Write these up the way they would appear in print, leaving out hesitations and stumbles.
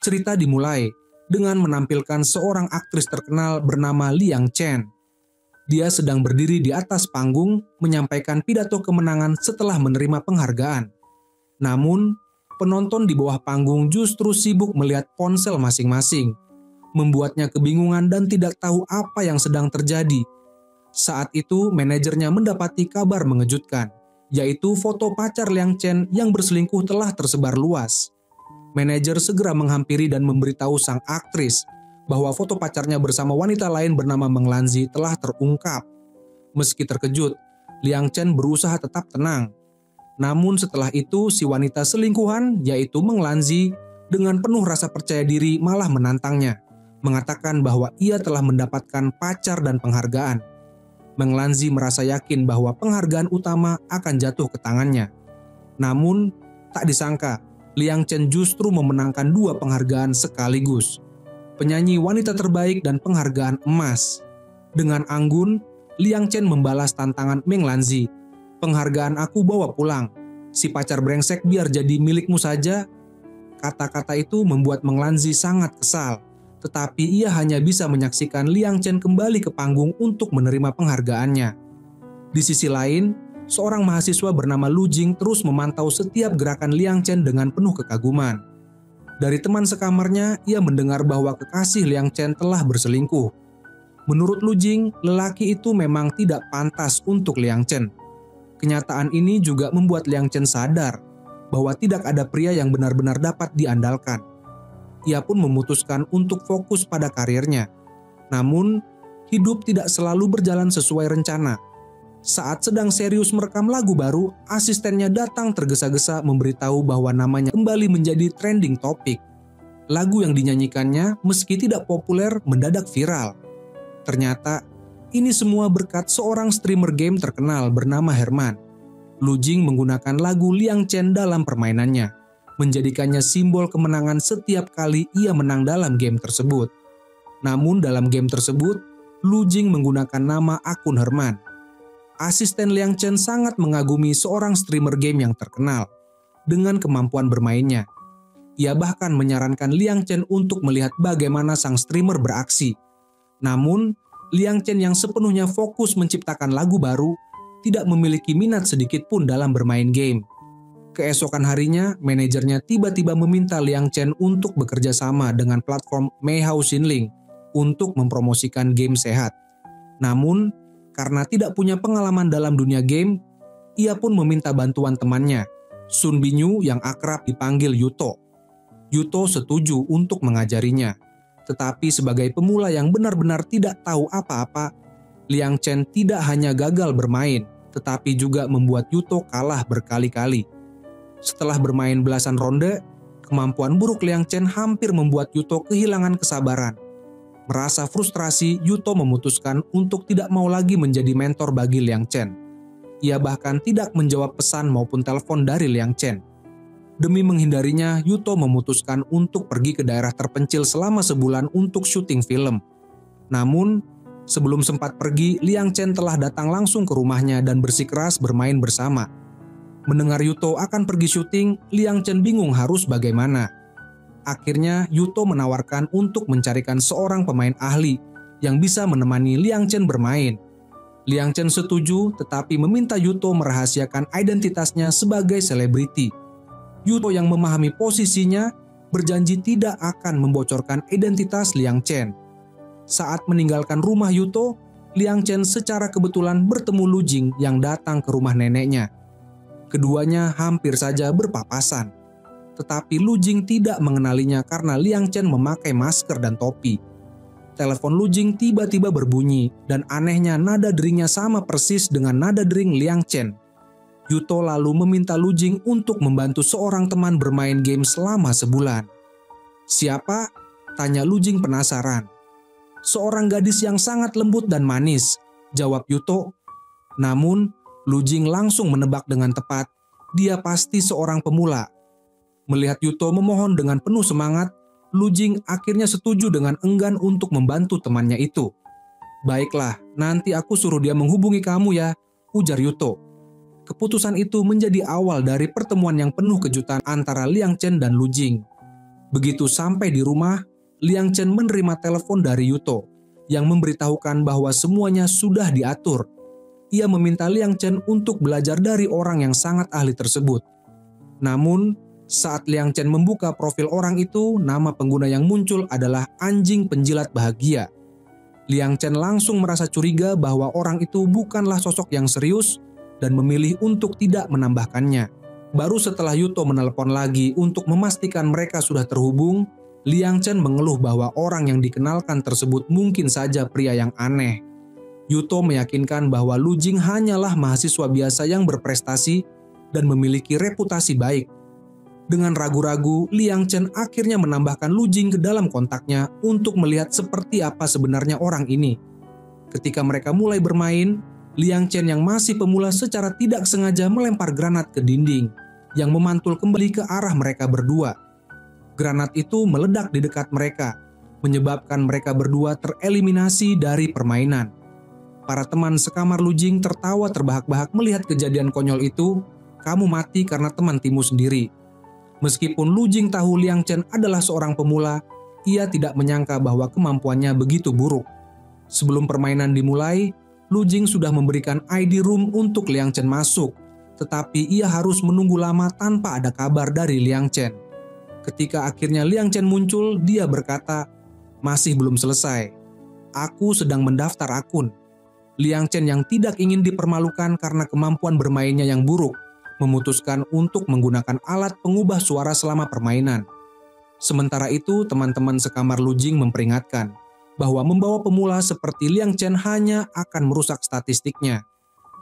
Cerita dimulai dengan menampilkan seorang aktris terkenal bernama Liang Chen. Dia sedang berdiri di atas panggung menyampaikan pidato kemenangan setelah menerima penghargaan. Namun, penonton di bawah panggung justru sibuk melihat ponsel masing-masing, membuatnya kebingungan dan tidak tahu apa yang sedang terjadi. Saat itu, manajernya mendapati kabar mengejutkan, yaitu foto pacar Liang Chen yang berselingkuh telah tersebar luas. Manajer segera menghampiri dan memberitahu sang aktris bahwa foto pacarnya bersama wanita lain bernama Meng Lanzi telah terungkap. Meski terkejut, Liang Chen berusaha tetap tenang. Namun setelah itu si wanita selingkuhan yaitu Meng Lanzi dengan penuh rasa percaya diri malah menantangnya, mengatakan bahwa ia telah mendapatkan pacar dan penghargaan. Meng Lanzi merasa yakin bahwa penghargaan utama akan jatuh ke tangannya. Namun tak disangka Liang Chen justru memenangkan 2 penghargaan sekaligus, penyanyi wanita terbaik dan penghargaan emas. Dengan anggun, Liang Chen membalas tantangan Meng Lanzi. "Penghargaan aku bawa pulang, si pacar brengsek biar jadi milikmu saja." Kata-kata itu membuat Meng Lanzi sangat kesal, tetapi ia hanya bisa menyaksikan Liang Chen kembali ke panggung untuk menerima penghargaannya. Di sisi lain, seorang mahasiswa bernama Lu Jing terus memantau setiap gerakan Liang Chen dengan penuh kekaguman. Dari teman sekamarnya, ia mendengar bahwa kekasih Liang Chen telah berselingkuh. Menurut Lu Jing, lelaki itu memang tidak pantas untuk Liang Chen. Kenyataan ini juga membuat Liang Chen sadar bahwa tidak ada pria yang benar-benar dapat diandalkan. Ia pun memutuskan untuk fokus pada karirnya. Namun, hidup tidak selalu berjalan sesuai rencana. Saat sedang serius merekam lagu baru, asistennya datang tergesa-gesa memberitahu bahwa namanya kembali menjadi trending topik. Lagu yang dinyanyikannya meski tidak populer mendadak viral. Ternyata, ini semua berkat seorang streamer game terkenal bernama Herman. Lu Jing menggunakan lagu Liang Chen dalam permainannya, menjadikannya simbol kemenangan setiap kali ia menang dalam game tersebut. Namun dalam game tersebut, Lu Jing menggunakan nama akun Herman. Asisten Liang Chen sangat mengagumi seorang streamer game yang terkenal dengan kemampuan bermainnya. Ia bahkan menyarankan Liang Chen untuk melihat bagaimana sang streamer beraksi. Namun, Liang Chen yang sepenuhnya fokus menciptakan lagu baru tidak memiliki minat sedikit pun dalam bermain game. Keesokan harinya, manajernya tiba-tiba meminta Liang Chen untuk bekerja sama dengan platform Meihao Xinling untuk mempromosikan game sehat. Namun, karena tidak punya pengalaman dalam dunia game, ia pun meminta bantuan temannya, Sun Binyu yang akrab dipanggil Yuto. Yuto setuju untuk mengajarinya. Tetapi sebagai pemula yang benar-benar tidak tahu apa-apa, Liang Chen tidak hanya gagal bermain, tetapi juga membuat Yuto kalah berkali-kali. Setelah bermain belasan ronde, kemampuan buruk Liang Chen hampir membuat Yuto kehilangan kesabaran. Merasa frustrasi, Yuto memutuskan untuk tidak mau lagi menjadi mentor bagi Liang Chen. Ia bahkan tidak menjawab pesan maupun telepon dari Liang Chen. Demi menghindarinya, Yuto memutuskan untuk pergi ke daerah terpencil selama sebulan untuk syuting film. Namun, sebelum sempat pergi, Liang Chen telah datang langsung ke rumahnya dan bersikeras bermain bersama. Mendengar Yuto akan pergi syuting, Liang Chen bingung harus bagaimana. Akhirnya Yuto menawarkan untuk mencarikan seorang pemain ahli yang bisa menemani Liang Chen bermain. Liang Chen setuju tetapi meminta Yuto merahasiakan identitasnya sebagai selebriti. Yuto yang memahami posisinya berjanji tidak akan membocorkan identitas Liang Chen. Saat meninggalkan rumah Yuto, Liang Chen secara kebetulan bertemu Lu Jing yang datang ke rumah neneknya. Keduanya hampir saja berpapasan. Tetapi Lu Jing tidak mengenalinya karena Liang Chen memakai masker dan topi. Telepon Lu Jing tiba-tiba berbunyi dan anehnya nada deringnya sama persis dengan nada dering Liang Chen. Yuto lalu meminta Lu Jing untuk membantu seorang teman bermain game selama sebulan. "Siapa?" tanya Lu Jing penasaran. "Seorang gadis yang sangat lembut dan manis," jawab Yuto. Namun, Lu Jing langsung menebak dengan tepat, dia pasti seorang pemula. Melihat Yuto memohon dengan penuh semangat, Lu Jing akhirnya setuju dengan enggan untuk membantu temannya itu. "Baiklah, nanti aku suruh dia menghubungi kamu ya," ujar Yuto. Keputusan itu menjadi awal dari pertemuan yang penuh kejutan antara Liang Chen dan Lu Jing. Begitu sampai di rumah, Liang Chen menerima telepon dari Yuto yang memberitahukan bahwa semuanya sudah diatur. Ia meminta Liang Chen untuk belajar dari orang yang sangat ahli tersebut. Namun, saat Liang Chen membuka profil orang itu, nama pengguna yang muncul adalah anjing penjilat bahagia. Liang Chen langsung merasa curiga bahwa orang itu bukanlah sosok yang serius dan memilih untuk tidak menambahkannya. Baru setelah Yuto menelepon lagi untuk memastikan mereka sudah terhubung, Liang Chen mengeluh bahwa orang yang dikenalkan tersebut mungkin saja pria yang aneh. Yuto meyakinkan bahwa Lu Jing hanyalah mahasiswa biasa yang berprestasi dan memiliki reputasi baik. Dengan ragu-ragu, Liang Chen akhirnya menambahkan Lu Jing ke dalam kontaknya untuk melihat seperti apa sebenarnya orang ini. Ketika mereka mulai bermain, Liang Chen yang masih pemula secara tidak sengaja melempar granat ke dinding yang memantul kembali ke arah mereka berdua. Granat itu meledak di dekat mereka, menyebabkan mereka berdua tereliminasi dari permainan. Para teman sekamar Lu Jing tertawa terbahak-bahak melihat kejadian konyol itu. Kamu mati karena teman timu sendiri. Meskipun Lu Jing tahu Liang Chen adalah seorang pemula, ia tidak menyangka bahwa kemampuannya begitu buruk. Sebelum permainan dimulai, Lu Jing sudah memberikan ID room untuk Liang Chen masuk, tetapi ia harus menunggu lama tanpa ada kabar dari Liang Chen. Ketika akhirnya Liang Chen muncul, dia berkata, "Masih belum selesai. Aku sedang mendaftar akun." Liang Chen yang tidak ingin dipermalukan karena kemampuan bermainnya yang buruk, memutuskan untuk menggunakan alat pengubah suara selama permainan. Sementara itu, teman-teman sekamar Lu Jing memperingatkan bahwa membawa pemula seperti Liang Chen hanya akan merusak statistiknya.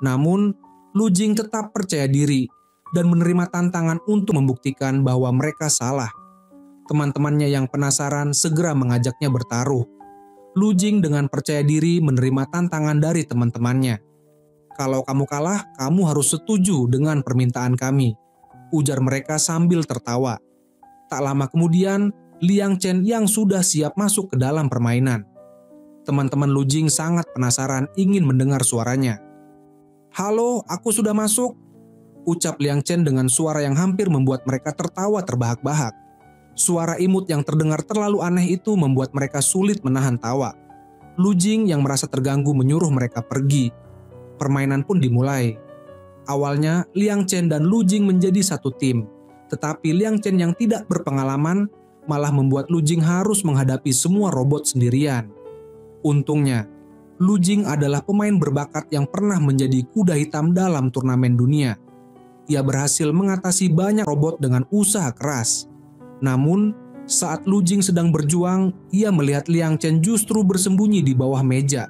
Namun, Lu Jing tetap percaya diri dan menerima tantangan untuk membuktikan bahwa mereka salah. Teman-temannya yang penasaran segera mengajaknya bertaruh. Lu Jing dengan percaya diri menerima tantangan dari teman-temannya. "Kalau kamu kalah, kamu harus setuju dengan permintaan kami," ujar mereka sambil tertawa. Tak lama kemudian, Liang Chen yang sudah siap masuk ke dalam permainan. Teman-teman Lu Jing sangat penasaran ingin mendengar suaranya. "Halo, aku sudah masuk," ucap Liang Chen dengan suara yang hampir membuat mereka tertawa terbahak-bahak. Suara imut yang terdengar terlalu aneh itu membuat mereka sulit menahan tawa. Lu Jing yang merasa terganggu menyuruh mereka pergi. Permainan pun dimulai. Awalnya, Liang Chen dan Lu Jing menjadi satu tim. Tetapi Liang Chen yang tidak berpengalaman malah membuat Lu Jing harus menghadapi semua robot sendirian. Untungnya, Lu Jing adalah pemain berbakat yang pernah menjadi kuda hitam dalam turnamen dunia. Ia berhasil mengatasi banyak robot dengan usaha keras. Namun, saat Lu Jing sedang berjuang, ia melihat Liang Chen justru bersembunyi di bawah meja,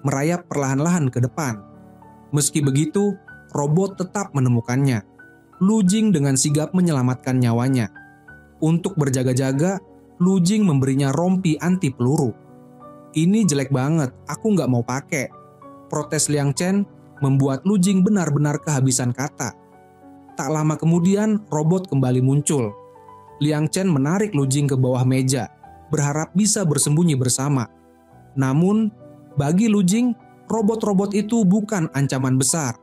merayap perlahan-lahan ke depan. Meski begitu, robot tetap menemukannya. Lu Jing dengan sigap menyelamatkan nyawanya. Untuk berjaga-jaga, Lu Jing memberinya rompi anti peluru. "Ini jelek banget, aku nggak mau pakai," protes Liang Chen membuat Lu Jing benar-benar kehabisan kata. Tak lama kemudian, robot kembali muncul. Liang Chen menarik Lu Jing ke bawah meja, berharap bisa bersembunyi bersama. Namun, bagi Lu Jing, robot-robot itu bukan ancaman besar.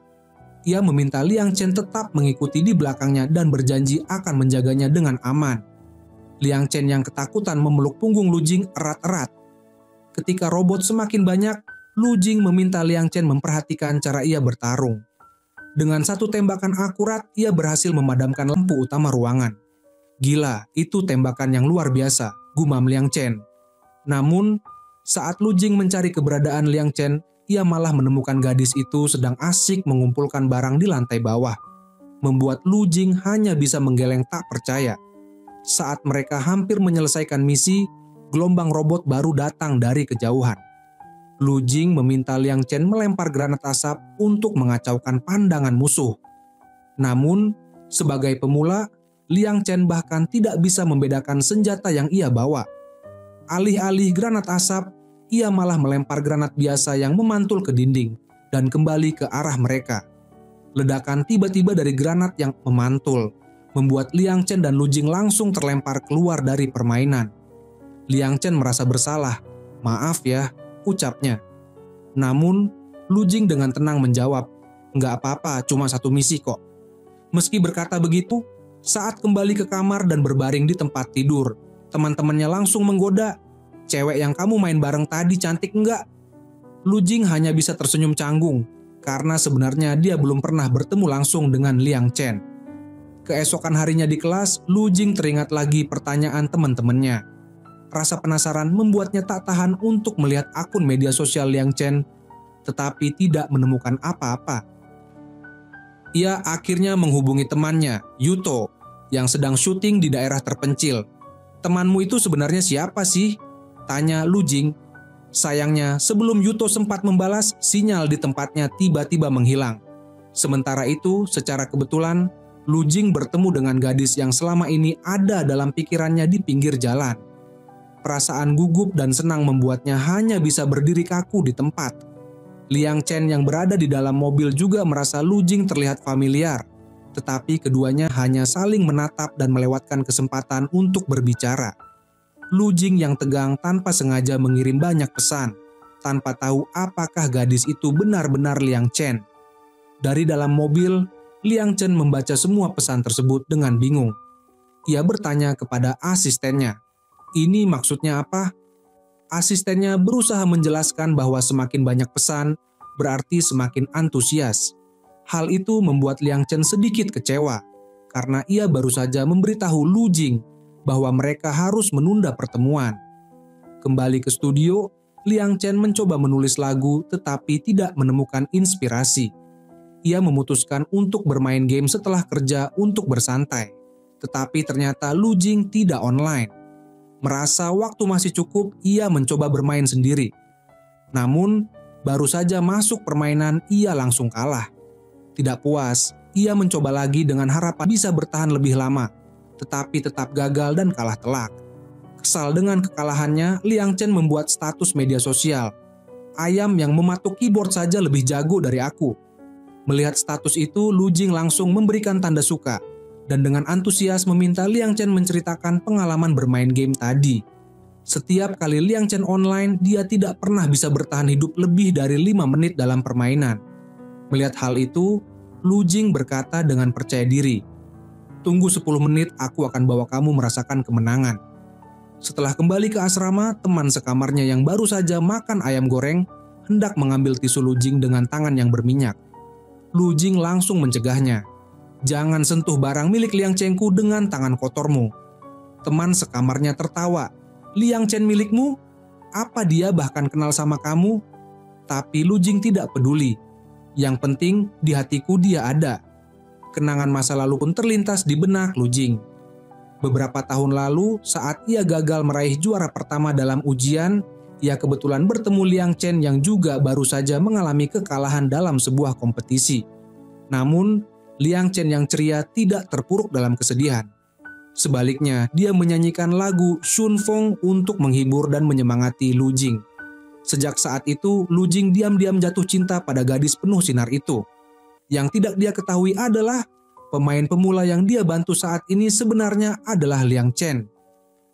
Ia meminta Liang Chen tetap mengikuti di belakangnya dan berjanji akan menjaganya dengan aman. Liang Chen yang ketakutan memeluk punggung Lu Jing erat-erat. Ketika robot semakin banyak, Lu Jing meminta Liang Chen memperhatikan cara ia bertarung. Dengan satu tembakan akurat, ia berhasil memadamkan lampu utama ruangan. "Gila, itu tembakan yang luar biasa," gumam Liang Chen. Namun, saat Lu Jing mencari keberadaan Liang Chen, ia malah menemukan gadis itu sedang asik mengumpulkan barang di lantai bawah. Membuat Lu Jing hanya bisa menggeleng tak percaya. Saat mereka hampir menyelesaikan misi, gelombang robot baru datang dari kejauhan. Lu Jing meminta Liang Chen melempar granat asap untuk mengacaukan pandangan musuh. Namun, sebagai pemula, Liang Chen bahkan tidak bisa membedakan senjata yang ia bawa. Alih-alih granat asap, ia malah melempar granat biasa yang memantul ke dinding dan kembali ke arah mereka. Ledakan tiba-tiba dari granat yang memantul, membuat Liang Chen dan Lu Jing langsung terlempar keluar dari permainan. Liang Chen merasa bersalah. "Maaf ya," ucapnya. Namun, Lu Jing dengan tenang menjawab, "Nggak apa-apa, cuma satu misi kok." Meski berkata begitu, saat kembali ke kamar dan berbaring di tempat tidur, Teman-temannya langsung menggoda, "Cewek yang kamu main bareng tadi cantik enggak?" Lu Jing hanya bisa tersenyum canggung, karena sebenarnya dia belum pernah bertemu langsung dengan Liang Chen. Keesokan harinya di kelas, Lu Jing teringat lagi pertanyaan teman-temannya. Rasa penasaran membuatnya tak tahan untuk melihat akun media sosial Liang Chen, tetapi tidak menemukan apa-apa. Ia akhirnya menghubungi temannya, Yuto, yang sedang syuting di daerah terpencil. "Temanmu itu sebenarnya siapa sih?" tanya Lu Jing. Sayangnya, sebelum Yuto sempat membalas, sinyal di tempatnya tiba-tiba menghilang. Sementara itu, secara kebetulan, Lu Jing bertemu dengan gadis yang selama ini ada dalam pikirannya di pinggir jalan. Perasaan gugup dan senang membuatnya hanya bisa berdiri kaku di tempat. Liang Chen yang berada di dalam mobil juga merasa Lu Jing terlihat familiar, tetapi keduanya hanya saling menatap dan melewatkan kesempatan untuk berbicara. Lu Jing yang tegang tanpa sengaja mengirim banyak pesan, tanpa tahu apakah gadis itu benar-benar Liang Chen. Dari dalam mobil, Liang Chen membaca semua pesan tersebut dengan bingung. Ia bertanya kepada asistennya, "Ini maksudnya apa?" Asistennya berusaha menjelaskan bahwa semakin banyak pesan, berarti semakin antusias. Hal itu membuat Liang Chen sedikit kecewa, karena ia baru saja memberitahu Lu Jing bahwa mereka harus menunda pertemuan. Kembali ke studio, Liang Chen mencoba menulis lagu tetapi tidak menemukan inspirasi. Ia memutuskan untuk bermain game setelah kerja untuk bersantai, tetapi ternyata Lu Jing tidak online. Merasa waktu masih cukup, ia mencoba bermain sendiri. Namun, baru saja masuk permainan, ia langsung kalah. Tidak puas, ia mencoba lagi dengan harapan bisa bertahan lebih lama, tetapi tetap gagal dan kalah telak. Kesal dengan kekalahannya, Liang Chen membuat status media sosial. "Ayam yang mematuk keyboard saja lebih jago dari aku." Melihat status itu, Lu Jing langsung memberikan tanda suka, dan dengan antusias meminta Liang Chen menceritakan pengalaman bermain game tadi. Setiap kali Liang Chen online, dia tidak pernah bisa bertahan hidup lebih dari 5 menit dalam permainan. Melihat hal itu, Lu Jing berkata dengan percaya diri, "Tunggu 10 menit, aku akan bawa kamu merasakan kemenangan." Setelah kembali ke asrama, teman sekamarnya yang baru saja makan ayam goreng hendak mengambil tisu Lu Jing dengan tangan yang berminyak. Lu Jing langsung mencegahnya. "Jangan sentuh barang milik Liang Chen-ku dengan tangan kotormu." Teman sekamarnya tertawa. "Liang Chen milikmu? Apa dia bahkan kenal sama kamu?" Tapi Lu Jing tidak peduli. Yang penting di hatiku dia ada. Kenangan masa lalu pun terlintas di benak Lu Jing. Beberapa tahun lalu, saat ia gagal meraih juara pertama dalam ujian, ia kebetulan bertemu Liang Chen yang juga baru saja mengalami kekalahan dalam sebuah kompetisi. Namun, Liang Chen yang ceria tidak terpuruk dalam kesedihan. Sebaliknya, dia menyanyikan lagu Shun Feng untuk menghibur dan menyemangati Lu Jing. Sejak saat itu, Lu Jing diam-diam jatuh cinta pada gadis penuh sinar itu. Yang tidak dia ketahui adalah pemain pemula yang dia bantu saat ini sebenarnya adalah Liang Chen.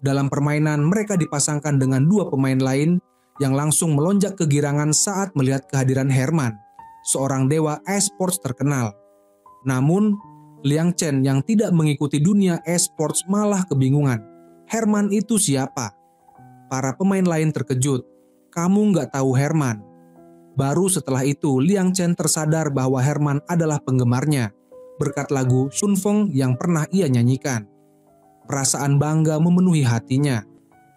Dalam permainan, mereka dipasangkan dengan 2 pemain lain yang langsung melonjak kegirangan saat melihat kehadiran Herman, seorang dewa e-sports terkenal. Namun, Liang Chen yang tidak mengikuti dunia e-sports malah kebingungan. Herman itu siapa? Para pemain lain terkejut. "Kamu nggak tahu Herman?" Baru setelah itu, Liang Chen tersadar bahwa Herman adalah penggemarnya, berkat lagu Shun Feng yang pernah ia nyanyikan. Perasaan bangga memenuhi hatinya.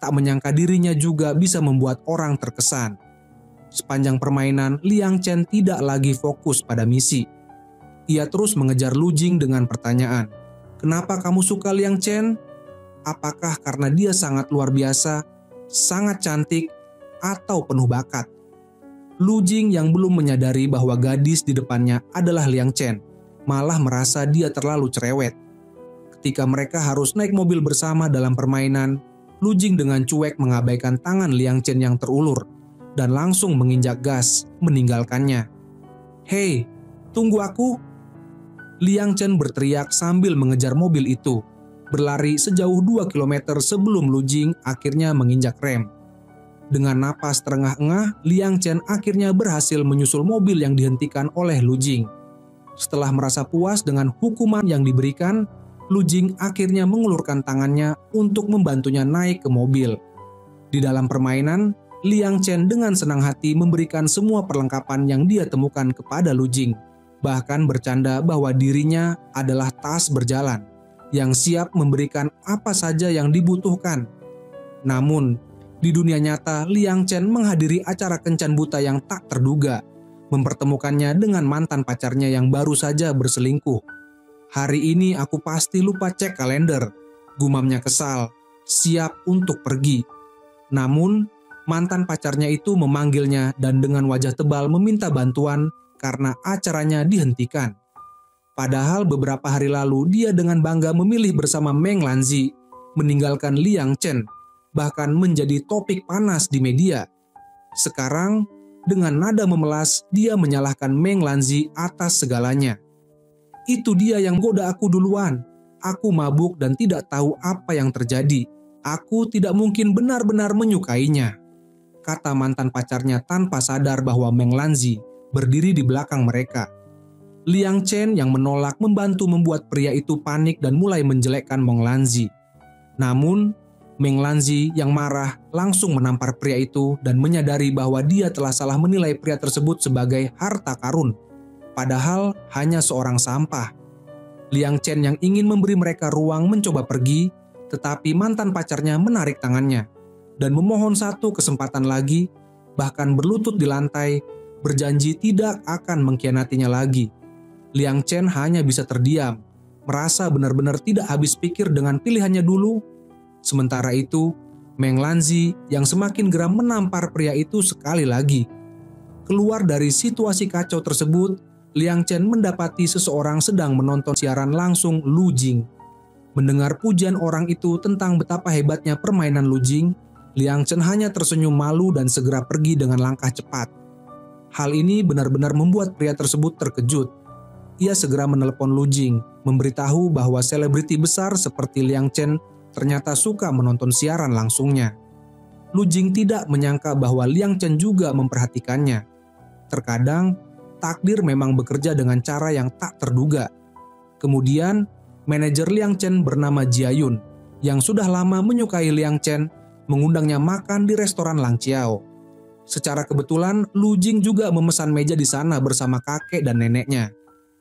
Tak menyangka dirinya juga bisa membuat orang terkesan. Sepanjang permainan, Liang Chen tidak lagi fokus pada misi. Ia terus mengejar Lu Jing dengan pertanyaan, "Kenapa kamu suka Liang Chen? Apakah karena dia sangat luar biasa, sangat cantik, atau penuh bakat?" Lu Jing yang belum menyadari bahwa gadis di depannya adalah Liang Chen, malah merasa dia terlalu cerewet. Ketika mereka harus naik mobil bersama dalam permainan, Lu Jing dengan cuek mengabaikan tangan Liang Chen yang terulur dan langsung menginjak gas, meninggalkannya. "Hei, tunggu aku!" Liang Chen berteriak sambil mengejar mobil itu, berlari sejauh 2 km sebelum Lu Jing akhirnya menginjak rem. Dengan napas terengah-engah, Liang Chen akhirnya berhasil menyusul mobil yang dihentikan oleh Lu Jing. Setelah merasa puas dengan hukuman yang diberikan, Lu Jing akhirnya mengulurkan tangannya untuk membantunya naik ke mobil. Di dalam permainan, Liang Chen dengan senang hati memberikan semua perlengkapan yang dia temukan kepada Lu Jing, bahkan bercanda bahwa dirinya adalah tas berjalan yang siap memberikan apa saja yang dibutuhkan. Namun, di dunia nyata, Liang Chen menghadiri acara kencan buta yang tak terduga, mempertemukannya dengan mantan pacarnya yang baru saja berselingkuh. "Hari ini aku pasti lupa cek kalender," gumamnya kesal, siap untuk pergi. Namun, mantan pacarnya itu memanggilnya dan dengan wajah tebal meminta bantuan karena acaranya dihentikan. Padahal beberapa hari lalu dia dengan bangga memilih bersama Meng Lanzi meninggalkan Liang Chen, bahkan menjadi topik panas di media. Sekarang, dengan nada memelas, dia menyalahkan Meng Lanzi atas segalanya. "Itu dia yang goda aku duluan. Aku mabuk dan tidak tahu apa yang terjadi. Aku tidak mungkin benar-benar menyukainya," kata mantan pacarnya tanpa sadar bahwa Meng Lanzi berdiri di belakang mereka. Liang Chen yang menolak membantu membuat pria itu panik dan mulai menjelekkan Meng Lanzi. Namun, Meng Lanzi yang marah langsung menampar pria itu dan menyadari bahwa dia telah salah menilai pria tersebut sebagai harta karun, padahal hanya seorang sampah. Liang Chen yang ingin memberi mereka ruang mencoba pergi, tetapi mantan pacarnya menarik tangannya dan memohon satu kesempatan lagi, bahkan berlutut di lantai, berjanji tidak akan mengkhianatinya lagi. Liang Chen hanya bisa terdiam, merasa benar-benar tidak habis pikir dengan pilihannya dulu. Sementara itu, Meng Lanzi yang semakin geram menampar pria itu sekali lagi. Keluar dari situasi kacau tersebut, Liang Chen mendapati seseorang sedang menonton siaran langsung Lu Jing. Mendengar pujian orang itu tentang betapa hebatnya permainan Lu Jing, Liang Chen hanya tersenyum malu dan segera pergi dengan langkah cepat. Hal ini benar-benar membuat pria tersebut terkejut. Ia segera menelepon Lu Jing, memberitahu bahwa selebriti besar seperti Liang Chen ternyata suka menonton siaran langsungnya. Lu Jing tidak menyangka bahwa Liang Chen juga memperhatikannya. Terkadang, takdir memang bekerja dengan cara yang tak terduga. Kemudian, manajer Liang Chen bernama Jia Yun, yang sudah lama menyukai Liang Chen, mengundangnya makan di restoran Lang Chiao. Secara kebetulan, Lu Jing juga memesan meja di sana bersama kakek dan neneknya.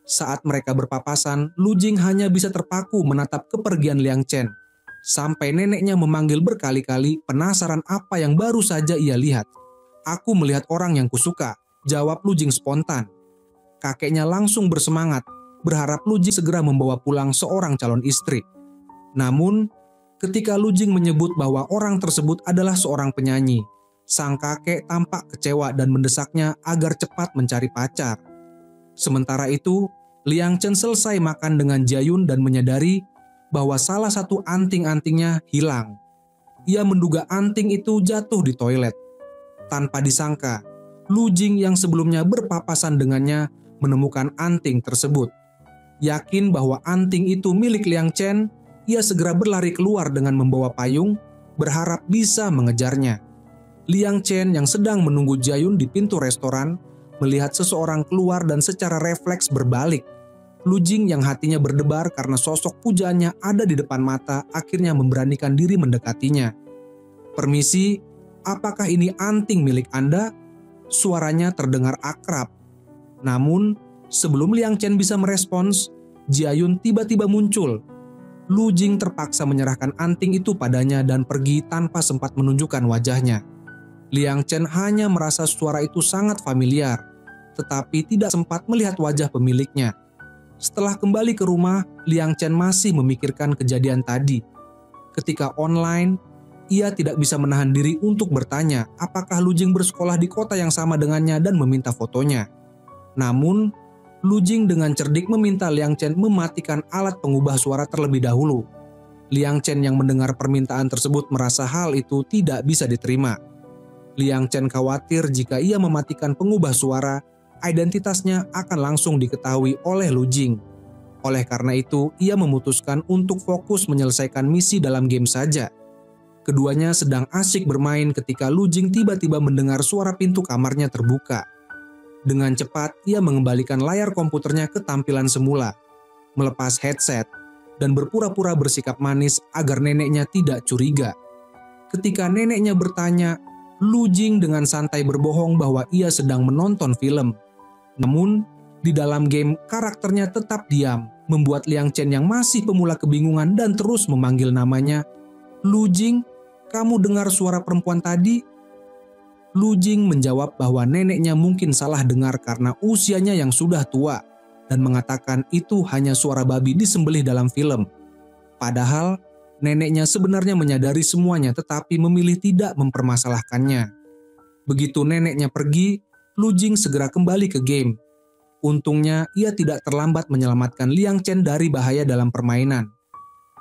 Saat mereka berpapasan, Lu Jing hanya bisa terpaku menatap kepergian Liang Chen, sampai neneknya memanggil berkali-kali penasaran apa yang baru saja ia lihat. "Aku melihat orang yang kusuka," jawab Lu Jing spontan. Kakeknya langsung bersemangat, berharap Lu Jing segera membawa pulang seorang calon istri. Namun, ketika Lu Jing menyebut bahwa orang tersebut adalah seorang penyanyi, sang kakek tampak kecewa dan mendesaknya agar cepat mencari pacar. Sementara itu, Liang Chen selesai makan dengan Jia Yun dan menyadari bahwa salah satu anting-antingnya hilang. Ia menduga anting itu jatuh di toilet. Tanpa disangka, Lu Jing yang sebelumnya berpapasan dengannya menemukan anting tersebut. Yakin bahwa anting itu milik Liang Chen, ia segera berlari keluar dengan membawa payung, berharap bisa mengejarnya. Liang Chen yang sedang menunggu Jia Yun di pintu restoran, melihat seseorang keluar dan secara refleks berbalik. Lu Jing yang hatinya berdebar karena sosok pujaannya ada di depan mata akhirnya memberanikan diri mendekatinya. "Permisi, apakah ini anting milik Anda?" Suaranya terdengar akrab. Namun, sebelum Liang Chen bisa merespons, Jia Yun tiba-tiba muncul. Lu Jing terpaksa menyerahkan anting itu padanya dan pergi tanpa sempat menunjukkan wajahnya. Liang Chen hanya merasa suara itu sangat familiar, tetapi tidak sempat melihat wajah pemiliknya. Setelah kembali ke rumah, Liang Chen masih memikirkan kejadian tadi. Ketika online, ia tidak bisa menahan diri untuk bertanya apakah Lu Jing bersekolah di kota yang sama dengannya dan meminta fotonya. Namun, Lu Jing dengan cerdik meminta Liang Chen mematikan alat pengubah suara terlebih dahulu. Liang Chen yang mendengar permintaan tersebut merasa hal itu tidak bisa diterima. Liang Chen khawatir jika ia mematikan pengubah suara, identitasnya akan langsung diketahui oleh Lu Jing. Oleh karena itu, ia memutuskan untuk fokus menyelesaikan misi dalam game saja. Keduanya sedang asik bermain ketika Lu Jing tiba-tiba mendengar suara pintu kamarnya terbuka. Dengan cepat, ia mengembalikan layar komputernya ke tampilan semula. Melepas headset, dan berpura-pura bersikap manis agar neneknya tidak curiga. Ketika neneknya bertanya, Lu Jing dengan santai berbohong bahwa ia sedang menonton film. Namun, di dalam game karakternya tetap diam, membuat Liang Chen yang masih pemula kebingungan dan terus memanggil namanya. Lu Jing, kamu dengar suara perempuan tadi? Lu Jing menjawab bahwa neneknya mungkin salah dengar karena usianya yang sudah tua dan mengatakan itu hanya suara babi disembelih dalam film. Padahal neneknya sebenarnya menyadari semuanya tetapi memilih tidak mempermasalahkannya. Begitu neneknya pergi, Lu Jing segera kembali ke game. Untungnya ia tidak terlambat menyelamatkan Liang Chen dari bahaya dalam permainan.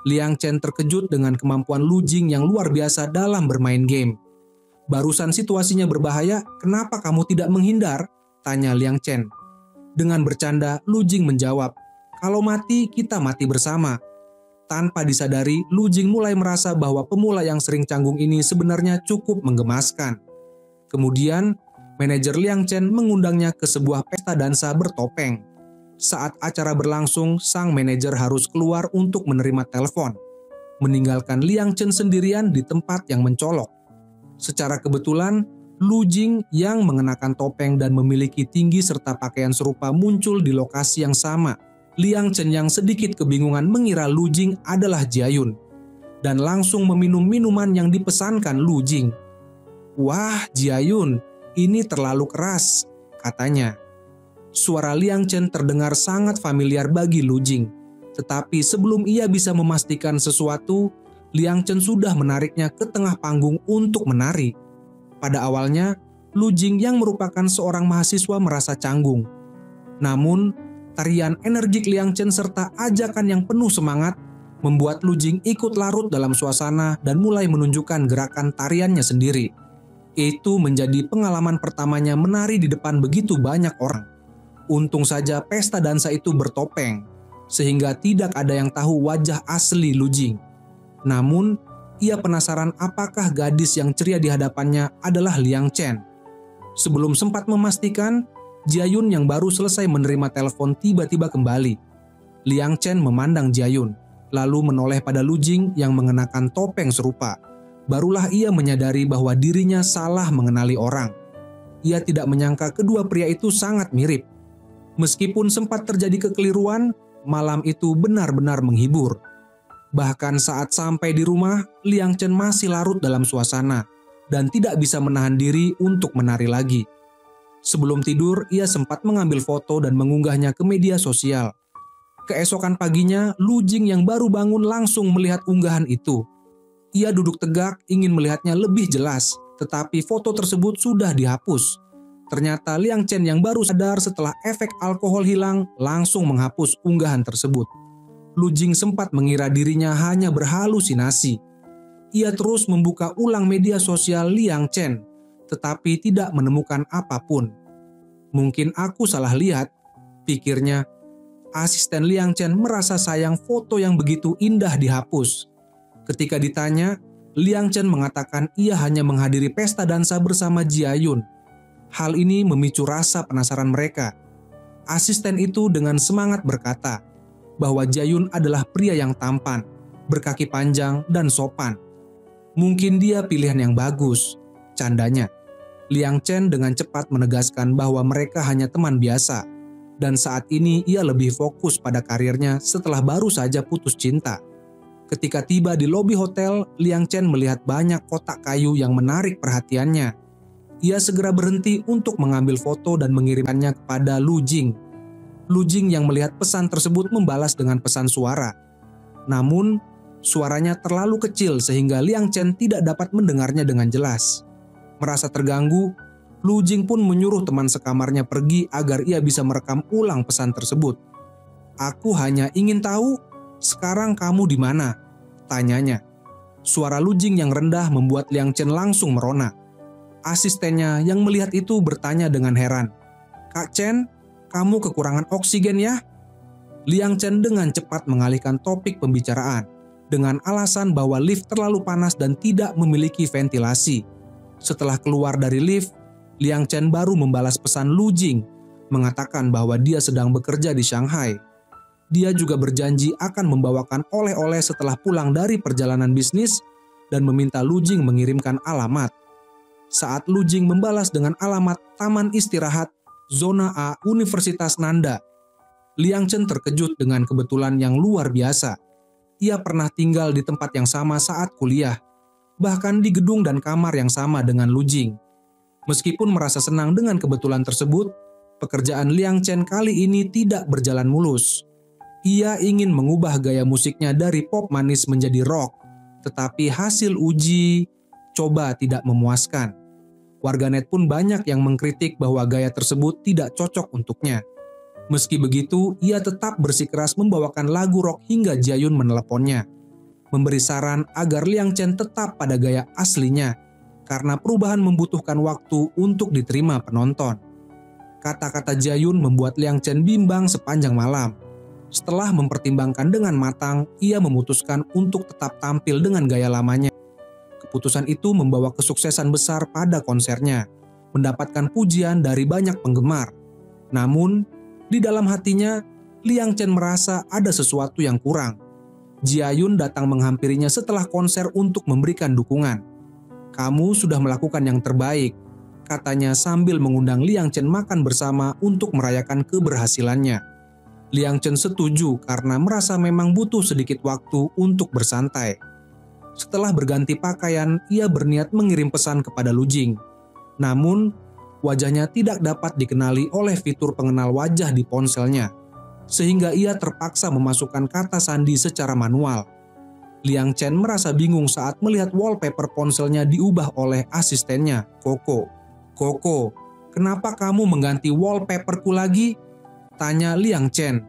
Liang Chen terkejut dengan kemampuan Lu Jing yang luar biasa dalam bermain game. Barusan situasinya berbahaya, kenapa kamu tidak menghindar? Tanya Liang Chen. Dengan bercanda, Lu Jing menjawab, kalau mati, kita mati bersama. Tanpa disadari, Lu Jing mulai merasa bahwa pemula yang sering canggung ini sebenarnya cukup menggemaskan. Kemudian, manajer Liang Chen mengundangnya ke sebuah pesta dansa bertopeng. Saat acara berlangsung, sang manajer harus keluar untuk menerima telepon, meninggalkan Liang Chen sendirian di tempat yang mencolok. Secara kebetulan, Lu Jing yang mengenakan topeng dan memiliki tinggi serta pakaian serupa muncul di lokasi yang sama. Liang Chen yang sedikit kebingungan mengira Lu Jing adalah Jiayun dan langsung meminum minuman yang dipesankan Lu Jing. Wah, Jiayun, ini terlalu keras, katanya. Suara Liang Chen terdengar sangat familiar bagi Lu Jing. Tetapi sebelum ia bisa memastikan sesuatu, Liang Chen sudah menariknya ke tengah panggung untuk menari. Pada awalnya, Lu Jing yang merupakan seorang mahasiswa merasa canggung. Namun, tarian energik Liang Chen serta ajakan yang penuh semangat membuat Lu Jing ikut larut dalam suasana dan mulai menunjukkan gerakan tariannya sendiri. Itu menjadi pengalaman pertamanya menari di depan begitu banyak orang. Untung saja pesta dansa itu bertopeng, sehingga tidak ada yang tahu wajah asli Lu Jing. Namun, ia penasaran apakah gadis yang ceria di hadapannya adalah Liang Chen. Sebelum sempat memastikan, Jiayun yang baru selesai menerima telepon tiba-tiba kembali. Liang Chen memandang Jiayun, lalu menoleh pada Lu Jing yang mengenakan topeng serupa. Barulah ia menyadari bahwa dirinya salah mengenali orang. Ia tidak menyangka kedua pria itu sangat mirip. Meskipun sempat terjadi kekeliruan, malam itu benar-benar menghibur. Bahkan saat sampai di rumah, Liang Chen masih larut dalam suasana dan tidak bisa menahan diri untuk menari lagi. Sebelum tidur, ia sempat mengambil foto dan mengunggahnya ke media sosial. Keesokan paginya, Lu Jing yang baru bangun langsung melihat unggahan itu. Ia duduk tegak ingin melihatnya lebih jelas, tetapi foto tersebut sudah dihapus. Ternyata Liang Chen yang baru sadar setelah efek alkohol hilang langsung menghapus unggahan tersebut. Lu Jing sempat mengira dirinya hanya berhalusinasi. Ia terus membuka ulang media sosial Liang Chen, tetapi tidak menemukan apapun. Mungkin aku salah lihat, pikirnya. Asisten Liang Chen merasa sayang foto yang begitu indah dihapus. Ketika ditanya, Liang Chen mengatakan ia hanya menghadiri pesta dansa bersama Jiayun. Hal ini memicu rasa penasaran mereka. Asisten itu dengan semangat berkata bahwa Jiayun adalah pria yang tampan, berkaki panjang, dan sopan. Mungkin dia pilihan yang bagus, candanya. Liang Chen dengan cepat menegaskan bahwa mereka hanya teman biasa, dan saat ini ia lebih fokus pada karirnya setelah baru saja putus cinta. Ketika tiba di lobi hotel, Liang Chen melihat banyak kotak kayu yang menarik perhatiannya. Ia segera berhenti untuk mengambil foto dan mengirimkannya kepada Lu Jing. Lu Jing yang melihat pesan tersebut membalas dengan pesan suara. Namun, suaranya terlalu kecil sehingga Liang Chen tidak dapat mendengarnya dengan jelas. Merasa terganggu, Lu Jing pun menyuruh teman sekamarnya pergi agar ia bisa merekam ulang pesan tersebut. Aku hanya ingin tahu, sekarang kamu di mana? Tanyanya. Suara Lu Jing yang rendah membuat Liang Chen langsung merona. Asistennya yang melihat itu bertanya dengan heran. Kak Chen, kamu kekurangan oksigen ya? Liang Chen dengan cepat mengalihkan topik pembicaraan dengan alasan bahwa lift terlalu panas dan tidak memiliki ventilasi. Setelah keluar dari lift, Liang Chen baru membalas pesan Lu Jing, mengatakan bahwa dia sedang bekerja di Shanghai. Dia juga berjanji akan membawakan oleh-oleh setelah pulang dari perjalanan bisnis dan meminta Lu Jing mengirimkan alamat. Saat Lu Jing membalas dengan alamat Taman Istirahat Zona A Universitas Nanda, Liang Chen terkejut dengan kebetulan yang luar biasa. Ia pernah tinggal di tempat yang sama saat kuliah, bahkan di gedung dan kamar yang sama dengan Lu Jing. Meskipun merasa senang dengan kebetulan tersebut, pekerjaan Liang Chen kali ini tidak berjalan mulus. Ia ingin mengubah gaya musiknya dari pop manis menjadi rock, tetapi hasil uji coba tidak memuaskan. Warganet pun banyak yang mengkritik bahwa gaya tersebut tidak cocok untuknya. Meski begitu, ia tetap bersikeras membawakan lagu rock hingga Jae-yoon meneleponnya, memberi saran agar Liang Chen tetap pada gaya aslinya, karena perubahan membutuhkan waktu untuk diterima penonton. Kata-kata Jae-yoon membuat Liang Chen bimbang sepanjang malam. Setelah mempertimbangkan dengan matang, ia memutuskan untuk tetap tampil dengan gaya lamanya. Keputusan itu membawa kesuksesan besar pada konsernya, mendapatkan pujian dari banyak penggemar. Namun, di dalam hatinya, Liang Chen merasa ada sesuatu yang kurang. Jae-yoon datang menghampirinya setelah konser untuk memberikan dukungan. "Kamu sudah melakukan yang terbaik," katanya sambil mengundang Liang Chen makan bersama untuk merayakan keberhasilannya. Liang Chen setuju karena merasa memang butuh sedikit waktu untuk bersantai. Setelah berganti pakaian, ia berniat mengirim pesan kepada Lu Jing. Namun, wajahnya tidak dapat dikenali oleh fitur pengenal wajah di ponselnya, sehingga ia terpaksa memasukkan kata sandi secara manual. Liang Chen merasa bingung saat melihat wallpaper ponselnya diubah oleh asistennya, Coco. "Coco, kenapa kamu mengganti wallpaperku lagi?" tanya Liang Chen.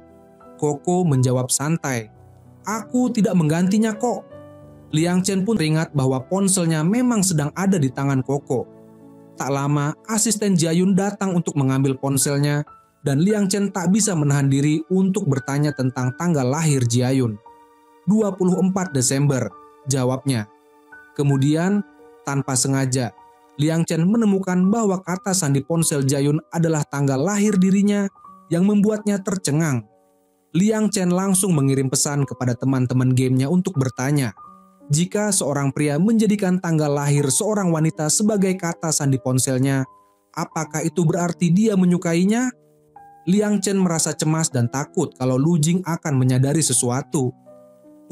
Coco menjawab santai, "Aku tidak menggantinya kok." Liang Chen pun teringat bahwa ponselnya memang sedang ada di tangan Coco. Tak lama, asisten Jae-yoon datang untuk mengambil ponselnya dan Liang Chen tak bisa menahan diri untuk bertanya tentang tanggal lahir Jae-yoon. 24 Desember, jawabnya. Kemudian, tanpa sengaja, Liang Chen menemukan bahwa kata sandi ponsel Jae-yoon adalah tanggal lahir dirinya yang membuatnya tercengang. Liang Chen langsung mengirim pesan kepada teman-teman gamenya untuk bertanya, jika seorang pria menjadikan tanggal lahir seorang wanita sebagai kata sandi ponselnya, apakah itu berarti dia menyukainya? Liang Chen merasa cemas dan takut kalau Lu Jing akan menyadari sesuatu.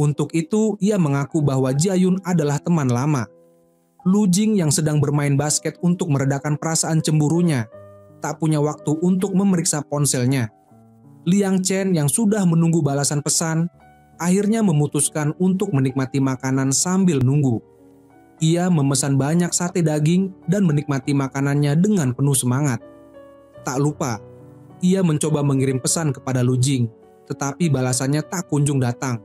Untuk itu, ia mengaku bahwa Jae-yoon adalah teman lama. Lu Jing yang sedang bermain basket untuk meredakan perasaan cemburunya, tak punya waktu untuk memeriksa ponselnya. Liang Chen yang sudah menunggu balasan pesan, akhirnya memutuskan untuk menikmati makanan sambil nunggu. Ia memesan banyak sate daging dan menikmati makanannya dengan penuh semangat. Tak lupa, ia mencoba mengirim pesan kepada Lu Jing, tetapi balasannya tak kunjung datang.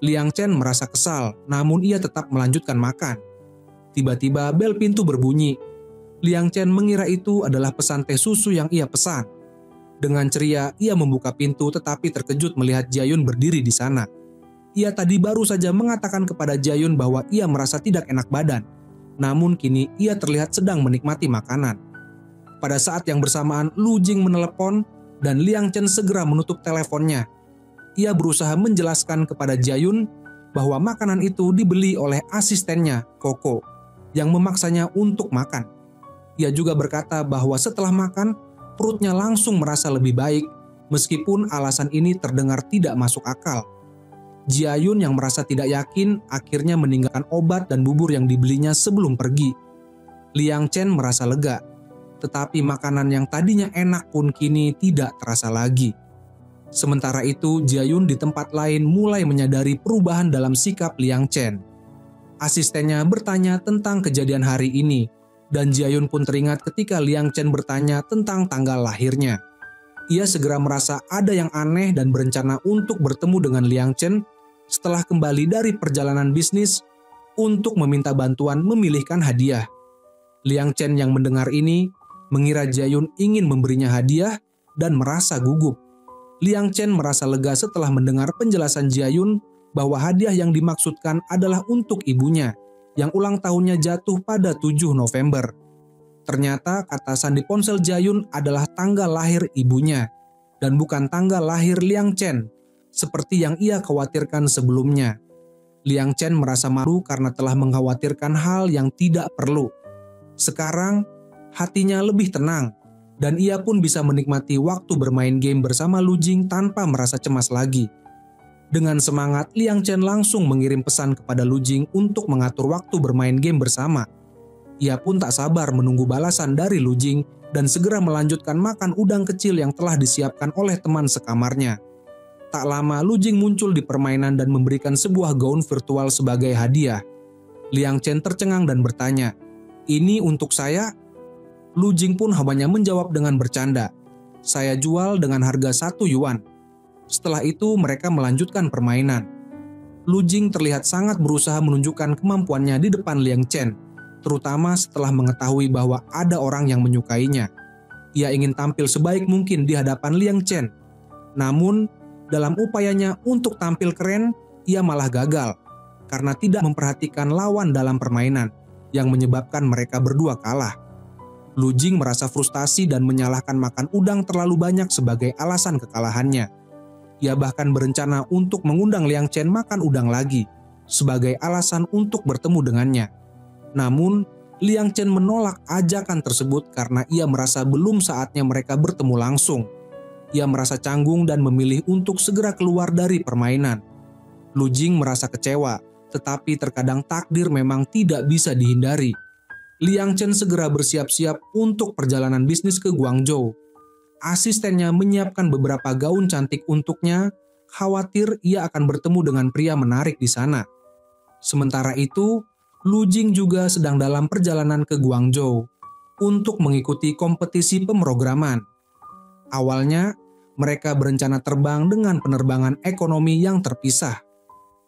Liang Chen merasa kesal, namun ia tetap melanjutkan makan. Tiba-tiba bel pintu berbunyi. Liang Chen mengira itu adalah pesan teh susu yang ia pesan. Dengan ceria, ia membuka pintu tetapi terkejut melihat Jae-yoon berdiri di sana. Ia tadi baru saja mengatakan kepada Jae-yoon bahwa ia merasa tidak enak badan. Namun kini ia terlihat sedang menikmati makanan. Pada saat yang bersamaan, Lu Jing menelepon dan Liang Chen segera menutup teleponnya. Ia berusaha menjelaskan kepada Jae-yoon bahwa makanan itu dibeli oleh asistennya, Coco, yang memaksanya untuk makan. Ia juga berkata bahwa setelah makan, perutnya langsung merasa lebih baik, meskipun alasan ini terdengar tidak masuk akal. Jae-yoon yang merasa tidak yakin akhirnya meninggalkan obat dan bubur yang dibelinya sebelum pergi. Liang Chen merasa lega, tetapi makanan yang tadinya enak pun kini tidak terasa lagi. Sementara itu, Jae-yoon di tempat lain mulai menyadari perubahan dalam sikap Liang Chen. Asistennya bertanya tentang kejadian hari ini, dan Jae-yoon pun teringat ketika Liang Chen bertanya tentang tanggal lahirnya. Ia segera merasa ada yang aneh dan berencana untuk bertemu dengan Liang Chen setelah kembali dari perjalanan bisnis untuk meminta bantuan memilihkan hadiah. Liang Chen yang mendengar ini mengira Jae-yoon ingin memberinya hadiah dan merasa gugup. Liang Chen merasa lega setelah mendengar penjelasan Jae-yoon bahwa hadiah yang dimaksudkan adalah untuk ibunya yang ulang tahunnya jatuh pada 7 November. Ternyata kata sandi ponsel Jae-yoon adalah tanggal lahir ibunya dan bukan tanggal lahir Liang Chen, seperti yang ia khawatirkan sebelumnya. Liang Chen merasa malu karena telah mengkhawatirkan hal yang tidak perlu. Sekarang, hatinya lebih tenang, dan ia pun bisa menikmati waktu bermain game bersama Lu Jing tanpa merasa cemas lagi. Dengan semangat, Liang Chen langsung mengirim pesan kepada Lu Jing untuk mengatur waktu bermain game bersama. Ia pun tak sabar menunggu balasan dari Lu Jing dan segera melanjutkan makan udang kecil yang telah disiapkan oleh teman sekamarnya. Tak lama Lu Jing muncul di permainan dan memberikan sebuah gaun virtual sebagai hadiah. Liang Chen tercengang dan bertanya, "Ini untuk saya?" Lu Jing pun hanya menjawab dengan bercanda, "Saya jual dengan harga 1 yuan." Setelah itu mereka melanjutkan permainan. Lu Jing terlihat sangat berusaha menunjukkan kemampuannya di depan Liang Chen, terutama setelah mengetahui bahwa ada orang yang menyukainya. Ia ingin tampil sebaik mungkin di hadapan Liang Chen. Namun, dalam upayanya untuk tampil keren, ia malah gagal karena tidak memperhatikan lawan dalam permainan yang menyebabkan mereka berdua kalah. Lu Jing merasa frustasi dan menyalahkan makan udang terlalu banyak sebagai alasan kekalahannya. Ia bahkan berencana untuk mengundang Liang Chen makan udang lagi sebagai alasan untuk bertemu dengannya. Namun, Liang Chen menolak ajakan tersebut karena ia merasa belum saatnya mereka bertemu langsung. Ia merasa canggung dan memilih untuk segera keluar dari permainan. Lu Jing merasa kecewa, tetapi terkadang takdir memang tidak bisa dihindari. Liang Chen segera bersiap-siap untuk perjalanan bisnis ke Guangzhou. Asistennya menyiapkan beberapa gaun cantik untuknya, khawatir ia akan bertemu dengan pria menarik di sana. Sementara itu, Lu Jing juga sedang dalam perjalanan ke Guangzhou untuk mengikuti kompetisi pemrograman. Awalnya, mereka berencana terbang dengan penerbangan ekonomi yang terpisah.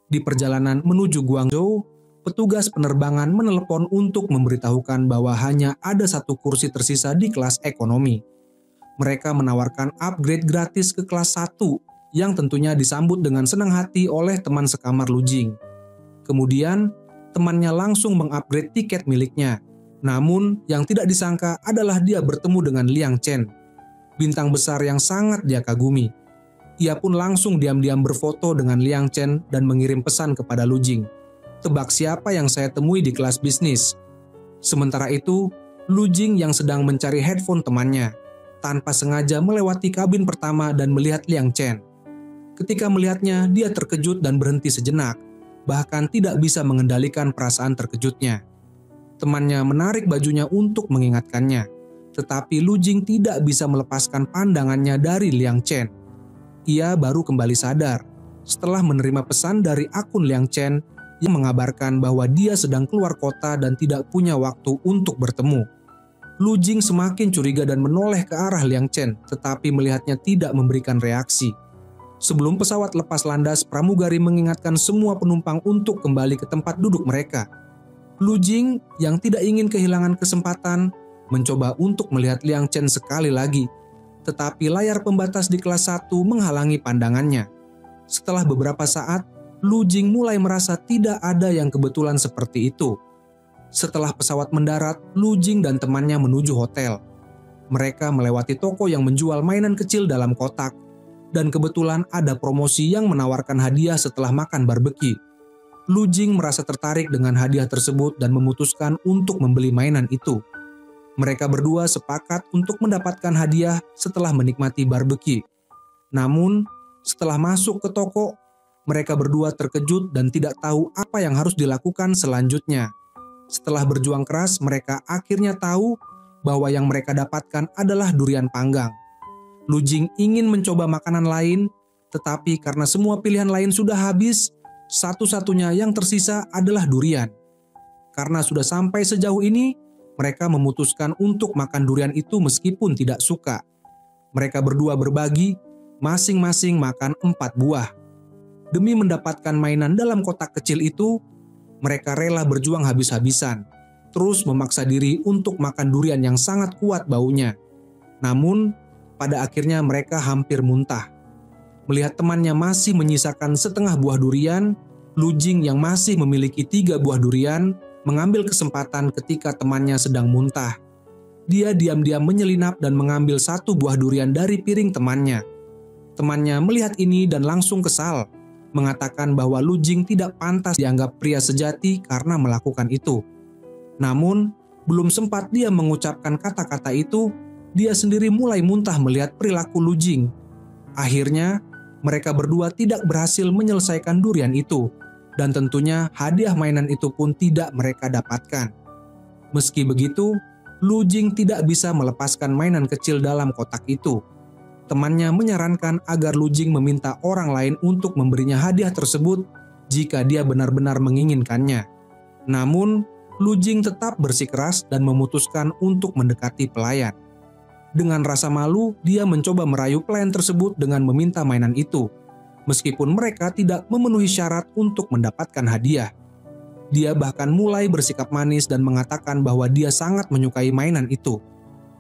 Di perjalanan menuju Guangzhou, petugas penerbangan menelepon untuk memberitahukan bahwa hanya ada 1 kursi tersisa di kelas ekonomi. Mereka menawarkan upgrade gratis ke kelas 1 yang tentunya disambut dengan senang hati oleh teman sekamar Lu Jing. Kemudian, temannya langsung mengupgrade tiket miliknya. Namun, yang tidak disangka adalah dia bertemu dengan Liang Chen, bintang besar yang sangat dia kagumi. Ia pun langsung diam-diam berfoto dengan Liang Chen dan mengirim pesan kepada Lu Jing. "Tebak siapa yang saya temui di kelas bisnis?" Sementara itu, Lu Jing yang sedang mencari headphone temannya, tanpa sengaja melewati kabin pertama dan melihat Liang Chen. Ketika melihatnya, dia terkejut dan berhenti sejenak, bahkan tidak bisa mengendalikan perasaan terkejutnya. Temannya menarik bajunya untuk mengingatkannya, tetapi Lu Jing tidak bisa melepaskan pandangannya dari Liang Chen. Ia baru kembali sadar setelah menerima pesan dari akun Liang Chen yang mengabarkan bahwa dia sedang keluar kota dan tidak punya waktu untuk bertemu. Lu Jing semakin curiga dan menoleh ke arah Liang Chen, tetapi melihatnya tidak memberikan reaksi. Sebelum pesawat lepas landas, pramugari mengingatkan semua penumpang untuk kembali ke tempat duduk mereka. Lu Jing yang tidak ingin kehilangan kesempatan mencoba untuk melihat Liang Chen sekali lagi, tetapi layar pembatas di kelas 1 menghalangi pandangannya. Setelah beberapa saat, Lu Jing mulai merasa tidak ada yang kebetulan seperti itu. Setelah pesawat mendarat, Lu Jing dan temannya menuju hotel. Mereka melewati toko yang menjual mainan kecil dalam kotak, dan kebetulan ada promosi yang menawarkan hadiah setelah makan barbecue. Lu Jing merasa tertarik dengan hadiah tersebut dan memutuskan untuk membeli mainan itu. Mereka berdua sepakat untuk mendapatkan hadiah setelah menikmati barbecue. Namun, setelah masuk ke toko, mereka berdua terkejut dan tidak tahu apa yang harus dilakukan selanjutnya. Setelah berjuang keras, mereka akhirnya tahu bahwa yang mereka dapatkan adalah durian panggang. Lu Jing ingin mencoba makanan lain, tetapi karena semua pilihan lain sudah habis, satu-satunya yang tersisa adalah durian. Karena sudah sampai sejauh ini, mereka memutuskan untuk makan durian itu meskipun tidak suka. Mereka berdua berbagi, masing-masing makan 4 buah. Demi mendapatkan mainan dalam kotak kecil itu, mereka rela berjuang habis-habisan, terus memaksa diri untuk makan durian yang sangat kuat baunya. Namun, pada akhirnya mereka hampir muntah. Melihat temannya masih menyisakan setengah buah durian, Lu Jing yang masih memiliki 3 buah durian mengambil kesempatan ketika temannya sedang muntah. Dia diam-diam menyelinap dan mengambil 1 buah durian dari piring temannya. Temannya melihat ini dan langsung kesal, mengatakan bahwa Lu Jing tidak pantas dianggap pria sejati karena melakukan itu. Namun, belum sempat dia mengucapkan kata-kata itu, dia sendiri mulai muntah melihat perilaku Lu Jing. Akhirnya, mereka berdua tidak berhasil menyelesaikan durian itu, dan tentunya hadiah mainan itu pun tidak mereka dapatkan. Meski begitu, Lu Jing tidak bisa melepaskan mainan kecil dalam kotak itu. Temannya menyarankan agar Lu Jing meminta orang lain untuk memberinya hadiah tersebut jika dia benar-benar menginginkannya. Namun, Lu Jing tetap bersikeras dan memutuskan untuk mendekati pelayan. Dengan rasa malu, dia mencoba merayu pelayan tersebut dengan meminta mainan itu, meskipun mereka tidak memenuhi syarat untuk mendapatkan hadiah. Dia bahkan mulai bersikap manis dan mengatakan bahwa dia sangat menyukai mainan itu.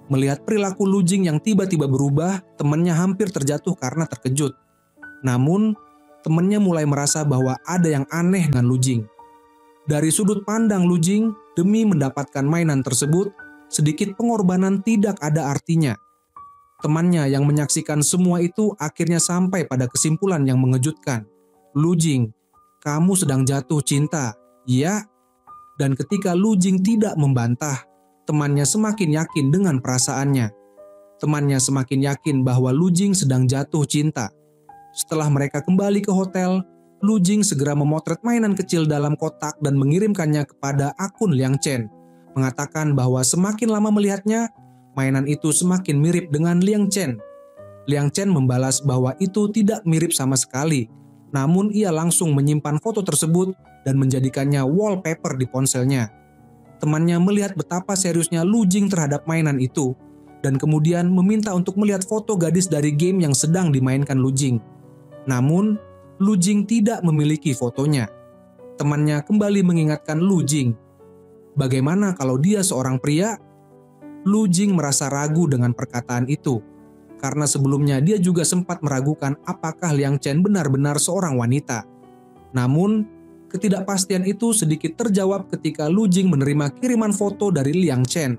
Melihat perilaku Lu Jing yang tiba-tiba berubah, temannya hampir terjatuh karena terkejut. Namun, temannya mulai merasa bahwa ada yang aneh dengan Lu Jing. Dari sudut pandang Lu Jing, demi mendapatkan mainan tersebut, sedikit pengorbanan tidak ada artinya. Temannya yang menyaksikan semua itu akhirnya sampai pada kesimpulan yang mengejutkan. Lu Jing, kamu sedang jatuh cinta, ya? Dan ketika Lu Jing tidak membantah, temannya semakin yakin dengan perasaannya. Temannya semakin yakin bahwa Lu Jing sedang jatuh cinta. Setelah mereka kembali ke hotel, Lu Jing segera memotret mainan kecil dalam kotak dan mengirimkannya kepada akun Liang Chen, mengatakan bahwa semakin lama melihatnya, mainan itu semakin mirip dengan Liang Chen. Liang Chen membalas bahwa itu tidak mirip sama sekali, namun ia langsung menyimpan foto tersebut dan menjadikannya wallpaper di ponselnya. Temannya melihat betapa seriusnya Lu Jing terhadap mainan itu, dan kemudian meminta untuk melihat foto gadis dari game yang sedang dimainkan Lu Jing. Namun, Lu Jing tidak memiliki fotonya. Temannya kembali mengingatkan Lu Jing. Bagaimana kalau dia seorang pria? Lu Jing merasa ragu dengan perkataan itu, karena sebelumnya dia juga sempat meragukan apakah Liang Chen benar-benar seorang wanita. Namun, ketidakpastian itu sedikit terjawab ketika Lu Jing menerima kiriman foto dari Liang Chen.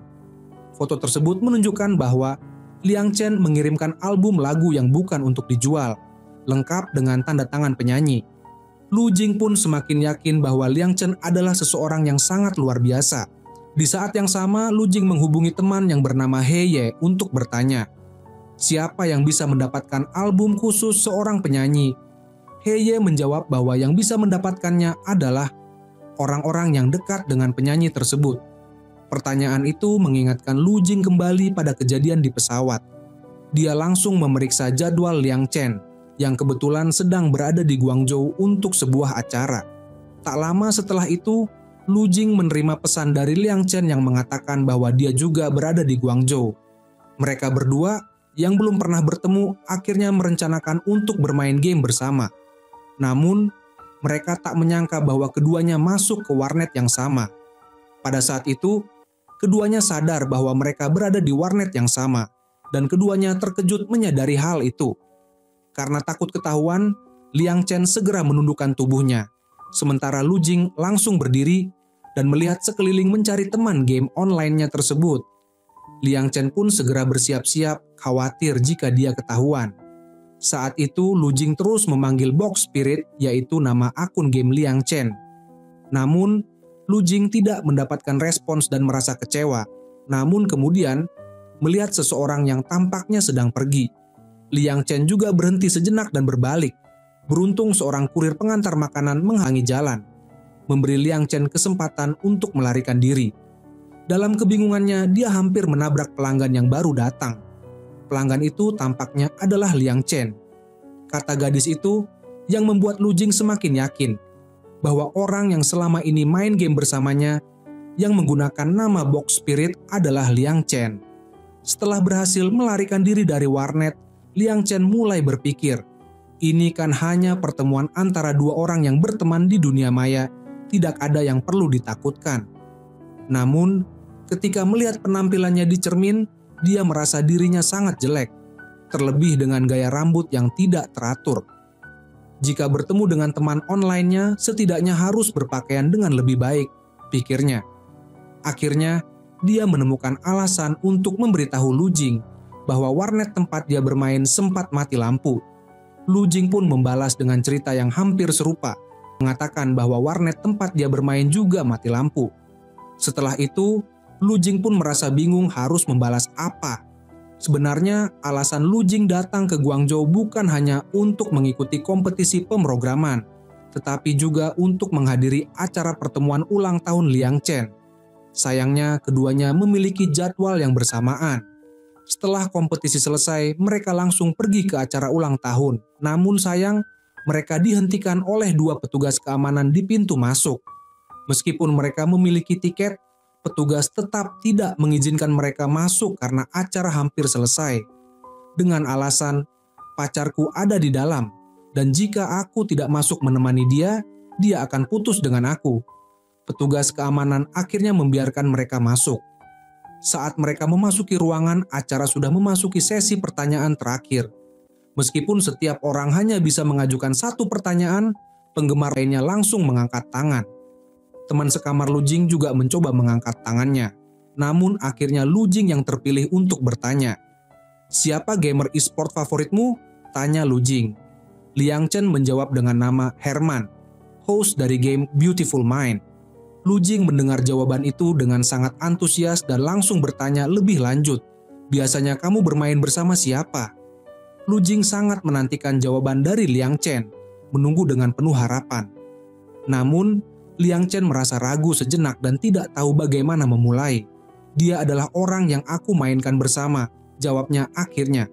Foto tersebut menunjukkan bahwa Liang Chen mengirimkan album lagu yang bukan untuk dijual, lengkap dengan tanda tangan penyanyi. Lu Jing pun semakin yakin bahwa Liang Chen adalah seseorang yang sangat luar biasa. Di saat yang sama, Lu Jing menghubungi teman yang bernama He Ye untuk bertanya, siapa yang bisa mendapatkan album khusus seorang penyanyi? He Ye menjawab bahwa yang bisa mendapatkannya adalah orang-orang yang dekat dengan penyanyi tersebut. Pertanyaan itu mengingatkan Lu Jing kembali pada kejadian di pesawat. Dia langsung memeriksa jadwal Liang Chen, yang kebetulan sedang berada di Guangzhou untuk sebuah acara. Tak lama setelah itu, Lu Jing menerima pesan dari Liang Chen yang mengatakan bahwa dia juga berada di Guangzhou. Mereka berdua yang belum pernah bertemu akhirnya merencanakan untuk bermain game bersama. Namun, mereka tak menyangka bahwa keduanya masuk ke warnet yang sama. Pada saat itu, keduanya sadar bahwa mereka berada di warnet yang sama, dan keduanya terkejut menyadari hal itu. Karena takut ketahuan, Liang Chen segera menundukkan tubuhnya, sementara Lu Jing langsung berdiri dan melihat sekeliling mencari teman game online-nya tersebut. Liang Chen pun segera bersiap-siap, khawatir jika dia ketahuan. Saat itu, Lu Jing terus memanggil Box Spirit, yaitu nama akun game Liang Chen. Namun, Lu Jing tidak mendapatkan respons dan merasa kecewa. Namun kemudian, melihat seseorang yang tampaknya sedang pergi. Liang Chen juga berhenti sejenak dan berbalik. Beruntung seorang kurir pengantar makanan menghalangi jalan, memberi Liang Chen kesempatan untuk melarikan diri. Dalam kebingungannya, dia hampir menabrak pelanggan yang baru datang. Pelanggan itu tampaknya adalah Liang Chen. Kata gadis itu yang membuat Lu Jing semakin yakin bahwa orang yang selama ini main game bersamanya yang menggunakan nama Box Spirit adalah Liang Chen. Setelah berhasil melarikan diri dari warnet, Liang Chen mulai berpikir, ini kan hanya pertemuan antara dua orang yang berteman di dunia maya, tidak ada yang perlu ditakutkan. Namun, ketika melihat penampilannya di cermin, dia merasa dirinya sangat jelek, terlebih dengan gaya rambut yang tidak teratur. Jika bertemu dengan teman online-nya, setidaknya harus berpakaian dengan lebih baik, pikirnya. Akhirnya, dia menemukan alasan untuk memberitahu Lu Jing bahwa warnet tempat dia bermain sempat mati lampu. Lu Jing pun membalas dengan cerita yang hampir serupa, mengatakan bahwa warnet tempat dia bermain juga mati lampu. Setelah itu, Lu Jing pun merasa bingung harus membalas apa. Sebenarnya, alasan Lu Jing datang ke Guangzhou bukan hanya untuk mengikuti kompetisi pemrograman, tetapi juga untuk menghadiri acara pertemuan ulang tahun Liang Chen. Sayangnya, keduanya memiliki jadwal yang bersamaan. Setelah kompetisi selesai, mereka langsung pergi ke acara ulang tahun. Namun sayang, mereka dihentikan oleh 2 petugas keamanan di pintu masuk. Meskipun mereka memiliki tiket, petugas tetap tidak mengizinkan mereka masuk karena acara hampir selesai. Dengan alasan, pacarku ada di dalam, dan jika aku tidak masuk menemani dia, dia akan putus dengan aku. Petugas keamanan akhirnya membiarkan mereka masuk. Saat mereka memasuki ruangan, acara sudah memasuki sesi pertanyaan terakhir. Meskipun setiap orang hanya bisa mengajukan 1 pertanyaan, penggemar lainnya langsung mengangkat tangan. Teman sekamar Lu Jing juga mencoba mengangkat tangannya. Namun akhirnya Lu Jing yang terpilih untuk bertanya. "Siapa gamer e-sport favoritmu?" tanya Lu Jing. Liang Chen menjawab dengan nama Herman, host dari game Beautiful Mind. Lu Jing mendengar jawaban itu dengan sangat antusias dan langsung bertanya lebih lanjut. "Biasanya kamu bermain bersama siapa?" Lu Jing sangat menantikan jawaban dari Liang Chen, menunggu dengan penuh harapan. Namun, Liang Chen merasa ragu sejenak dan tidak tahu bagaimana memulai. "Dia adalah orang yang aku mainkan bersama," jawabnya akhirnya.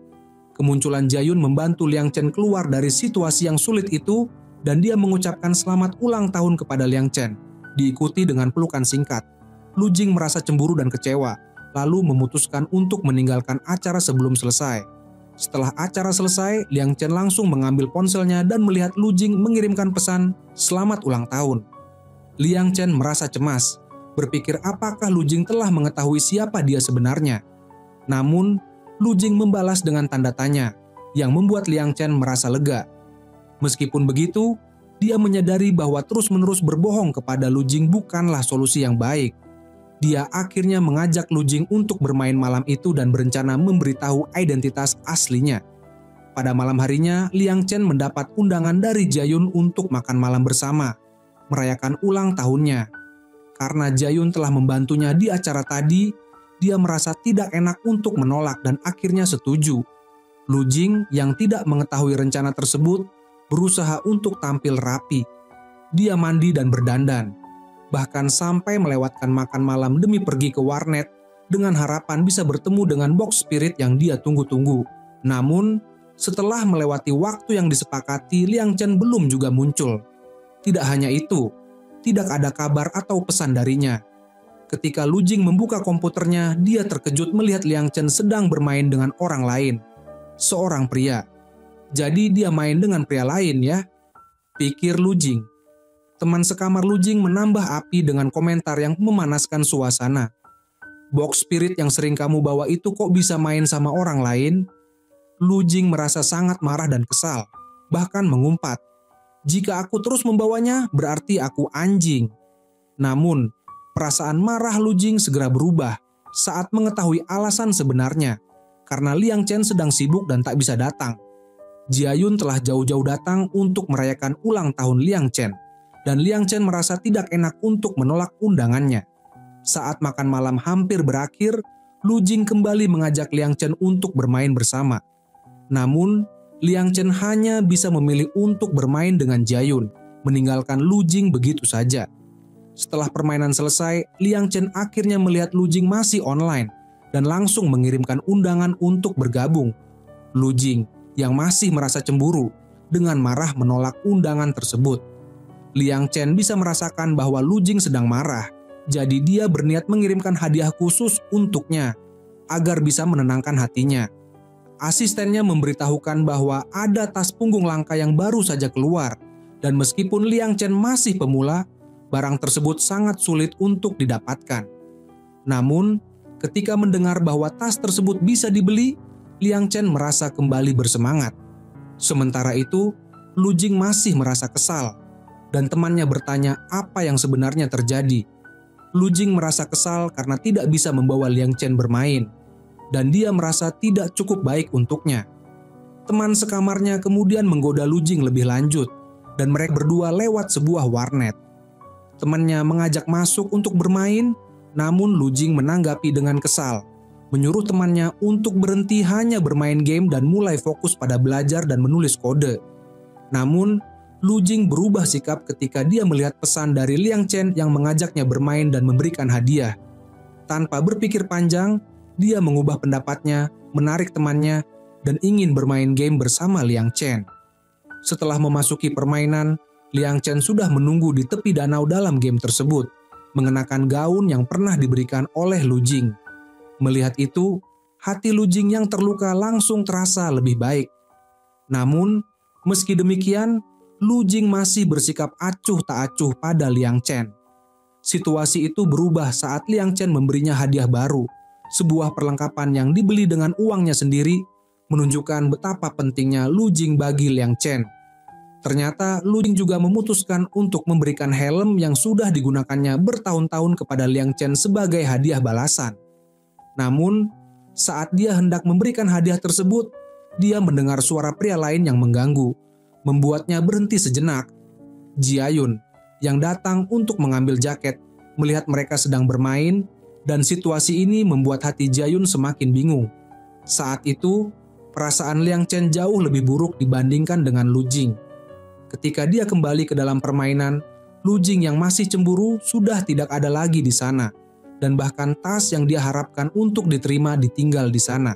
Kemunculan Jayun membantu Liang Chen keluar dari situasi yang sulit itu dan dia mengucapkan selamat ulang tahun kepada Liang Chen, diikuti dengan pelukan singkat. Lu Jing merasa cemburu dan kecewa, lalu memutuskan untuk meninggalkan acara sebelum selesai. Setelah acara selesai, Liang Chen langsung mengambil ponselnya dan melihat Lu Jing mengirimkan pesan selamat ulang tahun. Liang Chen merasa cemas, berpikir apakah Lu Jing telah mengetahui siapa dia sebenarnya. Namun, Lu Jing membalas dengan tanda tanya, yang membuat Liang Chen merasa lega. Meskipun begitu, dia menyadari bahwa terus-menerus berbohong kepada Lu Jing bukanlah solusi yang baik. Dia akhirnya mengajak Lu Jing untuk bermain malam itu dan berencana memberitahu identitas aslinya. Pada malam harinya, Liang Chen mendapat undangan dari Jayun untuk makan malam bersama, merayakan ulang tahunnya. Karena Jayun telah membantunya di acara tadi, dia merasa tidak enak untuk menolak dan akhirnya setuju. Lu Jing yang tidak mengetahui rencana tersebut berusaha untuk tampil rapi. Dia mandi dan berdandan, bahkan sampai melewatkan makan malam demi pergi ke warnet dengan harapan bisa bertemu dengan box spirit yang dia tunggu-tunggu. Namun, setelah melewati waktu yang disepakati, Liang Chen belum juga muncul. Tidak hanya itu, tidak ada kabar atau pesan darinya. Ketika Lu Jing membuka komputernya, dia terkejut melihat Liang Chen sedang bermain dengan orang lain, seorang pria. "Jadi dia main dengan pria lain ya?" pikir Lu Jing. Teman sekamar Lu Jing menambah api dengan komentar yang memanaskan suasana. "Box spirit yang sering kamu bawa itu kok bisa main sama orang lain?" Lu Jing merasa sangat marah dan kesal, bahkan mengumpat, "Jika aku terus membawanya, berarti aku anjing." Namun, perasaan marah Lu Jing segera berubah saat mengetahui alasan sebenarnya, karena Liang Chen sedang sibuk dan tak bisa datang. Jayun telah jauh-jauh datang untuk merayakan ulang tahun Liang Chen, dan Liang Chen merasa tidak enak untuk menolak undangannya. Saat makan malam hampir berakhir, Lu Jing kembali mengajak Liang Chen untuk bermain bersama. Namun, Liang Chen hanya bisa memilih untuk bermain dengan Jayun, meninggalkan Lu Jing begitu saja. Setelah permainan selesai, Liang Chen akhirnya melihat Lu Jing masih online dan langsung mengirimkan undangan untuk bergabung. Lu Jing yang masih merasa cemburu dengan marah menolak undangan tersebut. Liang Chen bisa merasakan bahwa Lu Jing sedang marah, jadi dia berniat mengirimkan hadiah khusus untuknya agar bisa menenangkan hatinya. Asistennya memberitahukan bahwa ada tas punggung langka yang baru saja keluar, dan meskipun Liang Chen masih pemula, barang tersebut sangat sulit untuk didapatkan. Namun, ketika mendengar bahwa tas tersebut bisa dibeli, Liang Chen merasa kembali bersemangat. Sementara itu, Lu Jing masih merasa kesal, dan temannya bertanya apa yang sebenarnya terjadi. Lu Jing merasa kesal karena tidak bisa membawa Liang Chen bermain, dan dia merasa tidak cukup baik untuknya. Teman sekamarnya kemudian menggoda Lu Jing lebih lanjut dan mereka berdua lewat sebuah warnet. Temannya mengajak masuk untuk bermain, namun Lu Jing menanggapi dengan kesal, menyuruh temannya untuk berhenti hanya bermain game dan mulai fokus pada belajar dan menulis kode. Namun, Lu Jing berubah sikap ketika dia melihat pesan dari Liang Chen yang mengajaknya bermain dan memberikan hadiah. Tanpa berpikir panjang, dia mengubah pendapatnya, menarik temannya, dan ingin bermain game bersama Liang Chen. Setelah memasuki permainan, Liang Chen sudah menunggu di tepi danau dalam game tersebut, mengenakan gaun yang pernah diberikan oleh Lu Jing. Melihat itu, hati Lu Jing yang terluka langsung terasa lebih baik. Namun, meski demikian, Lu Jing masih bersikap acuh tak acuh pada Liang Chen. Situasi itu berubah saat Liang Chen memberinya hadiah baru, sebuah perlengkapan yang dibeli dengan uangnya sendiri, menunjukkan betapa pentingnya Lu Jing bagi Liang Chen. Ternyata Lu Jing juga memutuskan untuk memberikan helm yang sudah digunakannya bertahun-tahun kepada Liang Chen sebagai hadiah balasan. Namun, saat dia hendak memberikan hadiah tersebut, dia mendengar suara pria lain yang mengganggu, membuatnya berhenti sejenak. Jiayun, yang datang untuk mengambil jaket, melihat mereka sedang bermain, dan situasi ini membuat hati Jiayun semakin bingung. Saat itu, perasaan Liang Chen jauh lebih buruk dibandingkan dengan Lu Jing. Ketika dia kembali ke dalam permainan, Lu Jing yang masih cemburu sudah tidak ada lagi di sana, dan bahkan tas yang dia harapkan untuk diterima ditinggal di sana.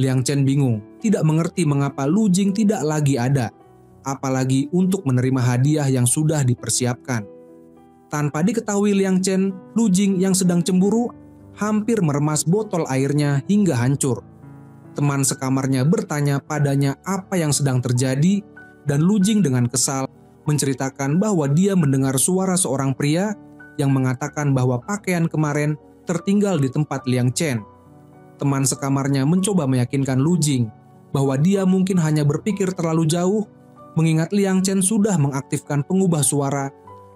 Liang Chen bingung, tidak mengerti mengapa Lu Jing tidak lagi ada, apalagi untuk menerima hadiah yang sudah dipersiapkan. Tanpa diketahui Liang Chen, Lu Jing yang sedang cemburu hampir meremas botol airnya hingga hancur. Teman sekamarnya bertanya padanya apa yang sedang terjadi, dan Lu Jing dengan kesal menceritakan bahwa dia mendengar suara seorang pria yang mengatakan bahwa pakaian kemarin tertinggal di tempat Liang Chen. Teman sekamarnya mencoba meyakinkan Lu Jing bahwa dia mungkin hanya berpikir terlalu jauh, mengingat Liang Chen sudah mengaktifkan pengubah suara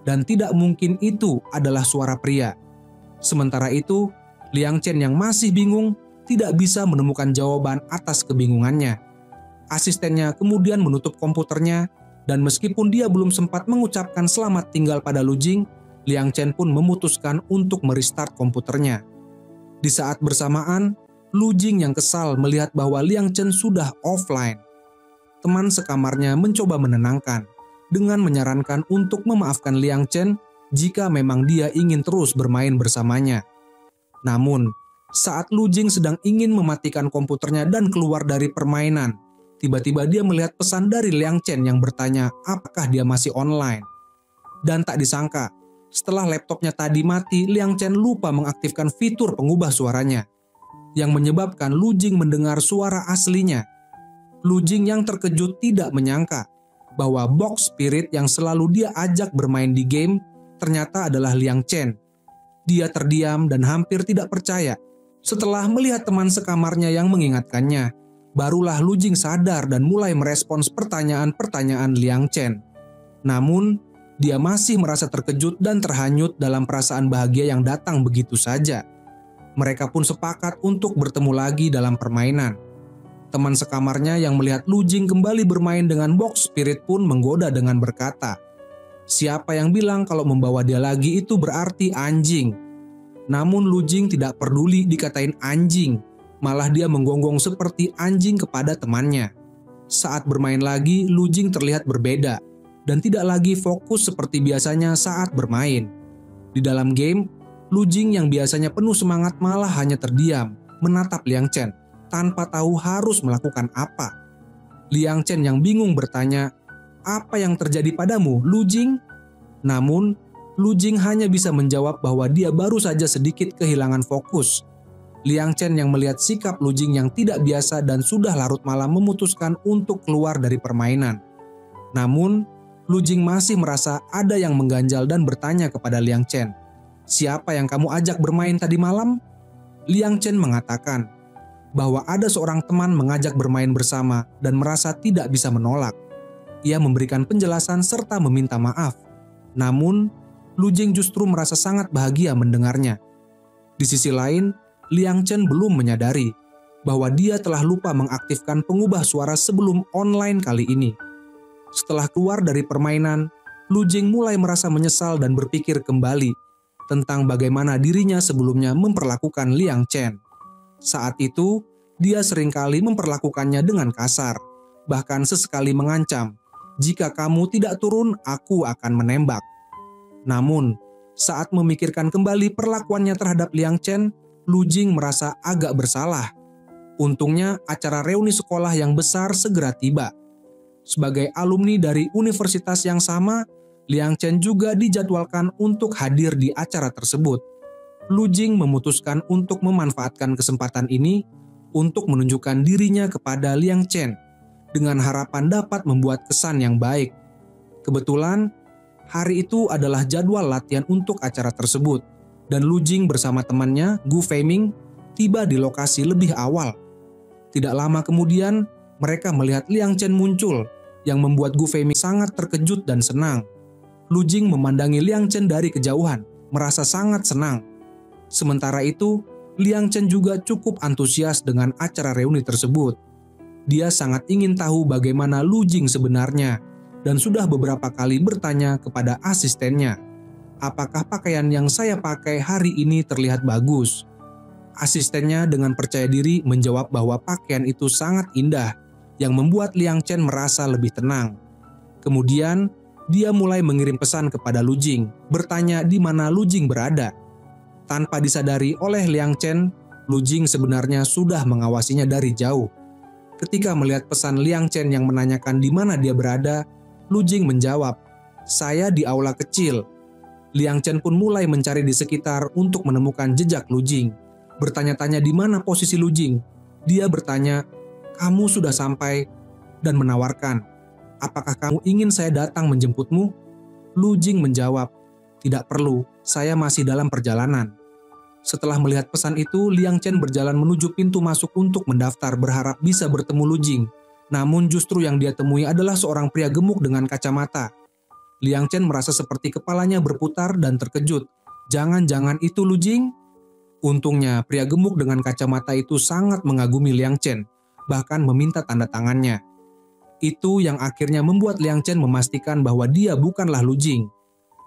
dan tidak mungkin itu adalah suara pria. Sementara itu, Liang Chen yang masih bingung tidak bisa menemukan jawaban atas kebingungannya. Asistennya kemudian menutup komputernya, dan meskipun dia belum sempat mengucapkan selamat tinggal pada Lu Jing, Liang Chen pun memutuskan untuk merestart komputernya. Di saat bersamaan, Lu Jing yang kesal melihat bahwa Liang Chen sudah offline. Teman sekamarnya mencoba menenangkan dengan menyarankan untuk memaafkan Liang Chen jika memang dia ingin terus bermain bersamanya. Namun, saat Lu Jing sedang ingin mematikan komputernya dan keluar dari permainan, tiba-tiba dia melihat pesan dari Liang Chen yang bertanya apakah dia masih online. Dan tak disangka, setelah laptopnya tadi mati, Liang Chen lupa mengaktifkan fitur pengubah suaranya, yang menyebabkan Lu Jing mendengar suara aslinya. Lu Jing yang terkejut tidak menyangka bahwa box spirit yang selalu dia ajak bermain di game ternyata adalah Liang Chen. Dia terdiam dan hampir tidak percaya. Setelah melihat teman sekamarnya yang mengingatkannya, barulah Lu Jing sadar dan mulai merespons pertanyaan-pertanyaan Liang Chen. Namun, dia masih merasa terkejut dan terhanyut dalam perasaan bahagia yang datang begitu saja. Mereka pun sepakat untuk bertemu lagi dalam permainan. Teman sekamarnya yang melihat Lu Jing kembali bermain dengan box spirit pun menggoda dengan berkata, "Siapa yang bilang kalau membawa dia lagi itu berarti anjing?" Namun Lu Jing tidak peduli dikatain anjing, malah dia menggonggong seperti anjing kepada temannya. Saat bermain lagi, Lu Jing terlihat berbeda dan tidak lagi fokus seperti biasanya saat bermain. Di dalam game, Lu Jing yang biasanya penuh semangat malah hanya terdiam, menatap Liang Chen tanpa tahu harus melakukan apa. Liang Chen yang bingung bertanya, "Apa yang terjadi padamu, Lu Jing?" Namun, Lu Jing hanya bisa menjawab bahwa dia baru saja sedikit kehilangan fokus. Liang Chen yang melihat sikap Lu Jing yang tidak biasa dan sudah larut malam memutuskan untuk keluar dari permainan. Namun, Lu Jing masih merasa ada yang mengganjal dan bertanya kepada Liang Chen, "Siapa yang kamu ajak bermain tadi malam?" Liang Chen mengatakan bahwa ada seorang teman mengajak bermain bersama dan merasa tidak bisa menolak. Ia memberikan penjelasan serta meminta maaf. Namun, Lu Jing justru merasa sangat bahagia mendengarnya. Di sisi lain, Liang Chen belum menyadari bahwa dia telah lupa mengaktifkan pengubah suara sebelum online kali ini. Setelah keluar dari permainan, Lu Jing mulai merasa menyesal dan berpikir kembali tentang bagaimana dirinya sebelumnya memperlakukan Liang Chen. Saat itu, dia seringkali memperlakukannya dengan kasar, bahkan sesekali mengancam, "Jika kamu tidak turun, aku akan menembak." Namun, saat memikirkan kembali perlakuannya terhadap Liang Chen, Lu Jing merasa agak bersalah. Untungnya, acara reuni sekolah yang besar segera tiba. Sebagai alumni dari universitas yang sama, Liang Chen juga dijadwalkan untuk hadir di acara tersebut. Lu Jing memutuskan untuk memanfaatkan kesempatan ini untuk menunjukkan dirinya kepada Liang Chen dengan harapan dapat membuat kesan yang baik. Kebetulan, hari itu adalah jadwal latihan untuk acara tersebut, dan Lu Jing bersama temannya, Gu Feiming, tiba di lokasi lebih awal. Tidak lama kemudian, mereka melihat Liang Chen muncul, yang membuat Gu Feiming sangat terkejut dan senang. Lu Jing memandangi Liang Chen dari kejauhan, merasa sangat senang. Sementara itu, Liang Chen juga cukup antusias dengan acara reuni tersebut. Dia sangat ingin tahu bagaimana Lu Jing sebenarnya, dan sudah beberapa kali bertanya kepada asistennya, "Apakah pakaian yang saya pakai hari ini terlihat bagus?" Asistennya dengan percaya diri menjawab bahwa pakaian itu sangat indah, yang membuat Liang Chen merasa lebih tenang. Kemudian, dia mulai mengirim pesan kepada Lu Jing, bertanya di mana Lu Jing berada. Tanpa disadari oleh Liang Chen, Lu Jing sebenarnya sudah mengawasinya dari jauh. Ketika melihat pesan Liang Chen yang menanyakan di mana dia berada, Lu Jing menjawab, "Saya di aula kecil." Liang Chen pun mulai mencari di sekitar untuk menemukan jejak Lu Jing. Bertanya-tanya di mana posisi Lu Jing. Dia bertanya, "Kamu sudah sampai?" dan menawarkan, "Apakah kamu ingin saya datang menjemputmu?" Lu Jing menjawab, "Tidak perlu, saya masih dalam perjalanan." Setelah melihat pesan itu, Liang Chen berjalan menuju pintu masuk untuk mendaftar berharap bisa bertemu Lu Jing. Namun justru yang dia temui adalah seorang pria gemuk dengan kacamata. Liang Chen merasa seperti kepalanya berputar dan terkejut. Jangan-jangan itu Lu Jing? Untungnya pria gemuk dengan kacamata itu sangat mengagumi Liang Chen, bahkan meminta tanda tangannya. Itu yang akhirnya membuat Liang Chen memastikan bahwa dia bukanlah Lu Jing.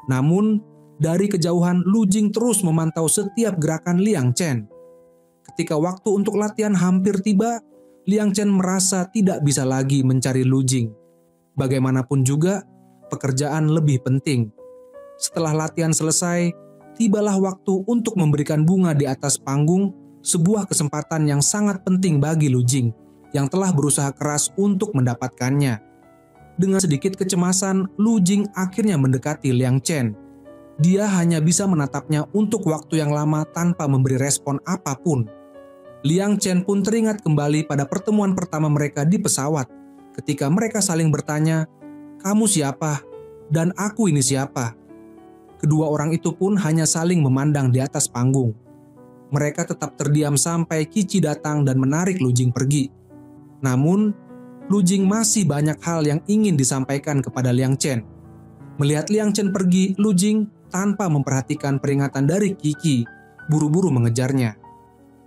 Namun, dari kejauhan Lu Jing terus memantau setiap gerakan Liang Chen. Ketika waktu untuk latihan hampir tiba, Liang Chen merasa tidak bisa lagi mencari Lu Jing. Bagaimanapun juga, pekerjaan lebih penting. Setelah latihan selesai, tibalah waktu untuk memberikan bunga di atas panggung, sebuah kesempatan yang sangat penting bagi Lu Jing, yang telah berusaha keras untuk mendapatkannya. Dengan sedikit kecemasan, Lu Jing akhirnya mendekati Liang Chen. Dia hanya bisa menatapnya untuk waktu yang lama tanpa memberi respon apapun. Liang Chen pun teringat kembali pada pertemuan pertama mereka di pesawat, ketika mereka saling bertanya, "Kamu siapa? Dan aku ini siapa?" Kedua orang itu pun hanya saling memandang di atas panggung. Mereka tetap terdiam sampai Qiqi datang dan menarik Lu Jing pergi. Namun, Lu Jing masih banyak hal yang ingin disampaikan kepada Liang Chen. Melihat Liang Chen pergi, Lu Jing tanpa memperhatikan peringatan dari Qiqi, buru-buru mengejarnya.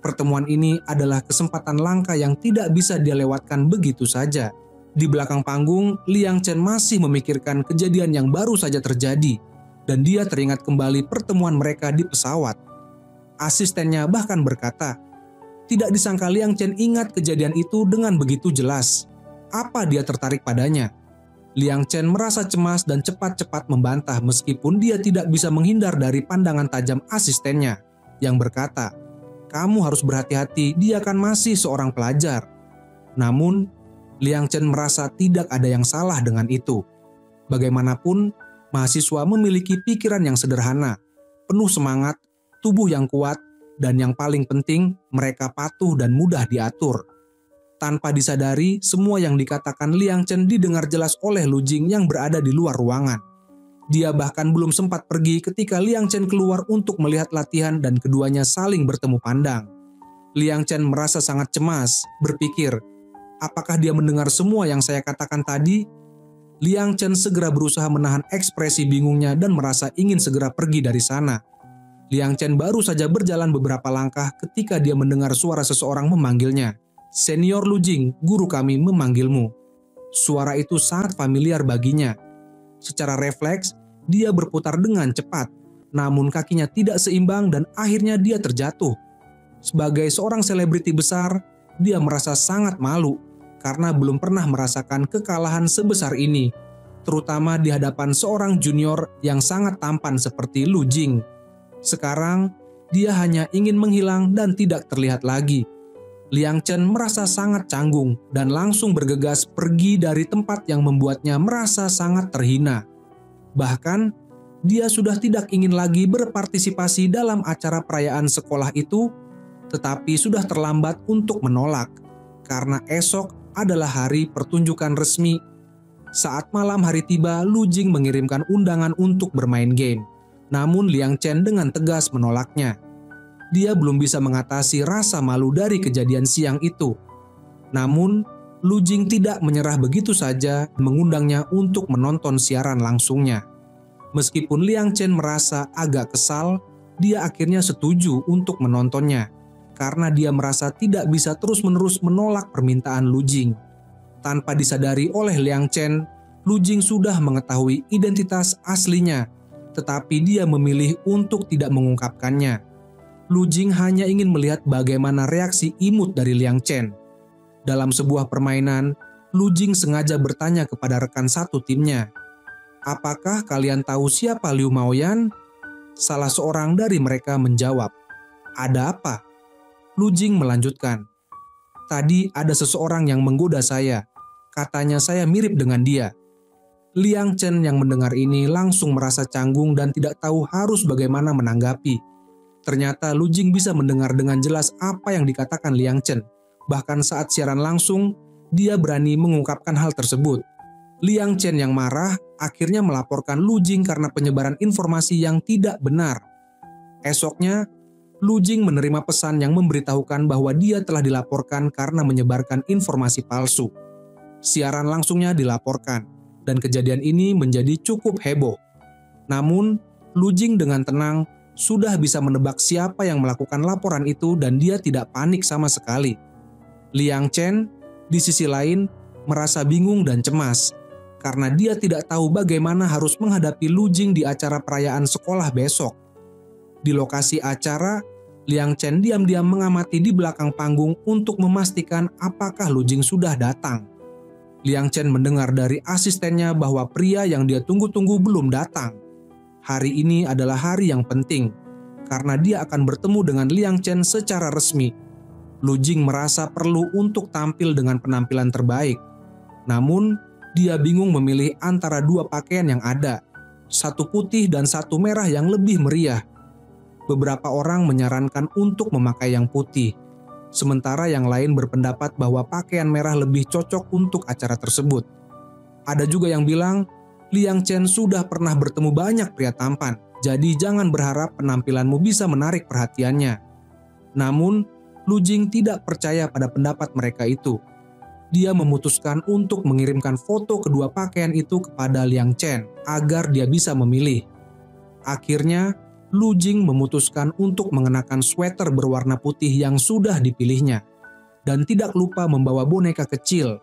Pertemuan ini adalah kesempatan langka yang tidak bisa dia lewatkan begitu saja. Di belakang panggung, Liang Chen masih memikirkan kejadian yang baru saja terjadi, dan dia teringat kembali pertemuan mereka di pesawat. Asistennya bahkan berkata, tidak disangka Liang Chen ingat kejadian itu dengan begitu jelas. Apa dia tertarik padanya? Liang Chen merasa cemas dan cepat-cepat membantah meskipun dia tidak bisa menghindar dari pandangan tajam asistennya yang berkata, "Kamu harus berhati-hati, dia kan masih seorang pelajar." Namun, Liang Chen merasa tidak ada yang salah dengan itu. Bagaimanapun, mahasiswa memiliki pikiran yang sederhana, penuh semangat, tubuh yang kuat, dan yang paling penting, mereka patuh dan mudah diatur. Tanpa disadari, semua yang dikatakan Liang Chen didengar jelas oleh Lu Jing yang berada di luar ruangan. Dia bahkan belum sempat pergi ketika Liang Chen keluar untuk melihat latihan dan keduanya saling bertemu pandang. Liang Chen merasa sangat cemas, berpikir, apakah dia mendengar semua yang saya katakan tadi? Liang Chen segera berusaha menahan ekspresi bingungnya dan merasa ingin segera pergi dari sana. Liang Chen baru saja berjalan beberapa langkah ketika dia mendengar suara seseorang memanggilnya. "Senior Lu Jing, guru kami memanggilmu." Suara itu sangat familiar baginya. Secara refleks, dia berputar dengan cepat, namun kakinya tidak seimbang dan akhirnya dia terjatuh. Sebagai seorang selebriti besar, dia merasa sangat malu karena belum pernah merasakan kekalahan sebesar ini, terutama di hadapan seorang junior yang sangat tampan seperti Lu Jing. Sekarang, dia hanya ingin menghilang dan tidak terlihat lagi. Liang Chen merasa sangat canggung dan langsung bergegas pergi dari tempat yang membuatnya merasa sangat terhina. Bahkan, dia sudah tidak ingin lagi berpartisipasi dalam acara perayaan sekolah itu, tetapi sudah terlambat untuk menolak, karena esok adalah hari pertunjukan resmi. Saat malam hari tiba, Lu Jing mengirimkan undangan untuk bermain game. Namun Liang Chen dengan tegas menolaknya. Dia belum bisa mengatasi rasa malu dari kejadian siang itu. Namun, Lu Jing tidak menyerah begitu saja dan mengundangnya untuk menonton siaran langsungnya. Meskipun Liang Chen merasa agak kesal, dia akhirnya setuju untuk menontonnya karena dia merasa tidak bisa terus-menerus menolak permintaan Lu Jing. Tanpa disadari oleh Liang Chen, Lu Jing sudah mengetahui identitas aslinya, tetapi dia memilih untuk tidak mengungkapkannya. Lu Jing hanya ingin melihat bagaimana reaksi imut dari Liang Chen. Dalam sebuah permainan, Lu Jing sengaja bertanya kepada rekan satu timnya, "Apakah kalian tahu siapa Liu Maoyan?" Salah seorang dari mereka menjawab, "Ada apa?" Lu Jing melanjutkan, "Tadi ada seseorang yang menggoda saya. Katanya saya mirip dengan dia." Liang Chen yang mendengar ini langsung merasa canggung dan tidak tahu harus bagaimana menanggapi. Ternyata Lu Jing bisa mendengar dengan jelas apa yang dikatakan Liang Chen. Bahkan saat siaran langsung, dia berani mengungkapkan hal tersebut. Liang Chen yang marah akhirnya melaporkan Lu Jing karena penyebaran informasi yang tidak benar. Esoknya, Lu Jing menerima pesan yang memberitahukan bahwa dia telah dilaporkan karena menyebarkan informasi palsu. Siaran langsungnya dilaporkan, dan kejadian ini menjadi cukup heboh. Namun, Lu Jing dengan tenang sudah bisa menebak siapa yang melakukan laporan itu dan dia tidak panik sama sekali. Liang Chen, di sisi lain, merasa bingung dan cemas karena dia tidak tahu bagaimana harus menghadapi Lu Jing di acara perayaan sekolah besok. Di lokasi acara, Liang Chen diam-diam mengamati di belakang panggung untuk memastikan apakah Lu Jing sudah datang. Liang Chen mendengar dari asistennya bahwa pria yang dia tunggu-tunggu belum datang. Hari ini adalah hari yang penting, karena dia akan bertemu dengan Liang Chen secara resmi. Lu Jing merasa perlu untuk tampil dengan penampilan terbaik. Namun, dia bingung memilih antara dua pakaian yang ada, satu putih dan satu merah yang lebih meriah. Beberapa orang menyarankan untuk memakai yang putih, sementara yang lain berpendapat bahwa pakaian merah lebih cocok untuk acara tersebut. Ada juga yang bilang, Liang Chen sudah pernah bertemu banyak pria tampan, jadi jangan berharap penampilanmu bisa menarik perhatiannya. Namun, Lu Jing tidak percaya pada pendapat mereka itu. Dia memutuskan untuk mengirimkan foto kedua pakaian itu kepada Liang Chen agar dia bisa memilih. Akhirnya, Lu Jing memutuskan untuk mengenakan sweater berwarna putih yang sudah dipilihnya, dan tidak lupa membawa boneka kecil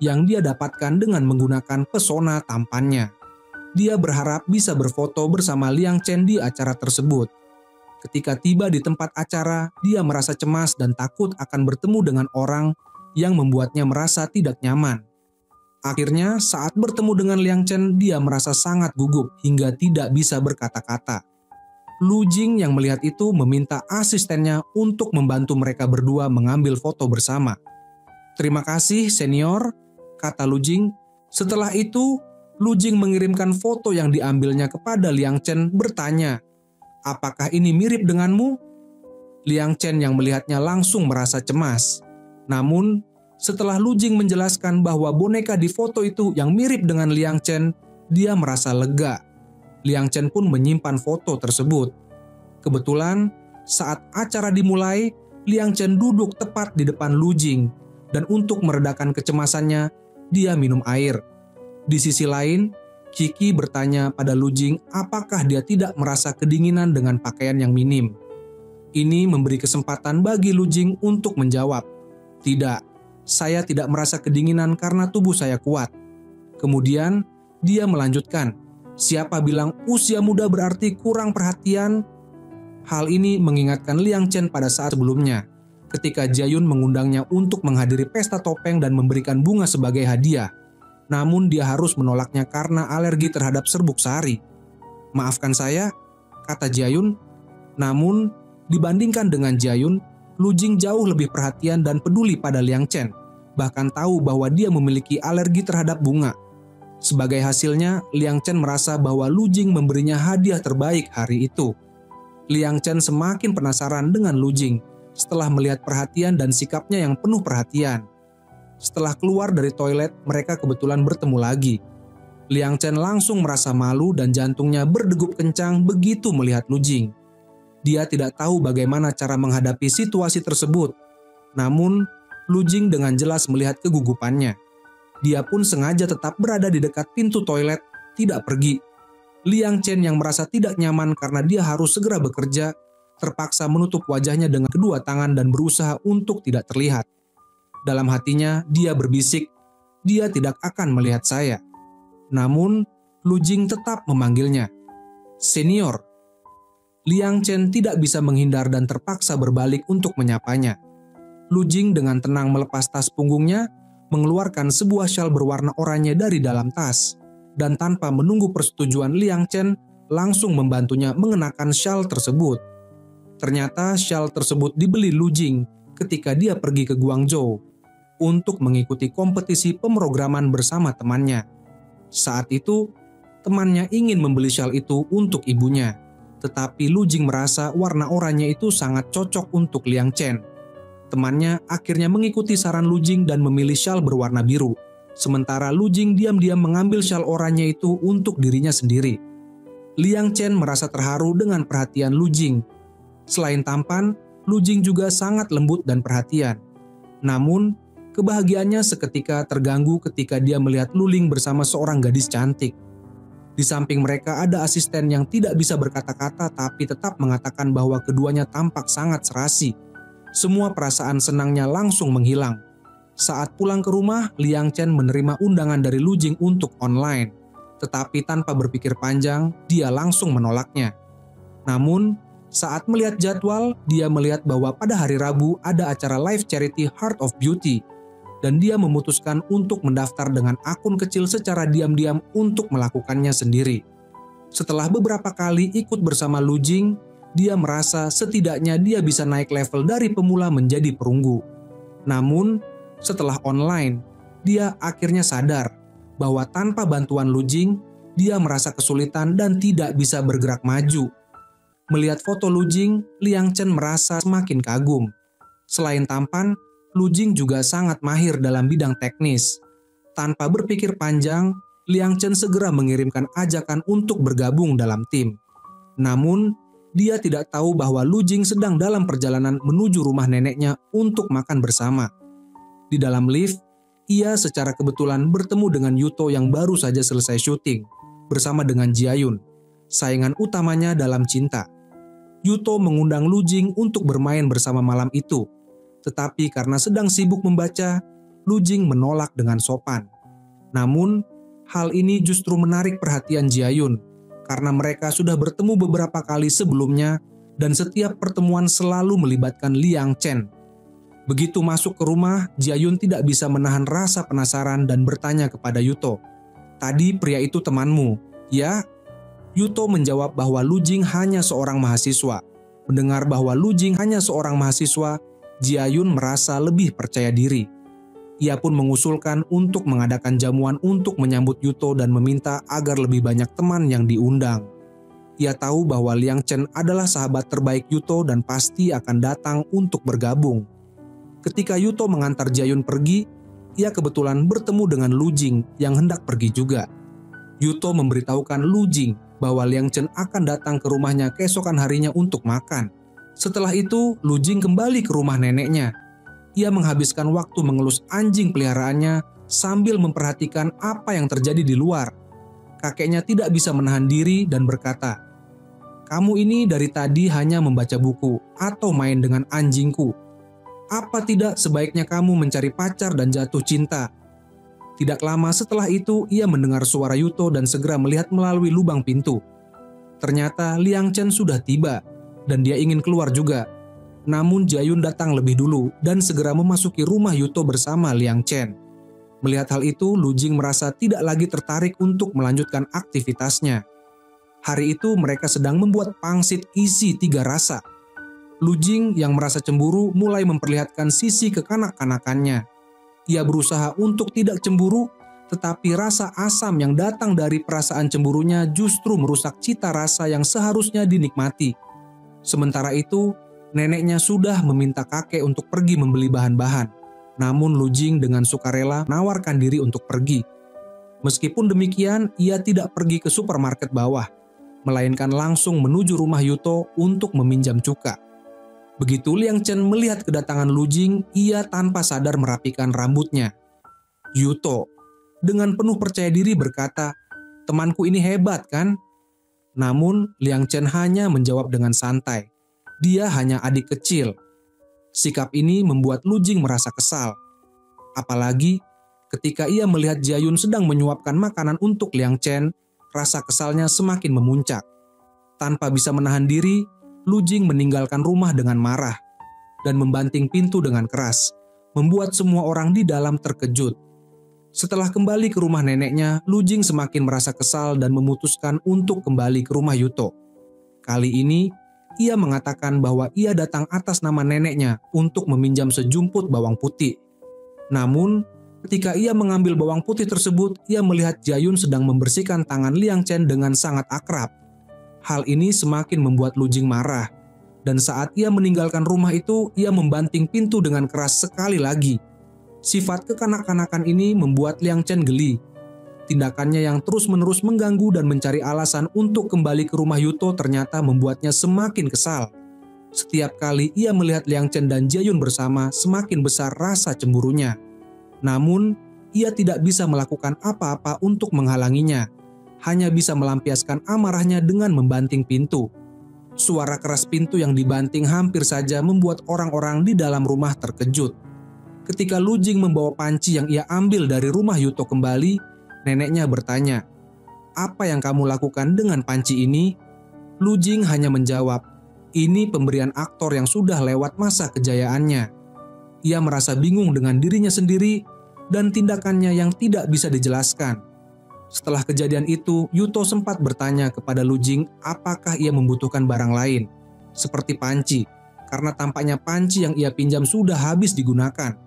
yang dia dapatkan dengan menggunakan pesona tampannya. Dia berharap bisa berfoto bersama Liang Chen di acara tersebut. Ketika tiba di tempat acara, dia merasa cemas dan takut akan bertemu dengan orang yang membuatnya merasa tidak nyaman. Akhirnya, saat bertemu dengan Liang Chen, dia merasa sangat gugup hingga tidak bisa berkata-kata. Lu Jing yang melihat itu meminta asistennya untuk membantu mereka berdua mengambil foto bersama. "Terima kasih, senior," kata Lu Jing. Setelah itu, Lu Jing mengirimkan foto yang diambilnya kepada Liang Chen bertanya, "Apakah ini mirip denganmu?" Liang Chen yang melihatnya langsung merasa cemas. Namun, setelah Lu Jing menjelaskan bahwa boneka di foto itu yang mirip dengan Liang Chen, dia merasa lega. Liang Chen pun menyimpan foto tersebut. Kebetulan, saat acara dimulai, Liang Chen duduk tepat di depan Lu Jing, dan untuk meredakan kecemasannya, dia minum air. Di sisi lain, Qi bertanya pada Lu Jing apakah dia tidak merasa kedinginan dengan pakaian yang minim. Ini memberi kesempatan bagi Lu Jing untuk menjawab, "Tidak, saya tidak merasa kedinginan karena tubuh saya kuat." Kemudian dia melanjutkan, "Siapa bilang usia muda berarti kurang perhatian?" Hal ini mengingatkan Liang Chen pada saat sebelumnya, ketika Jiayun mengundangnya untuk menghadiri pesta topeng dan memberikan bunga sebagai hadiah. Namun dia harus menolaknya karena alergi terhadap serbuk sari. "Maafkan saya," kata Jiayun. Namun, dibandingkan dengan Jiayun, Lu Jing jauh lebih perhatian dan peduli pada Liang Chen, bahkan tahu bahwa dia memiliki alergi terhadap bunga. Sebagai hasilnya, Liang Chen merasa bahwa Lu Jing memberinya hadiah terbaik hari itu. Liang Chen semakin penasaran dengan Lu Jing setelah melihat perhatian dan sikapnya yang penuh perhatian. Setelah keluar dari toilet, mereka kebetulan bertemu lagi. Liang Chen langsung merasa malu dan jantungnya berdegup kencang begitu melihat Lu Jing. Dia tidak tahu bagaimana cara menghadapi situasi tersebut. Namun, Lu Jing dengan jelas melihat kegugupannya. Dia pun sengaja tetap berada di dekat pintu toilet, tidak pergi. Liang Chen yang merasa tidak nyaman karena dia harus segera bekerja, terpaksa menutup wajahnya dengan kedua tangan dan berusaha untuk tidak terlihat. Dalam hatinya, dia berbisik, "Dia tidak akan melihat saya." Namun, Lu Jing tetap memanggilnya, "Senior." Liang Chen tidak bisa menghindar dan terpaksa berbalik untuk menyapanya. Lu Jing dengan tenang melepas tas punggungnya, mengeluarkan sebuah syal berwarna oranye dari dalam tas, dan tanpa menunggu persetujuan Liang Chen, langsung membantunya mengenakan syal tersebut. Ternyata syal tersebut dibeli Lu Jing ketika dia pergi ke Guangzhou untuk mengikuti kompetisi pemrograman bersama temannya. Saat itu, temannya ingin membeli syal itu untuk ibunya, tetapi Lu Jing merasa warna oranye itu sangat cocok untuk Liang Chen. Temannya akhirnya mengikuti saran Lu Jing dan memilih syal berwarna biru, sementara Lu Jing diam-diam mengambil syal oranye itu untuk dirinya sendiri. Liang Chen merasa terharu dengan perhatian Lu Jing. Selain tampan, Lu Jing juga sangat lembut dan perhatian. Namun, kebahagiaannya seketika terganggu ketika dia melihat Lu Ling bersama seorang gadis cantik. Di samping mereka ada asisten yang tidak bisa berkata-kata tapi tetap mengatakan bahwa keduanya tampak sangat serasi. Semua perasaan senangnya langsung menghilang. Saat pulang ke rumah, Liang Chen menerima undangan dari Lu Jing untuk online. Tetapi tanpa berpikir panjang, dia langsung menolaknya. Namun, saat melihat jadwal, dia melihat bahwa pada hari Rabu ada acara live charity Heart of Beauty, dan dia memutuskan untuk mendaftar dengan akun kecil secara diam-diam untuk melakukannya sendiri. Setelah beberapa kali ikut bersama Lu Jing, dia merasa setidaknya dia bisa naik level dari pemula menjadi perunggu. Namun, setelah online, dia akhirnya sadar bahwa tanpa bantuan Lu Jing, dia merasa kesulitan dan tidak bisa bergerak maju. Melihat foto Lu Jing, Liang Chen merasa semakin kagum. Selain tampan, Lu Jing juga sangat mahir dalam bidang teknis. Tanpa berpikir panjang, Liang Chen segera mengirimkan ajakan untuk bergabung dalam tim. Namun, dia tidak tahu bahwa Lu Jing sedang dalam perjalanan menuju rumah neneknya untuk makan bersama. Di dalam lift, ia secara kebetulan bertemu dengan Yuto yang baru saja selesai syuting, bersama dengan Jiayun, saingan utamanya dalam cinta. Yuto mengundang Lu Jing untuk bermain bersama malam itu. Tetapi karena sedang sibuk membaca, Lu Jing menolak dengan sopan. Namun, hal ini justru menarik perhatian Jiayun, karena mereka sudah bertemu beberapa kali sebelumnya dan setiap pertemuan selalu melibatkan Liang Chen. Begitu masuk ke rumah, Jiayun tidak bisa menahan rasa penasaran dan bertanya kepada Yuto, "Tadi pria itu temanmu, ya?" Yuto menjawab bahwa Lu Jing hanya seorang mahasiswa. Mendengar bahwa Lu Jing hanya seorang mahasiswa, Jiayun merasa lebih percaya diri. Ia pun mengusulkan untuk mengadakan jamuan untuk menyambut Yuto dan meminta agar lebih banyak teman yang diundang. Ia tahu bahwa Liang Chen adalah sahabat terbaik Yuto dan pasti akan datang untuk bergabung. Ketika Yuto mengantar Jiayun pergi, ia kebetulan bertemu dengan Lu Jing yang hendak pergi juga. Yuto memberitahukan Lu Jing bahwa Liang Chen akan datang ke rumahnya keesokan harinya untuk makan. Setelah itu, Lu Jing kembali ke rumah neneknya. Ia menghabiskan waktu mengelus anjing peliharaannya sambil memperhatikan apa yang terjadi di luar. kakeknya tidak bisa menahan diri dan berkata, "Kamu ini dari tadi hanya membaca buku atau main dengan anjingku. Apa tidak sebaiknya kamu mencari pacar dan jatuh cinta?" Tidak lama setelah itu, ia mendengar suara Yuto dan segera melihat melalui lubang pintu. Ternyata Liang Chen sudah tiba dan dia ingin keluar juga. Namun Jayun datang lebih dulu dan segera memasuki rumah Yuto bersama Liang Chen. Melihat hal itu, Lu Jing merasa tidak lagi tertarik untuk melanjutkan aktivitasnya. Hari itu mereka sedang membuat pangsit isi 3 rasa. Lu Jing yang merasa cemburu mulai memperlihatkan sisi kekanak-kanakannya. Ia berusaha untuk tidak cemburu, tetapi rasa asam yang datang dari perasaan cemburunya justru merusak cita rasa yang seharusnya dinikmati. Sementara itu, neneknya sudah meminta kakek untuk pergi membeli bahan-bahan. Namun Lu Jing dengan sukarela menawarkan diri untuk pergi. Meskipun demikian, ia tidak pergi ke supermarket bawah, melainkan langsung menuju rumah Yuto untuk meminjam cuka. Begitu Liang Chen melihat kedatangan Lu Jing, ia tanpa sadar merapikan rambutnya. Yuto dengan penuh percaya diri berkata, "Temanku ini hebat kan?" Namun Liang Chen hanya menjawab dengan santai, "Dia hanya adik kecil." Sikap ini membuat Lu Jing merasa kesal. Apalagi ketika ia melihat Jayun sedang menyuapkan makanan untuk Liang Chen, rasa kesalnya semakin memuncak. Tanpa bisa menahan diri, Lu Jing meninggalkan rumah dengan marah dan membanting pintu dengan keras, membuat semua orang di dalam terkejut. Setelah kembali ke rumah neneknya, Lu Jing semakin merasa kesal dan memutuskan untuk kembali ke rumah Yuto. Kali ini, ia mengatakan bahwa ia datang atas nama neneknya untuk meminjam sejumput bawang putih. Namun, ketika ia mengambil bawang putih tersebut, ia melihat Jayun sedang membersihkan tangan Liang Chen dengan sangat akrab. Hal ini semakin membuat Lu Jing marah, dan saat ia meninggalkan rumah itu, ia membanting pintu dengan keras sekali lagi. Sifat kekanak-kanakan ini membuat Liang Chen geli. Tindakannya yang terus-menerus mengganggu dan mencari alasan untuk kembali ke rumah Yuto ternyata membuatnya semakin kesal. Setiap kali ia melihat Liang Chen dan Jayun bersama, semakin besar rasa cemburunya. Namun, ia tidak bisa melakukan apa-apa untuk menghalanginya. Hanya bisa melampiaskan amarahnya dengan membanting pintu. Suara keras pintu yang dibanting hampir saja membuat orang-orang di dalam rumah terkejut. Ketika Lu Jing membawa panci yang ia ambil dari rumah Yuto kembali, neneknya bertanya, "Apa yang kamu lakukan dengan panci ini?" Lu Jing hanya menjawab, "Ini pemberian aktor yang sudah lewat masa kejayaannya." Ia merasa bingung dengan dirinya sendiri dan tindakannya yang tidak bisa dijelaskan. Setelah kejadian itu, Yuto sempat bertanya kepada Lu Jing apakah ia membutuhkan barang lain, seperti panci, karena tampaknya panci yang ia pinjam sudah habis digunakan.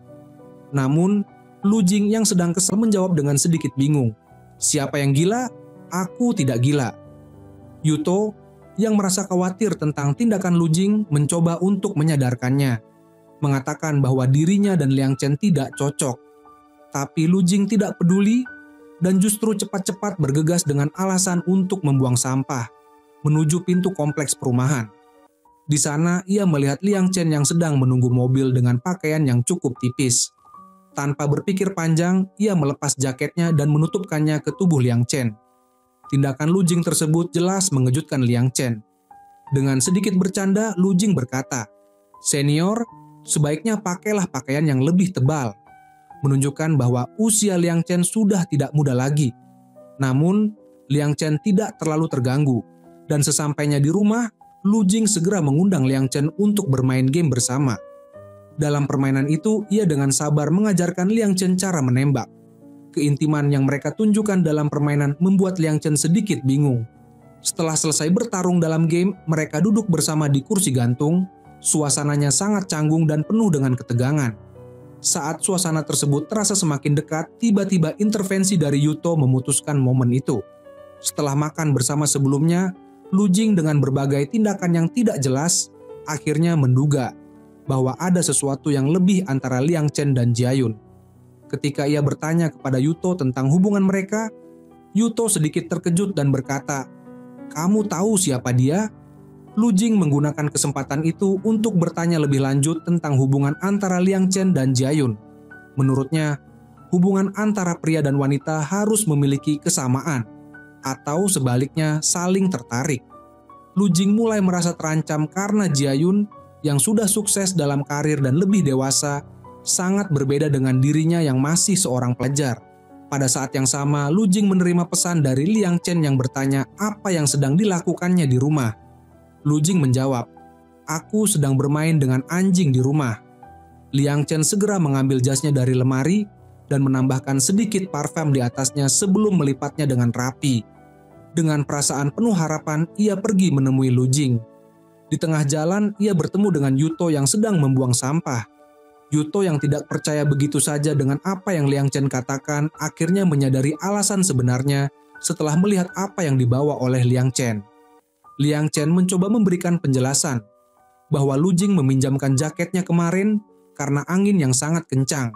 Namun, Lu Jing yang sedang kesal menjawab dengan sedikit bingung, "Siapa yang gila? Aku tidak gila." Yuto yang merasa khawatir tentang tindakan Lu Jing mencoba untuk menyadarkannya, mengatakan bahwa dirinya dan Liang Chen tidak cocok. Tapi Lu Jing tidak peduli dan justru cepat-cepat bergegas dengan alasan untuk membuang sampah menuju pintu kompleks perumahan. Di sana ia melihat Liang Chen yang sedang menunggu mobil dengan pakaian yang cukup tipis. Tanpa berpikir panjang, ia melepas jaketnya dan menutupkannya ke tubuh Liang Chen. Tindakan Lu Jing tersebut jelas mengejutkan Liang Chen. Dengan sedikit bercanda, Lu Jing berkata, "Senior, sebaiknya pakailah pakaian yang lebih tebal," menunjukkan bahwa usia Liang Chen sudah tidak muda lagi. Namun, Liang Chen tidak terlalu terganggu, dan sesampainya di rumah, Lu Jing segera mengundang Liang Chen untuk bermain game bersama. Dalam permainan itu, ia dengan sabar mengajarkan Liang Chen cara menembak. Keintiman yang mereka tunjukkan dalam permainan membuat Liang Chen sedikit bingung. Setelah selesai bertarung dalam game, mereka duduk bersama di kursi gantung. Suasananya sangat canggung dan penuh dengan ketegangan. Saat suasana tersebut terasa semakin dekat, tiba-tiba intervensi dari Yuto memutuskan momen itu. Setelah makan bersama sebelumnya, Lu Jing dengan berbagai tindakan yang tidak jelas, akhirnya menduga bahwa ada sesuatu yang lebih antara Liang Chen dan Jayun. Ketika ia bertanya kepada Yuto tentang hubungan mereka, Yuto sedikit terkejut dan berkata, "Kamu tahu siapa dia?" Lu Jing menggunakan kesempatan itu untuk bertanya lebih lanjut tentang hubungan antara Liang Chen dan Jayun. Menurutnya, hubungan antara pria dan wanita harus memiliki kesamaan. atau sebaliknya saling tertarik. Lu Jing mulai merasa terancam karena Jiayun yang sudah sukses dalam karir dan lebih dewasa sangat berbeda dengan dirinya yang masih seorang pelajar. Pada saat yang sama, Lu Jing menerima pesan dari Liang Chen yang bertanya apa yang sedang dilakukannya di rumah. Lu Jing menjawab, "Aku sedang bermain dengan anjing di rumah." Liang Chen segera mengambil jasnya dari lemari dan menambahkan sedikit parfum di atasnya sebelum melipatnya dengan rapi. Dengan perasaan penuh harapan, ia pergi menemui Lu Jing. Di tengah jalan, ia bertemu dengan Yuto yang sedang membuang sampah. Yuto yang tidak percaya begitu saja dengan apa yang Liang Chen katakan akhirnya menyadari alasan sebenarnya setelah melihat apa yang dibawa oleh Liang Chen. Liang Chen mencoba memberikan penjelasan bahwa Lu Jing meminjamkan jaketnya kemarin karena angin yang sangat kencang.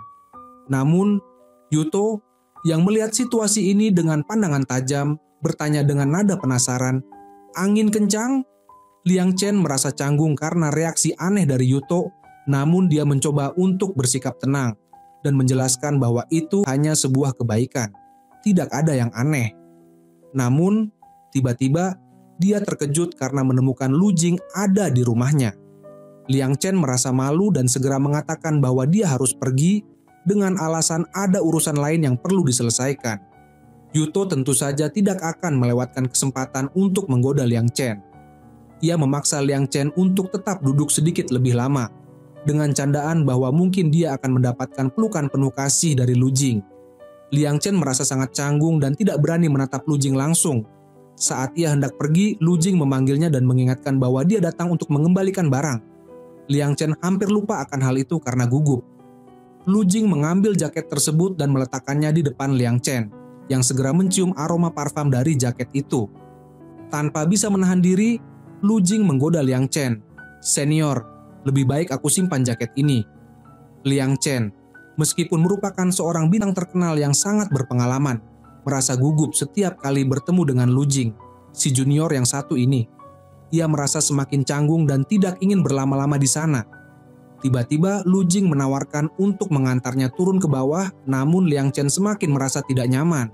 Namun, Yuto yang melihat situasi ini dengan pandangan tajam bertanya dengan nada penasaran, "Angin kencang?" Liang Chen merasa canggung karena reaksi aneh dari Yuto, namun dia mencoba untuk bersikap tenang dan menjelaskan bahwa itu hanya sebuah kebaikan, tidak ada yang aneh. Namun, tiba-tiba dia terkejut karena menemukan Lu Jing ada di rumahnya. Liang Chen merasa malu dan segera mengatakan bahwa dia harus pergi dengan alasan ada urusan lain yang perlu diselesaikan. Yuto tentu saja tidak akan melewatkan kesempatan untuk menggoda Liang Chen. Ia memaksa Liang Chen untuk tetap duduk sedikit lebih lama, dengan candaan bahwa mungkin dia akan mendapatkan pelukan penuh kasih dari Lu Jing. Liang Chen merasa sangat canggung dan tidak berani menatap Lu Jing langsung. Saat ia hendak pergi, Lu Jing memanggilnya dan mengingatkan bahwa dia datang untuk mengembalikan barang. Liang Chen hampir lupa akan hal itu karena gugup. Lu Jing mengambil jaket tersebut dan meletakkannya di depan Liang Chen, yang segera mencium aroma parfum dari jaket itu. Tanpa bisa menahan diri, Lu Jing menggoda Liang Chen. "Senior, lebih baik aku simpan jaket ini." Liang Chen, meskipun merupakan seorang bintang terkenal yang sangat berpengalaman, merasa gugup setiap kali bertemu dengan Lu Jing, si junior yang satu ini. Ia merasa semakin canggung dan tidak ingin berlama-lama di sana. Tiba-tiba Lu Jing menawarkan untuk mengantarnya turun ke bawah, namun Liang Chen semakin merasa tidak nyaman.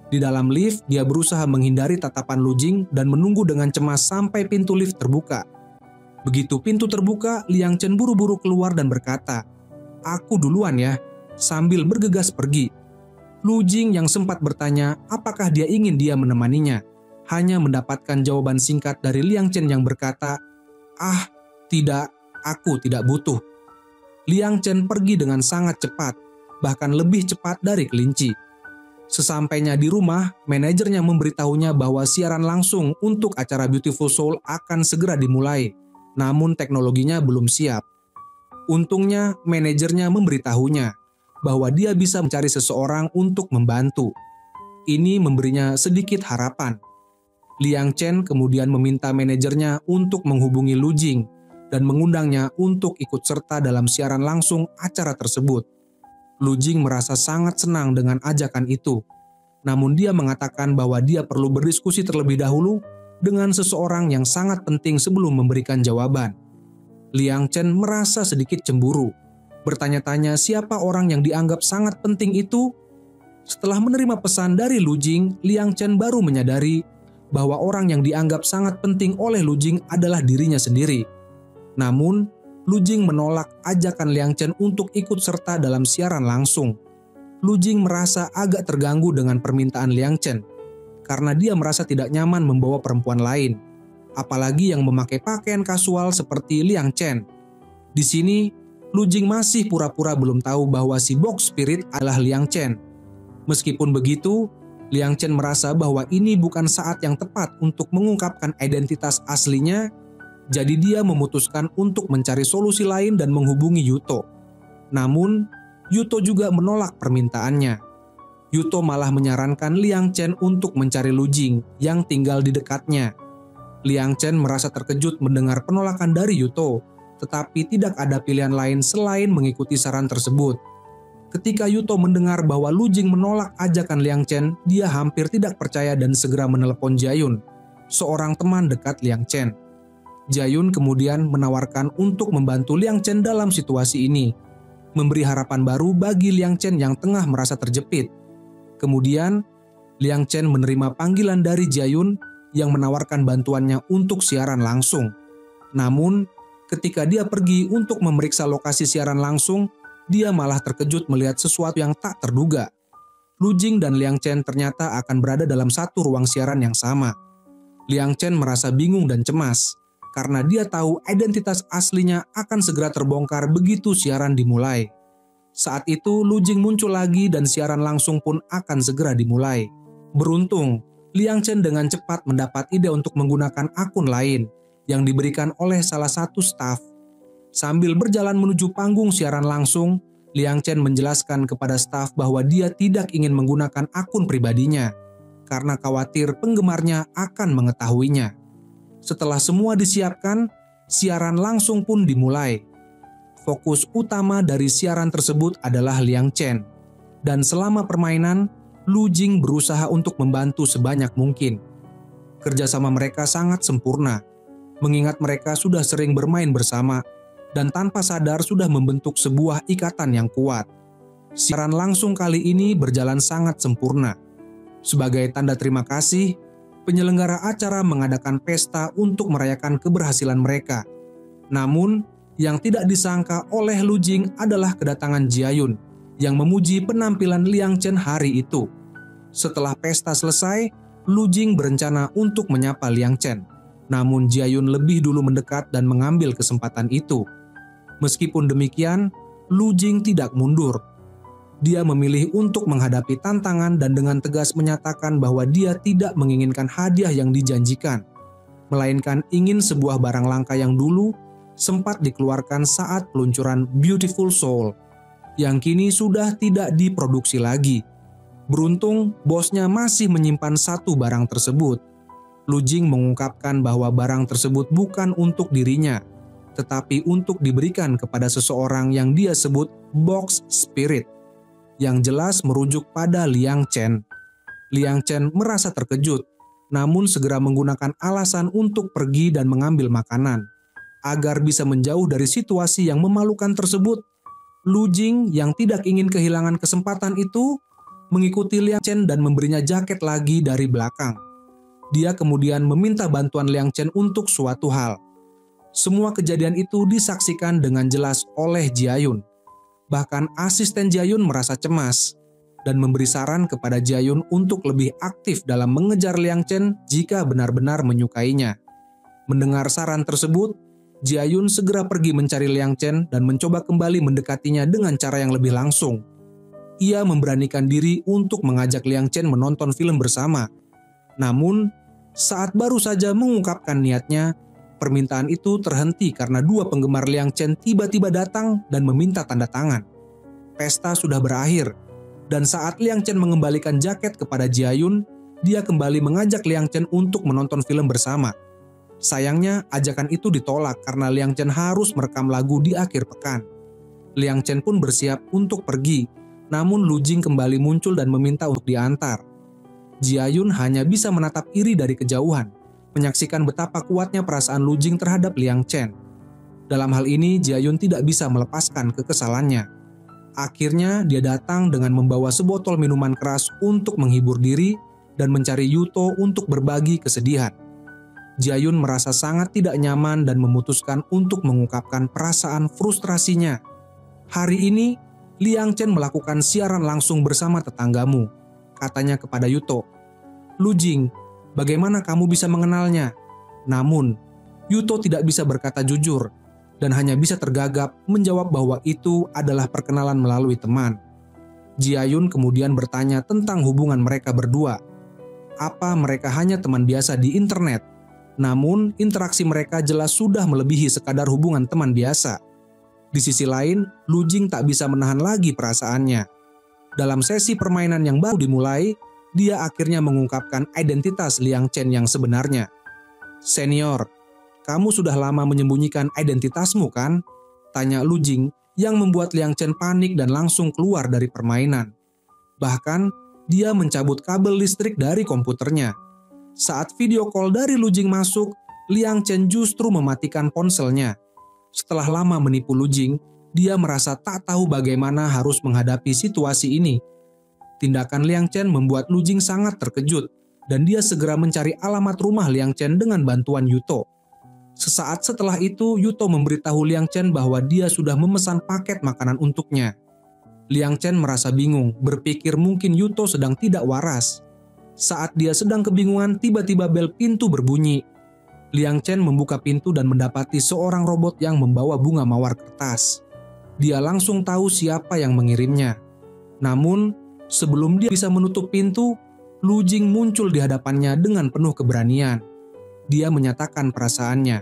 Di dalam lift, dia berusaha menghindari tatapan Lu Jing dan menunggu dengan cemas sampai pintu lift terbuka. Begitu pintu terbuka, Liang Chen buru-buru keluar dan berkata, "Aku duluan ya," sambil bergegas pergi. Lu Jing yang sempat bertanya apakah dia ingin dia menemaninya, hanya mendapatkan jawaban singkat dari Liang Chen yang berkata, "Ah, tidak. Aku tidak butuh." Liang Chen pergi dengan sangat cepat, bahkan lebih cepat dari kelinci. Sesampainya di rumah, manajernya memberitahunya bahwa siaran langsung untuk acara Beautiful Soul akan segera dimulai, namun teknologinya belum siap. Untungnya, manajernya memberitahunya bahwa dia bisa mencari seseorang untuk membantu. Ini memberinya sedikit harapan. Liang Chen kemudian meminta manajernya untuk menghubungi Lu Jing dan mengundangnya untuk ikut serta dalam siaran langsung acara tersebut. Lu Jing merasa sangat senang dengan ajakan itu, namun dia mengatakan bahwa dia perlu berdiskusi terlebih dahulu dengan seseorang yang sangat penting sebelum memberikan jawaban. Liang Chen merasa sedikit cemburu, bertanya-tanya siapa orang yang dianggap sangat penting itu. Setelah menerima pesan dari Lu Jing, Liang Chen baru menyadari bahwa orang yang dianggap sangat penting oleh Lu Jing adalah dirinya sendiri. Namun, Lu Jing menolak ajakan Liang Chen untuk ikut serta dalam siaran langsung. Lu Jing merasa agak terganggu dengan permintaan Liang Chen, karena dia merasa tidak nyaman membawa perempuan lain, apalagi yang memakai pakaian kasual seperti Liang Chen. Di sini, Lu Jing masih pura-pura belum tahu bahwa si Box Spirit adalah Liang Chen. Meskipun begitu, Liang Chen merasa bahwa ini bukan saat yang tepat untuk mengungkapkan identitas aslinya. Jadi dia memutuskan untuk mencari solusi lain dan menghubungi Yuto. Namun, Yuto juga menolak permintaannya. Yuto malah menyarankan Liang Chen untuk mencari Lu Jing yang tinggal di dekatnya. Liang Chen merasa terkejut mendengar penolakan dari Yuto, tetapi tidak ada pilihan lain selain mengikuti saran tersebut. Ketika Yuto mendengar bahwa Lu Jing menolak ajakan Liang Chen, dia hampir tidak percaya dan segera menelepon Jiayun, seorang teman dekat Liang Chen. Jiayun kemudian menawarkan untuk membantu Liang Chen dalam situasi ini, memberi harapan baru bagi Liang Chen yang tengah merasa terjepit. Kemudian, Liang Chen menerima panggilan dari Jiayun yang menawarkan bantuannya untuk siaran langsung. Namun, ketika dia pergi untuk memeriksa lokasi siaran langsung, dia malah terkejut melihat sesuatu yang tak terduga. Lu Jing dan Liang Chen ternyata akan berada dalam satu ruang siaran yang sama. Liang Chen merasa bingung dan cemas, karena dia tahu identitas aslinya akan segera terbongkar begitu siaran dimulai. Saat itu Lu Jing muncul lagi dan siaran langsung pun akan segera dimulai. Beruntung, Liang Chen dengan cepat mendapat ide untuk menggunakan akun lain yang diberikan oleh salah satu staf. Sambil berjalan menuju panggung siaran langsung, Liang Chen menjelaskan kepada staf bahwa dia tidak ingin menggunakan akun pribadinya karena khawatir penggemarnya akan mengetahuinya. Setelah semua disiapkan, siaran langsung pun dimulai. Fokus utama dari siaran tersebut adalah Liang Chen, dan selama permainan, Lu Jing berusaha untuk membantu sebanyak mungkin. Kerjasama mereka sangat sempurna, mengingat mereka sudah sering bermain bersama dan tanpa sadar sudah membentuk sebuah ikatan yang kuat. Siaran langsung kali ini berjalan sangat sempurna. Sebagai tanda terima kasih, penyelenggara acara mengadakan pesta untuk merayakan keberhasilan mereka. Namun, yang tidak disangka oleh Lu Jing adalah kedatangan Jiayun yang memuji penampilan Liang Chen hari itu. Setelah pesta selesai, Lu Jing berencana untuk menyapa Liang Chen. Namun Jiayun lebih dulu mendekat dan mengambil kesempatan itu. Meskipun demikian, Lu Jing tidak mundur. Dia memilih untuk menghadapi tantangan dan dengan tegas menyatakan bahwa dia tidak menginginkan hadiah yang dijanjikan, melainkan ingin sebuah barang langka yang dulu sempat dikeluarkan saat peluncuran Beautiful Soul, yang kini sudah tidak diproduksi lagi. Beruntung, bosnya masih menyimpan satu barang tersebut. Lu Jing mengungkapkan bahwa barang tersebut bukan untuk dirinya, tetapi untuk diberikan kepada seseorang yang dia sebut Box Spirit, yang jelas merujuk pada Liang Chen. Liang Chen merasa terkejut, namun segera menggunakan alasan untuk pergi dan mengambil makanan. Agar bisa menjauh dari situasi yang memalukan tersebut, Lu Jing yang tidak ingin kehilangan kesempatan itu mengikuti Liang Chen dan memberinya jaket lagi dari belakang. Dia kemudian meminta bantuan Liang Chen untuk suatu hal. Semua kejadian itu disaksikan dengan jelas oleh Jiayun. Bahkan asisten Jiayun merasa cemas dan memberi saran kepada Jiayun untuk lebih aktif dalam mengejar Liang Chen jika benar-benar menyukainya. Mendengar saran tersebut, Jiayun segera pergi mencari Liang Chen dan mencoba kembali mendekatinya dengan cara yang lebih langsung. Ia memberanikan diri untuk mengajak Liang Chen menonton film bersama. Namun, saat baru saja mengungkapkan niatnya, permintaan itu terhenti karena dua penggemar Liang Chen tiba-tiba datang dan meminta tanda tangan. Pesta sudah berakhir, dan saat Liang Chen mengembalikan jaket kepada Jiayun, dia kembali mengajak Liang Chen untuk menonton film bersama. Sayangnya, ajakan itu ditolak karena Liang Chen harus merekam lagu di akhir pekan. Liang Chen pun bersiap untuk pergi, namun Lu Jing kembali muncul dan meminta untuk diantar. Jiayun hanya bisa menatap iri dari kejauhan, menyaksikan betapa kuatnya perasaan Lu Jing terhadap Liang Chen. Dalam hal ini, Jiayun tidak bisa melepaskan kekesalannya. Akhirnya, dia datang dengan membawa sebotol minuman keras untuk menghibur diri dan mencari Yuto untuk berbagi kesedihan. Jiayun merasa sangat tidak nyaman dan memutuskan untuk mengungkapkan perasaan frustrasinya. Hari ini, Liang Chen melakukan siaran langsung bersama tetanggamu, katanya kepada Yuto. Lu Jing, bagaimana kamu bisa mengenalnya? Namun, Yuto tidak bisa berkata jujur dan hanya bisa tergagap menjawab bahwa itu adalah perkenalan melalui teman. Jiayun kemudian bertanya tentang hubungan mereka berdua. Apa mereka hanya teman biasa di internet? Namun, interaksi mereka jelas sudah melebihi sekadar hubungan teman biasa. Di sisi lain, Lu Jing tak bisa menahan lagi perasaannya. Dalam sesi permainan yang baru dimulai, dia akhirnya mengungkapkan identitas Liang Chen yang sebenarnya. Senior, kamu sudah lama menyembunyikan identitasmu kan? Tanya Lu Jing yang membuat Liang Chen panik dan langsung keluar dari permainan. Bahkan, dia mencabut kabel listrik dari komputernya. Saat video call dari Lu Jing masuk, Liang Chen justru mematikan ponselnya. Setelah lama menipu Lu Jing, dia merasa tak tahu bagaimana harus menghadapi situasi ini. Tindakan Liang Chen membuat Lu Jing sangat terkejut dan dia segera mencari alamat rumah Liang Chen dengan bantuan Yuto. Sesaat setelah itu, Yuto memberitahu Liang Chen bahwa dia sudah memesan paket makanan untuknya. Liang Chen merasa bingung, berpikir mungkin Yuto sedang tidak waras. Saat dia sedang kebingungan, tiba-tiba bel pintu berbunyi. Liang Chen membuka pintu dan mendapati seorang robot yang membawa bunga mawar kertas. Dia langsung tahu siapa yang mengirimnya. Namun, sebelum dia bisa menutup pintu, Lu Jing muncul di hadapannya dengan penuh keberanian. Dia menyatakan perasaannya.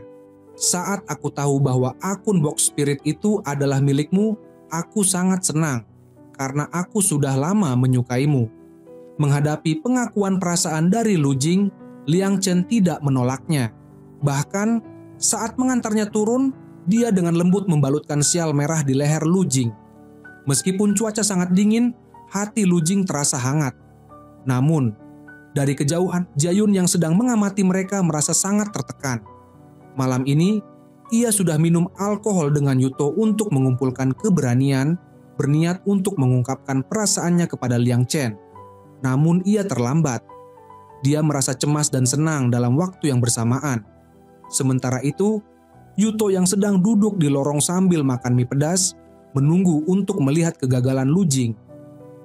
Saat aku tahu bahwa akun box spirit itu adalah milikmu, aku sangat senang karena aku sudah lama menyukaimu. Menghadapi pengakuan perasaan dari Lu Jing, Liang Chen tidak menolaknya. Bahkan saat mengantarnya turun, dia dengan lembut membalutkan sial merah di leher Lu Jing. Meskipun cuaca sangat dingin, hati Lu Jing terasa hangat. Namun, dari kejauhan, Jiayun yang sedang mengamati mereka merasa sangat tertekan. Malam ini, ia sudah minum alkohol dengan Yuto untuk mengumpulkan keberanian, berniat untuk mengungkapkan perasaannya kepada Liang Chen. Namun ia terlambat. Dia merasa cemas dan senang dalam waktu yang bersamaan. Sementara itu, Yuto yang sedang duduk di lorong sambil makan mie pedas, menunggu untuk melihat kegagalan Lu Jing.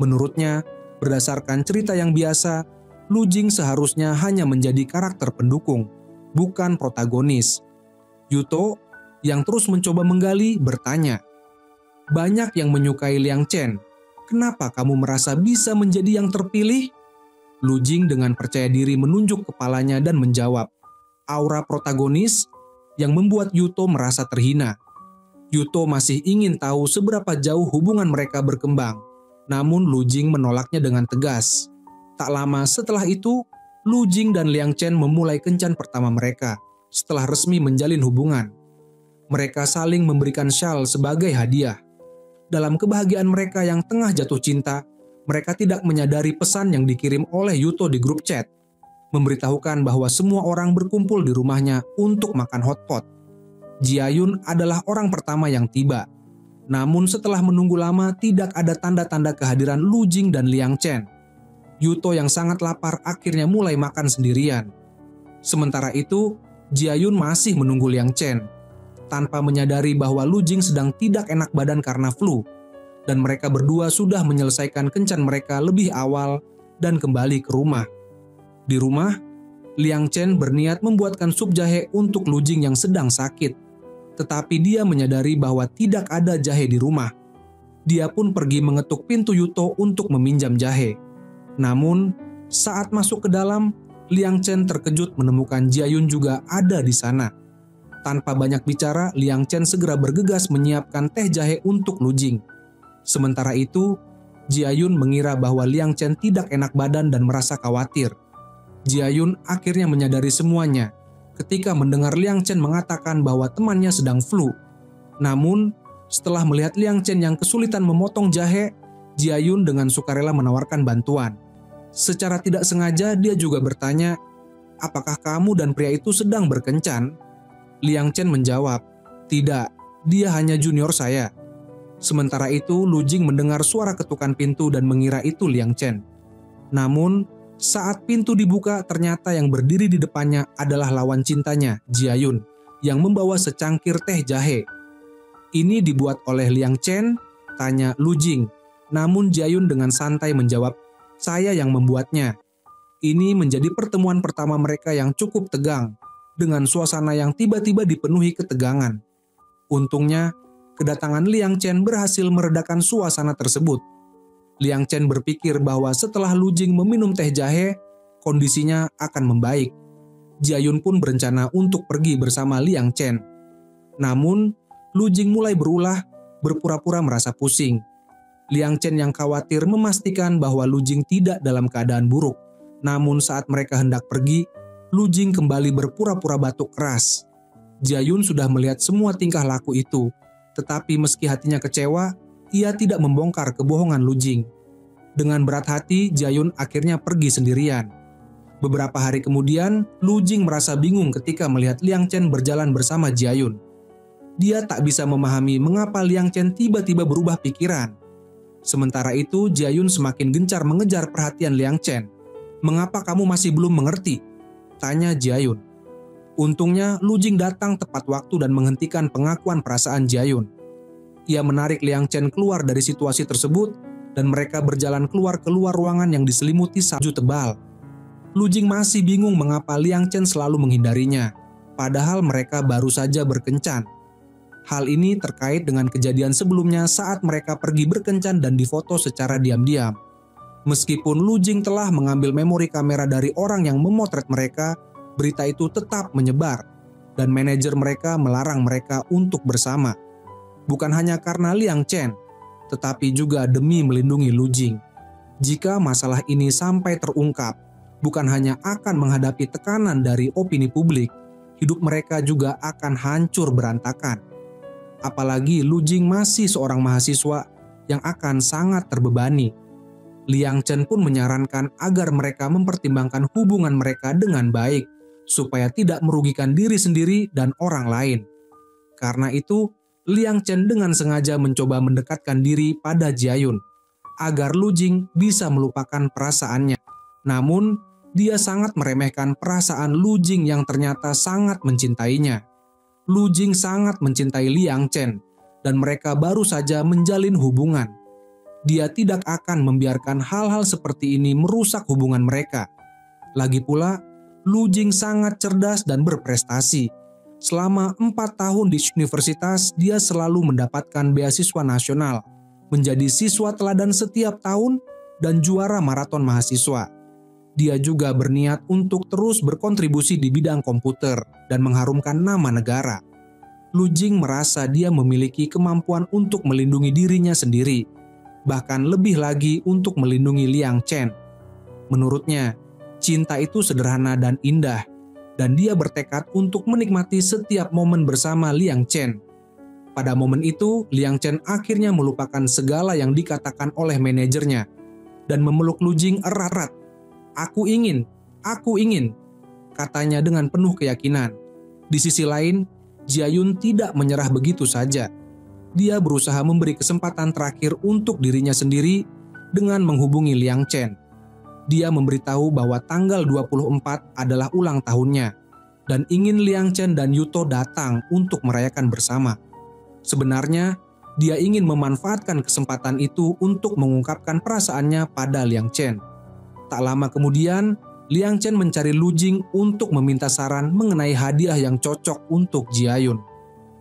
Menurutnya, berdasarkan cerita yang biasa, Lu Jing seharusnya hanya menjadi karakter pendukung, bukan protagonis. Yuto, yang terus mencoba menggali, bertanya, "Banyak yang menyukai Liang Chen. Kenapa kamu merasa bisa menjadi yang terpilih?" Lu Jing dengan percaya diri menunjuk kepalanya dan menjawab, "Aura protagonis," yang membuat Yuto merasa terhina. Yuto masih ingin tahu seberapa jauh hubungan mereka berkembang, namun Lu Jing menolaknya dengan tegas. Tak lama setelah itu, Lu Jing dan Liang Chen memulai kencan pertama mereka setelah resmi menjalin hubungan. Mereka saling memberikan syal sebagai hadiah. Dalam kebahagiaan mereka yang tengah jatuh cinta, mereka tidak menyadari pesan yang dikirim oleh Yuto di grup chat, memberitahukan bahwa semua orang berkumpul di rumahnya untuk makan hotpot. Jiayun adalah orang pertama yang tiba. Namun setelah menunggu lama, tidak ada tanda-tanda kehadiran Lu Jing dan Liang Chen. Yuto yang sangat lapar akhirnya mulai makan sendirian. Sementara itu, Jiayun masih menunggu Liang Chen, tanpa menyadari bahwa Lu Jing sedang tidak enak badan karena flu, dan mereka berdua sudah menyelesaikan kencan mereka lebih awal dan kembali ke rumah. Di rumah, Liang Chen berniat membuatkan sup jahe untuk Lu Jing yang sedang sakit, tetapi dia menyadari bahwa tidak ada jahe di rumah. Dia pun pergi mengetuk pintu Yuto untuk meminjam jahe. Namun, saat masuk ke dalam, Liang Chen terkejut menemukan Jiayun juga ada di sana. Tanpa banyak bicara, Liang Chen segera bergegas menyiapkan teh jahe untuk Lu Jing. Sementara itu, Jiayun mengira bahwa Liang Chen tidak enak badan dan merasa khawatir. Jiayun akhirnya menyadari semuanya ketika mendengar Liang Chen mengatakan bahwa temannya sedang flu. Namun, setelah melihat Liang Chen yang kesulitan memotong jahe, Jiayun dengan sukarela menawarkan bantuan. Secara tidak sengaja dia juga bertanya, "Apakah kamu dan pria itu sedang berkencan?" Liang Chen menjawab, "Tidak, dia hanya junior saya." Sementara itu, Lu Jing mendengar suara ketukan pintu dan mengira itu Liang Chen. Namun, saat pintu dibuka, ternyata yang berdiri di depannya adalah lawan cintanya, Jiayun, yang membawa secangkir teh jahe. "Ini dibuat oleh Liang Chen?" tanya Lu Jing. Namun Jiayun dengan santai menjawab, "Saya yang membuatnya." Ini menjadi pertemuan pertama mereka yang cukup tegang, dengan suasana yang tiba-tiba dipenuhi ketegangan. Untungnya, kedatangan Liang Chen berhasil meredakan suasana tersebut. Liang Chen berpikir bahwa setelah Lu Jing meminum teh jahe, kondisinya akan membaik. Jiayun pun berencana untuk pergi bersama Liang Chen. Namun, Lu Jing mulai berulah, berpura-pura merasa pusing. Liang Chen yang khawatir memastikan bahwa Lu Jing tidak dalam keadaan buruk. Namun saat mereka hendak pergi, Lu Jing kembali berpura-pura batuk keras. Jiayun sudah melihat semua tingkah laku itu, tetapi meski hatinya kecewa, ia tidak membongkar kebohongan Lu Jing. Dengan berat hati, Jiayun akhirnya pergi sendirian. Beberapa hari kemudian, Lu Jing merasa bingung ketika melihat Liang Chen berjalan bersama Jiayun. Dia tak bisa memahami mengapa Liang Chen tiba-tiba berubah pikiran. Sementara itu, Jiayun semakin gencar mengejar perhatian Liang Chen. "Mengapa kamu masih belum mengerti?" tanya Jiayun. Untungnya, Lu Jing datang tepat waktu dan menghentikan pengakuan perasaan Jiayun. Ia menarik Liang Chen keluar dari situasi tersebut dan mereka berjalan keluar ruangan yang diselimuti salju tebal. Lu Jing masih bingung mengapa Liang Chen selalu menghindarinya, padahal mereka baru saja berkencan. Hal ini terkait dengan kejadian sebelumnya saat mereka pergi berkencan dan difoto secara diam-diam. Meskipun Lu Jing telah mengambil memori kamera dari orang yang memotret mereka, berita itu tetap menyebar dan manajer mereka melarang mereka untuk bersama. Bukan hanya karena Liang Chen, tetapi juga demi melindungi Lu Jing. Jika masalah ini sampai terungkap, bukan hanya akan menghadapi tekanan dari opini publik, hidup mereka juga akan hancur berantakan. Apalagi Lu Jing masih seorang mahasiswa yang akan sangat terbebani. Liang Chen pun menyarankan agar mereka mempertimbangkan hubungan mereka dengan baik, supaya tidak merugikan diri sendiri dan orang lain. Karena itu, Liang Chen dengan sengaja mencoba mendekatkan diri pada Jiayun, agar Lu Jing bisa melupakan perasaannya. Namun, dia sangat meremehkan perasaan Lu Jing yang ternyata sangat mencintainya. Lu Jing sangat mencintai Liang Chen, dan mereka baru saja menjalin hubungan. Dia tidak akan membiarkan hal-hal seperti ini merusak hubungan mereka. Lagi pula, Lu Jing sangat cerdas dan berprestasi. Selama 4 tahun di universitas, dia selalu mendapatkan beasiswa nasional, menjadi siswa teladan setiap tahun, dan juara maraton mahasiswa. Dia juga berniat untuk terus berkontribusi di bidang komputer dan mengharumkan nama negara. Lu Jing merasa dia memiliki kemampuan untuk melindungi dirinya sendiri, bahkan lebih lagi untuk melindungi Liang Chen. Menurutnya, cinta itu sederhana dan indah, dan dia bertekad untuk menikmati setiap momen bersama Liang Chen. Pada momen itu, Liang Chen akhirnya melupakan segala yang dikatakan oleh manajernya dan memeluk Lu Jing erat-erat. Aku ingin, katanya dengan penuh keyakinan. Di sisi lain, Jiayun tidak menyerah begitu saja. Dia berusaha memberi kesempatan terakhir untuk dirinya sendiri dengan menghubungi Liang Chen. Dia memberitahu bahwa tanggal 24 adalah ulang tahunnya dan ingin Liang Chen dan Yuto datang untuk merayakan bersama. Sebenarnya, dia ingin memanfaatkan kesempatan itu untuk mengungkapkan perasaannya pada Liang Chen. Tak lama kemudian, Liang Chen mencari Lu Jing untuk meminta saran mengenai hadiah yang cocok untuk Jiayun.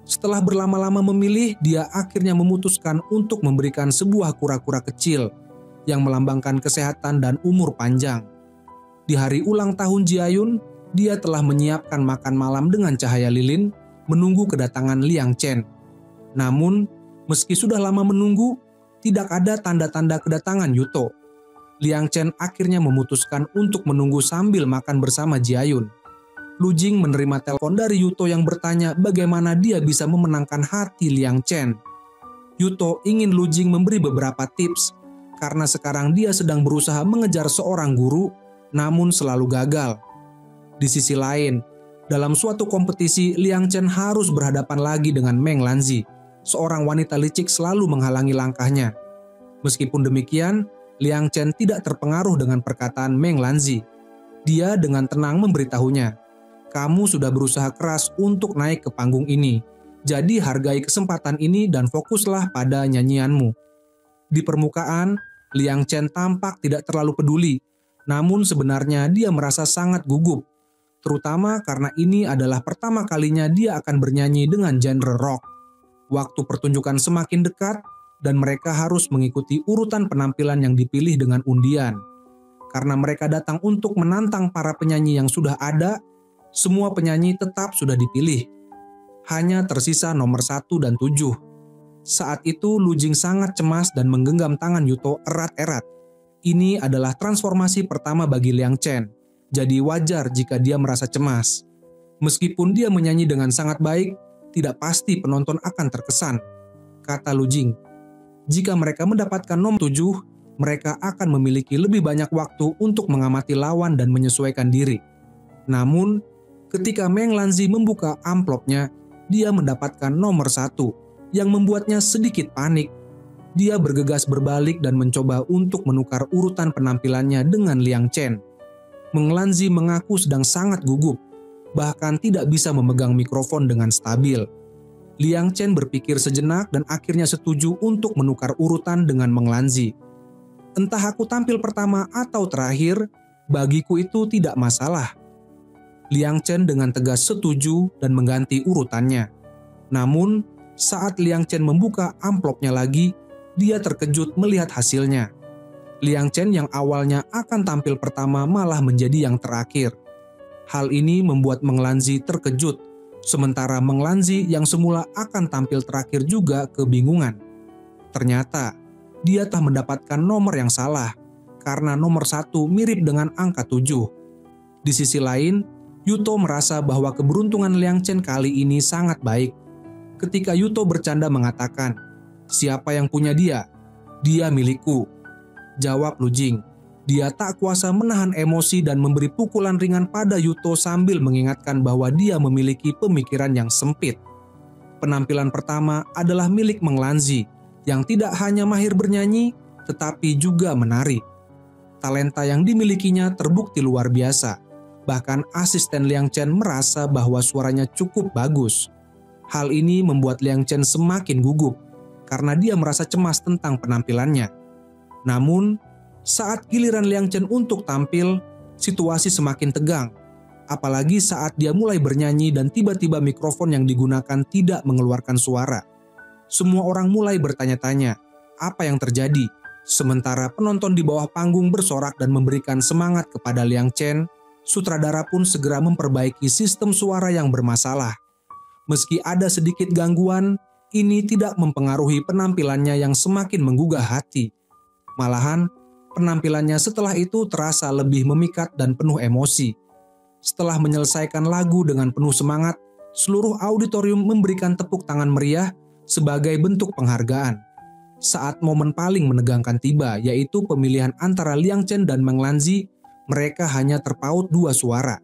Setelah berlama-lama memilih, dia akhirnya memutuskan untuk memberikan sebuah kura-kura kecil yang melambangkan kesehatan dan umur panjang. Di hari ulang tahun Jiayun, dia telah menyiapkan makan malam dengan cahaya lilin, menunggu kedatangan Liang Chen. Namun, meski sudah lama menunggu, tidak ada tanda-tanda kedatangan Yuto. Liang Chen akhirnya memutuskan untuk menunggu sambil makan bersama Jiayun. Lu Jing menerima telepon dari Yuto yang bertanya bagaimana dia bisa memenangkan hati Liang Chen. Yuto ingin Lu Jing memberi beberapa tips karena sekarang dia sedang berusaha mengejar seorang guru, namun selalu gagal. Di sisi lain, dalam suatu kompetisi, Liang Chen harus berhadapan lagi dengan Meng Lanzi, seorang wanita licik selalu menghalangi langkahnya. Meskipun demikian, Liang Chen tidak terpengaruh dengan perkataan Meng Lanzi. Dia dengan tenang memberitahunya, "Kamu sudah berusaha keras untuk naik ke panggung ini, jadi hargai kesempatan ini dan fokuslah pada nyanyianmu." Di permukaan, Liang Chen tampak tidak terlalu peduli, namun sebenarnya dia merasa sangat gugup, terutama karena ini adalah pertama kalinya dia akan bernyanyi dengan genre rock. Waktu pertunjukan semakin dekat, dan mereka harus mengikuti urutan penampilan yang dipilih dengan undian. Karena mereka datang untuk menantang para penyanyi yang sudah ada, semua penyanyi tetap sudah dipilih. Hanya tersisa nomor 1 dan 7. Saat itu Lu Jing sangat cemas dan menggenggam tangan Yuto erat-erat. Ini adalah transformasi pertama bagi Liang Chen, jadi wajar jika dia merasa cemas. Meskipun dia menyanyi dengan sangat baik, tidak pasti penonton akan terkesan, kata Lu Jing. Jika mereka mendapatkan nomor 7, mereka akan memiliki lebih banyak waktu untuk mengamati lawan dan menyesuaikan diri. Namun, ketika Meng Lanzi membuka amplopnya, dia mendapatkan nomor 1 yang membuatnya sedikit panik. dia bergegas berbalik dan mencoba untuk menukar urutan penampilannya dengan Liang Chen. Meng Lanzi mengaku sedang sangat gugup, bahkan tidak bisa memegang mikrofon dengan stabil. Liang Chen berpikir sejenak dan akhirnya setuju untuk menukar urutan dengan Meng Lanzi. Entah aku tampil pertama atau terakhir, bagiku itu tidak masalah. Liang Chen dengan tegas setuju dan mengganti urutannya. Namun, saat Liang Chen membuka amplopnya lagi, dia terkejut melihat hasilnya. Liang Chen yang awalnya akan tampil pertama malah menjadi yang terakhir. Hal ini membuat Meng Lanzi terkejut, sementara Meng Lanzi yang semula akan tampil terakhir juga kebingungan. Ternyata, dia telah mendapatkan nomor yang salah, karena nomor 1 mirip dengan angka 7. Di sisi lain, Yuto merasa bahwa keberuntungan Liang Chen kali ini sangat baik. Ketika Yuto bercanda mengatakan, "Siapa yang punya dia? Dia milikku," jawab Lu Jing. Dia tak kuasa menahan emosi dan memberi pukulan ringan pada Yuto sambil mengingatkan bahwa dia memiliki pemikiran yang sempit. Penampilan pertama adalah milik Meng Lanzi, yang tidak hanya mahir bernyanyi, tetapi juga menari. Talenta yang dimilikinya terbukti luar biasa. Bahkan asisten Liang Chen merasa bahwa suaranya cukup bagus. Hal ini membuat Liang Chen semakin gugup, karena dia merasa cemas tentang penampilannya. Namun, saat giliran Liang Chen untuk tampil, situasi semakin tegang. Apalagi saat dia mulai bernyanyi dan tiba-tiba mikrofon yang digunakan tidak mengeluarkan suara. Semua orang mulai bertanya-tanya, apa yang terjadi? Sementara penonton di bawah panggung bersorak dan memberikan semangat kepada Liang Chen, sutradara pun segera memperbaiki sistem suara yang bermasalah. Meski ada sedikit gangguan, ini tidak mempengaruhi penampilannya yang semakin menggugah hati. Malahan, penampilannya setelah itu terasa lebih memikat dan penuh emosi. Setelah menyelesaikan lagu dengan penuh semangat, seluruh auditorium memberikan tepuk tangan meriah sebagai bentuk penghargaan. Saat momen paling menegangkan tiba, yaitu pemilihan antara Liang Chen dan Meng Lanzi, mereka hanya terpaut 2 suara.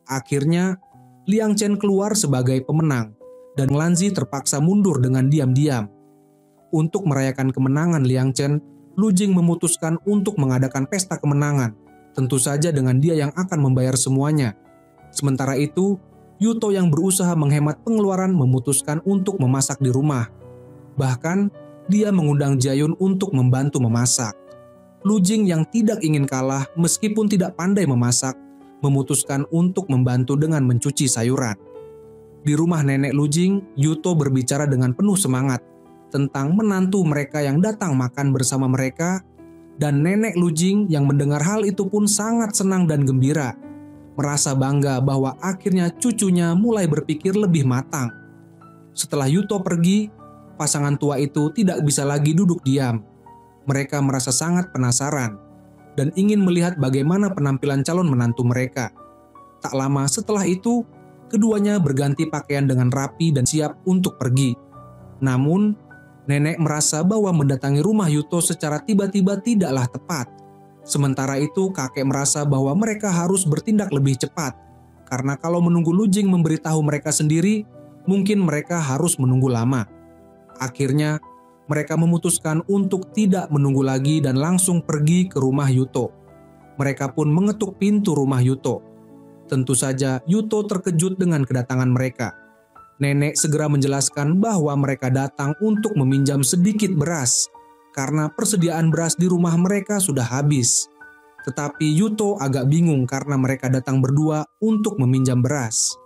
Akhirnya, Liang Chen keluar sebagai pemenang, dan Lanzi terpaksa mundur dengan diam-diam. Untuk merayakan kemenangan Liang Chen, Lu Jing memutuskan untuk mengadakan pesta kemenangan, tentu saja dengan dia yang akan membayar semuanya. Sementara itu, Yuto yang berusaha menghemat pengeluaran memutuskan untuk memasak di rumah. Bahkan, dia mengundang Jayun untuk membantu memasak. Lu Jing yang tidak ingin kalah meskipun tidak pandai memasak, memutuskan untuk membantu dengan mencuci sayuran. Di rumah nenek Lu Jing, Yuto berbicara dengan penuh semangat tentang menantu mereka yang datang makan bersama mereka, dan nenek Lu Jing yang mendengar hal itu pun sangat senang dan gembira, merasa bangga bahwa akhirnya cucunya mulai berpikir lebih matang. Setelah Yuto pergi, pasangan tua itu tidak bisa lagi duduk diam. Mereka merasa sangat penasaran dan ingin melihat bagaimana penampilan calon menantu mereka. Tak lama setelah itu, keduanya berganti pakaian dengan rapi dan siap untuk pergi. Namun, nenek merasa bahwa mendatangi rumah Yuto secara tiba-tiba tidaklah tepat. Sementara itu, kakek merasa bahwa mereka harus bertindak lebih cepat, karena kalau menunggu Lu Jing memberitahu mereka sendiri, mungkin mereka harus menunggu lama. Akhirnya, mereka memutuskan untuk tidak menunggu lagi dan langsung pergi ke rumah Yuto. Mereka pun mengetuk pintu rumah Yuto. Tentu saja Yuto terkejut dengan kedatangan mereka. Nenek segera menjelaskan bahwa mereka datang untuk meminjam sedikit beras, karena persediaan beras di rumah mereka sudah habis. Tetapi Yuto agak bingung karena mereka datang berdua untuk meminjam beras.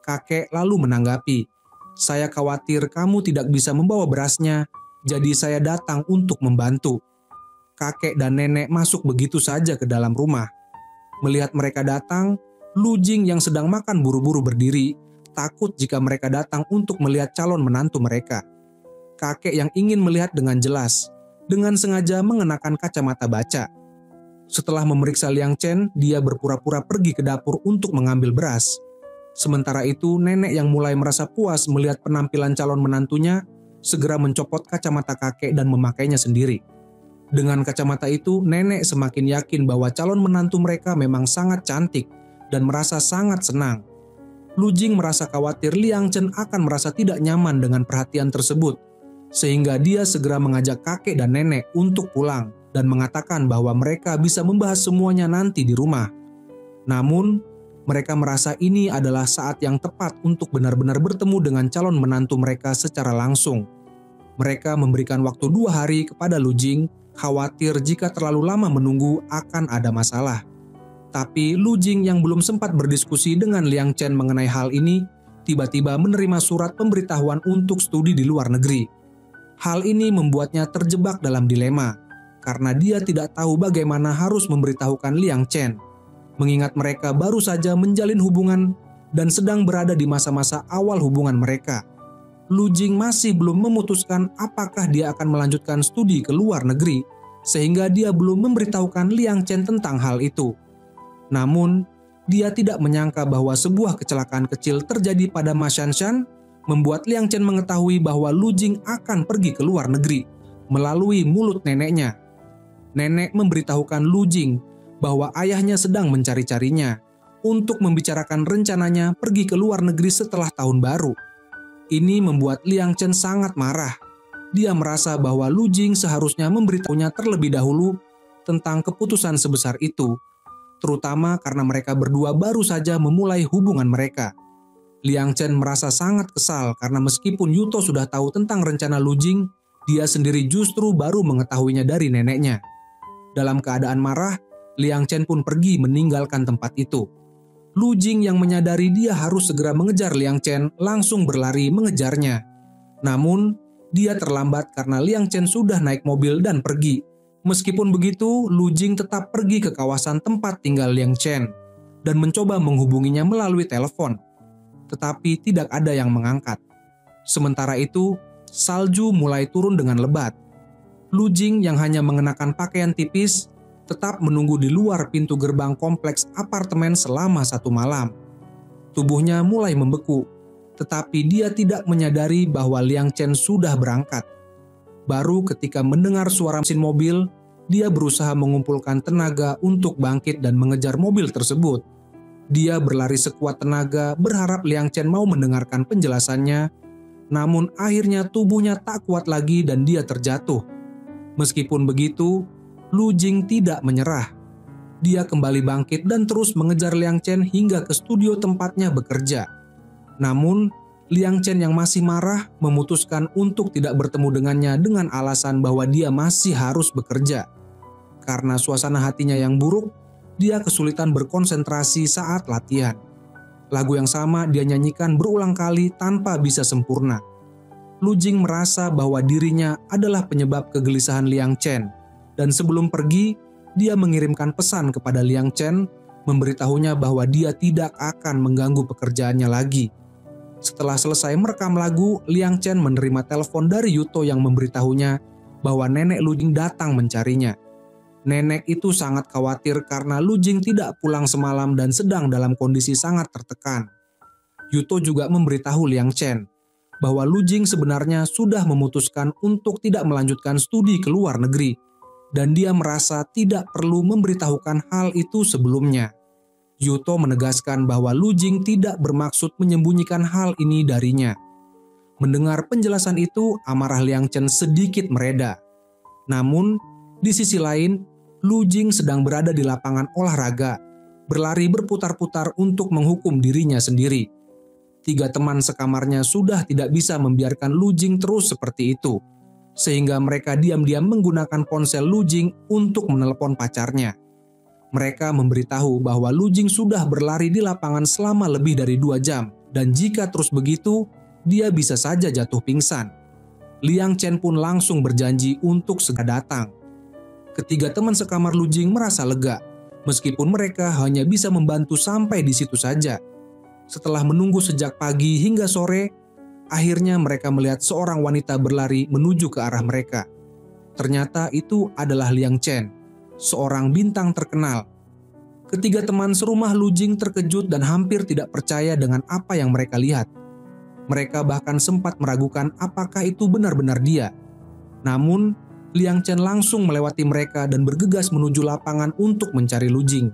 Kakek lalu menanggapi, "Saya khawatir kamu tidak bisa membawa berasnya, jadi saya datang untuk membantu." Kakek dan nenek masuk begitu saja ke dalam rumah. Melihat mereka datang, Lu Jing yang sedang makan buru-buru berdiri, takut jika mereka datang untuk melihat calon menantu mereka. Kakek yang ingin melihat dengan jelas, dengan sengaja mengenakan kacamata baca. Setelah memeriksa Liang Chen, dia berpura-pura pergi ke dapur untuk mengambil beras. Sementara itu, nenek yang mulai merasa puas melihat penampilan calon menantunya, segera mencopot kacamata kakek dan memakainya sendiri. Dengan kacamata itu, nenek semakin yakin bahwa calon menantu mereka memang sangat cantik dan merasa sangat senang. Lu Jing merasa khawatir Liang Chen akan merasa tidak nyaman dengan perhatian tersebut, sehingga dia segera mengajak kakek dan nenek untuk pulang dan mengatakan bahwa mereka bisa membahas semuanya nanti di rumah. Namun, mereka merasa ini adalah saat yang tepat untuk benar-benar bertemu dengan calon menantu mereka secara langsung. Mereka memberikan waktu 2 hari kepada Lu Jing, khawatir jika terlalu lama menunggu akan ada masalah. Tapi Lu Jing yang belum sempat berdiskusi dengan Liang Chen mengenai hal ini, tiba-tiba menerima surat pemberitahuan untuk studi di luar negeri. Hal ini membuatnya terjebak dalam dilema, karena dia tidak tahu bagaimana harus memberitahukan Liang Chen. Mengingat mereka baru saja menjalin hubungan dan sedang berada di masa-masa awal hubungan mereka. Lu Jing masih belum memutuskan apakah dia akan melanjutkan studi ke luar negeri, sehingga dia belum memberitahukan Liang Chen tentang hal itu. Namun, dia tidak menyangka bahwa sebuah kecelakaan kecil terjadi pada Ma Shanshan, membuat Liang Chen mengetahui bahwa Lu Jing akan pergi ke luar negeri melalui mulut neneknya. Nenek memberitahukan Lu Jing bahwa ayahnya sedang mencari-carinya untuk membicarakan rencananya pergi ke luar negeri setelah tahun baru. Ini membuat Liang Chen sangat marah. Dia merasa bahwa Lu Jing seharusnya memberitahunya terlebih dahulu tentang keputusan sebesar itu, terutama karena mereka berdua baru saja memulai hubungan mereka. Liang Chen merasa sangat kesal karena meskipun Yuto sudah tahu tentang rencana Lu Jing, dia sendiri justru baru mengetahuinya dari neneknya. Dalam keadaan marah, Liang Chen pun pergi meninggalkan tempat itu. Lu Jing yang menyadari dia harus segera mengejar Liang Chen langsung berlari mengejarnya. Namun, dia terlambat karena Liang Chen sudah naik mobil dan pergi. Meskipun begitu, Lu Jing tetap pergi ke kawasan tempat tinggal Liang Chen dan mencoba menghubunginya melalui telepon. Tetapi tidak ada yang mengangkat. Sementara itu, salju mulai turun dengan lebat. Lu Jing yang hanya mengenakan pakaian tipis tetap menunggu di luar pintu gerbang kompleks apartemen selama 1 malam. Tubuhnya mulai membeku, tetapi dia tidak menyadari bahwa Liang Chen sudah berangkat. Baru ketika mendengar suara mesin mobil, dia berusaha mengumpulkan tenaga untuk bangkit dan mengejar mobil tersebut. Dia berlari sekuat tenaga berharap Liang Chen mau mendengarkan penjelasannya, namun akhirnya tubuhnya tak kuat lagi dan dia terjatuh. Meskipun begitu, Lu Jing tidak menyerah. Dia kembali bangkit dan terus mengejar Liang Chen hingga ke studio tempatnya bekerja. Namun, Liang Chen yang masih marah memutuskan untuk tidak bertemu dengannya dengan alasan bahwa dia masih harus bekerja. Karena suasana hatinya yang buruk, dia kesulitan berkonsentrasi saat latihan. Lagu yang sama dia nyanyikan berulang kali tanpa bisa sempurna. Lu Jing merasa bahwa dirinya adalah penyebab kegelisahan Liang Chen. Dan sebelum pergi, dia mengirimkan pesan kepada Liang Chen, memberitahunya bahwa dia tidak akan mengganggu pekerjaannya lagi. Setelah selesai merekam lagu, Liang Chen menerima telepon dari Yuto yang memberitahunya bahwa nenek Lu Jing datang mencarinya. Nenek itu sangat khawatir karena Lu Jing tidak pulang semalam dan sedang dalam kondisi sangat tertekan. Yuto juga memberitahu Liang Chen bahwa Lu Jing sebenarnya sudah memutuskan untuk tidak melanjutkan studi ke luar negeri, dan dia merasa tidak perlu memberitahukan hal itu sebelumnya. Yuto menegaskan bahwa Lu Jing tidak bermaksud menyembunyikan hal ini darinya. Mendengar penjelasan itu, amarah Liang Chen sedikit mereda. Namun, di sisi lain, Lu Jing sedang berada di lapangan olahraga, berlari berputar-putar untuk menghukum dirinya sendiri. 3 teman sekamarnya sudah tidak bisa membiarkan Lu Jing terus seperti itu, sehingga mereka diam-diam menggunakan ponsel Lu Jing untuk menelepon pacarnya. Mereka memberitahu bahwa Lu Jing sudah berlari di lapangan selama lebih dari 2 jam, dan jika terus begitu, dia bisa saja jatuh pingsan. Liang Chen pun langsung berjanji untuk segera datang. Ketiga teman sekamar Lu Jing merasa lega, meskipun mereka hanya bisa membantu sampai di situ saja. Setelah menunggu sejak pagi hingga sore, akhirnya mereka melihat seorang wanita berlari menuju ke arah mereka. Ternyata itu adalah Liang Chen, seorang bintang terkenal. Ketiga teman serumah Lu Jing terkejut dan hampir tidak percaya dengan apa yang mereka lihat. Mereka bahkan sempat meragukan apakah itu benar-benar dia. Namun, Liang Chen langsung melewati mereka dan bergegas menuju lapangan untuk mencari Lu Jing.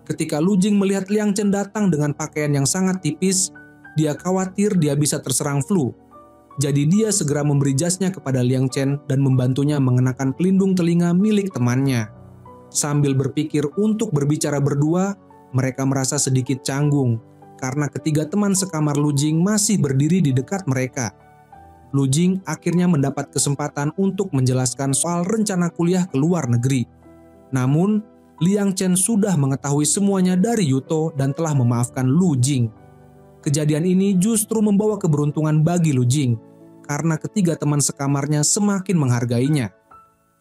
Ketika Lu Jing melihat Liang Chen datang dengan pakaian yang sangat tipis, dia khawatir dia bisa terserang flu. Jadi dia segera memberi jasnya kepada Liang Chen dan membantunya mengenakan pelindung telinga milik temannya. Sambil berpikir untuk berbicara berdua, mereka merasa sedikit canggung karena ketiga teman sekamar Lu Jing masih berdiri di dekat mereka. Lu Jing akhirnya mendapat kesempatan untuk menjelaskan soal rencana kuliah ke luar negeri. Namun, Liang Chen sudah mengetahui semuanya dari Yuto dan telah memaafkan Lu Jing. Kejadian ini justru membawa keberuntungan bagi Lu Jing, karena ketiga teman sekamarnya semakin menghargainya.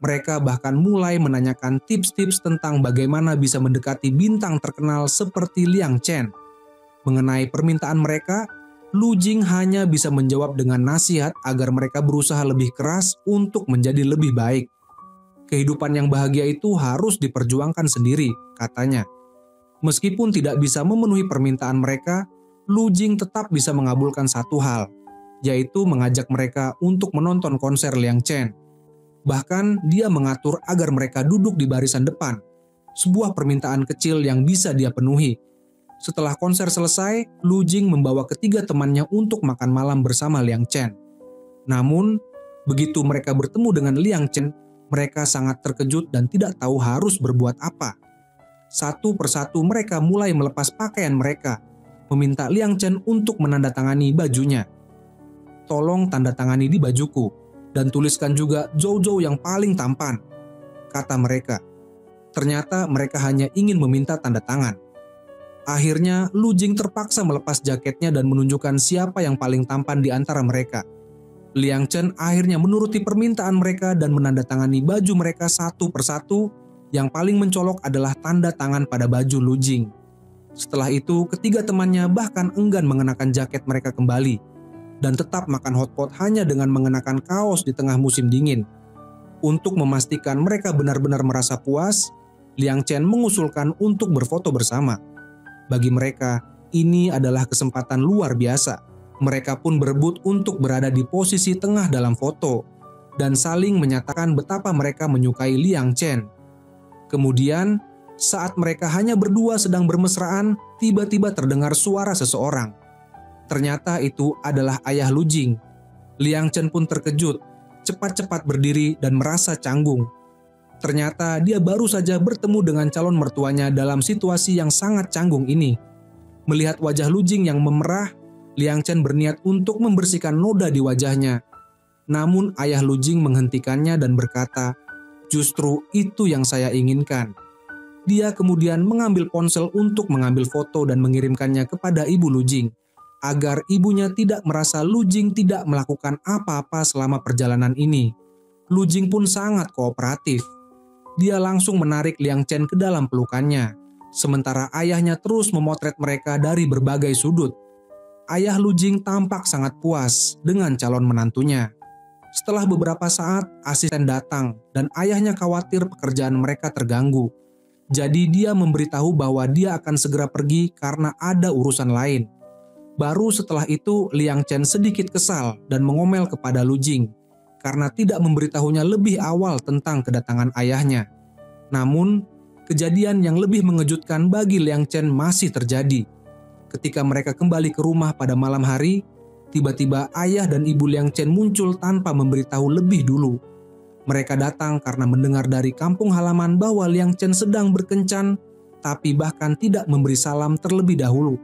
Mereka bahkan mulai menanyakan tips-tips tentang bagaimana bisa mendekati bintang terkenal seperti Liang Chen. Mengenai permintaan mereka, Lu Jing hanya bisa menjawab dengan nasihat agar mereka berusaha lebih keras untuk menjadi lebih baik. Kehidupan yang bahagia itu harus diperjuangkan sendiri, katanya. Meskipun tidak bisa memenuhi permintaan mereka, Lu Jing tetap bisa mengabulkan satu hal, yaitu mengajak mereka untuk menonton konser Liang Chen. Bahkan dia mengatur agar mereka duduk di barisan depan, sebuah permintaan kecil yang bisa dia penuhi. Setelah konser selesai, Lu Jing membawa ketiga temannya untuk makan malam bersama Liang Chen. Namun, begitu mereka bertemu dengan Liang Chen, mereka sangat terkejut dan tidak tahu harus berbuat apa. Satu persatu mereka mulai melepas pakaian mereka, meminta Liang Chen untuk menandatangani bajunya. "Tolong tanda tangani di bajuku, dan tuliskan juga Zhou Zhou yang paling tampan," kata mereka. Ternyata mereka hanya ingin meminta tanda tangan. Akhirnya Lu Jing terpaksa melepas jaketnya dan menunjukkan siapa yang paling tampan di antara mereka. Liang Chen akhirnya menuruti permintaan mereka dan menandatangani baju mereka satu persatu. Yang paling mencolok adalah tanda tangan pada baju Lu Jing. Setelah itu, ketiga temannya bahkan enggan mengenakan jaket mereka kembali dan tetap makan hotpot hanya dengan mengenakan kaos di tengah musim dingin. Untuk memastikan mereka benar-benar merasa puas, Liang Chen mengusulkan untuk berfoto bersama. Bagi mereka, ini adalah kesempatan luar biasa. Mereka pun berebut untuk berada di posisi tengah dalam foto dan saling menyatakan betapa mereka menyukai Liang Chen. Kemudian, saat mereka hanya berdua sedang bermesraan, tiba-tiba terdengar suara seseorang. Ternyata itu adalah ayah Lu Jing. Liang Chen pun terkejut, cepat-cepat berdiri dan merasa canggung. Ternyata dia baru saja bertemu dengan calon mertuanya dalam situasi yang sangat canggung ini. Melihat wajah Lu Jing yang memerah, Liang Chen berniat untuk membersihkan noda di wajahnya. Namun ayah Lu Jing menghentikannya dan berkata, "Justru itu yang saya inginkan." Dia kemudian mengambil ponsel untuk mengambil foto dan mengirimkannya kepada ibu Lu Jing, agar ibunya tidak merasa Lu Jing tidak melakukan apa-apa selama perjalanan ini. Lu Jing pun sangat kooperatif. Dia langsung menarik Liang Chen ke dalam pelukannya, sementara ayahnya terus memotret mereka dari berbagai sudut. Ayah Lu Jing tampak sangat puas dengan calon menantunya. Setelah beberapa saat, asisten datang dan ayahnya khawatir pekerjaan mereka terganggu. Jadi dia memberitahu bahwa dia akan segera pergi karena ada urusan lain. Baru setelah itu Liang Chen sedikit kesal dan mengomel kepada Lu Jing karena tidak memberitahunya lebih awal tentang kedatangan ayahnya. Namun, kejadian yang lebih mengejutkan bagi Liang Chen masih terjadi. Ketika mereka kembali ke rumah pada malam hari, tiba-tiba ayah dan ibu Liang Chen muncul tanpa memberitahu lebih dulu. Mereka datang karena mendengar dari kampung halaman bahwa Liang Chen sedang berkencan, tapi bahkan tidak memberi salam terlebih dahulu.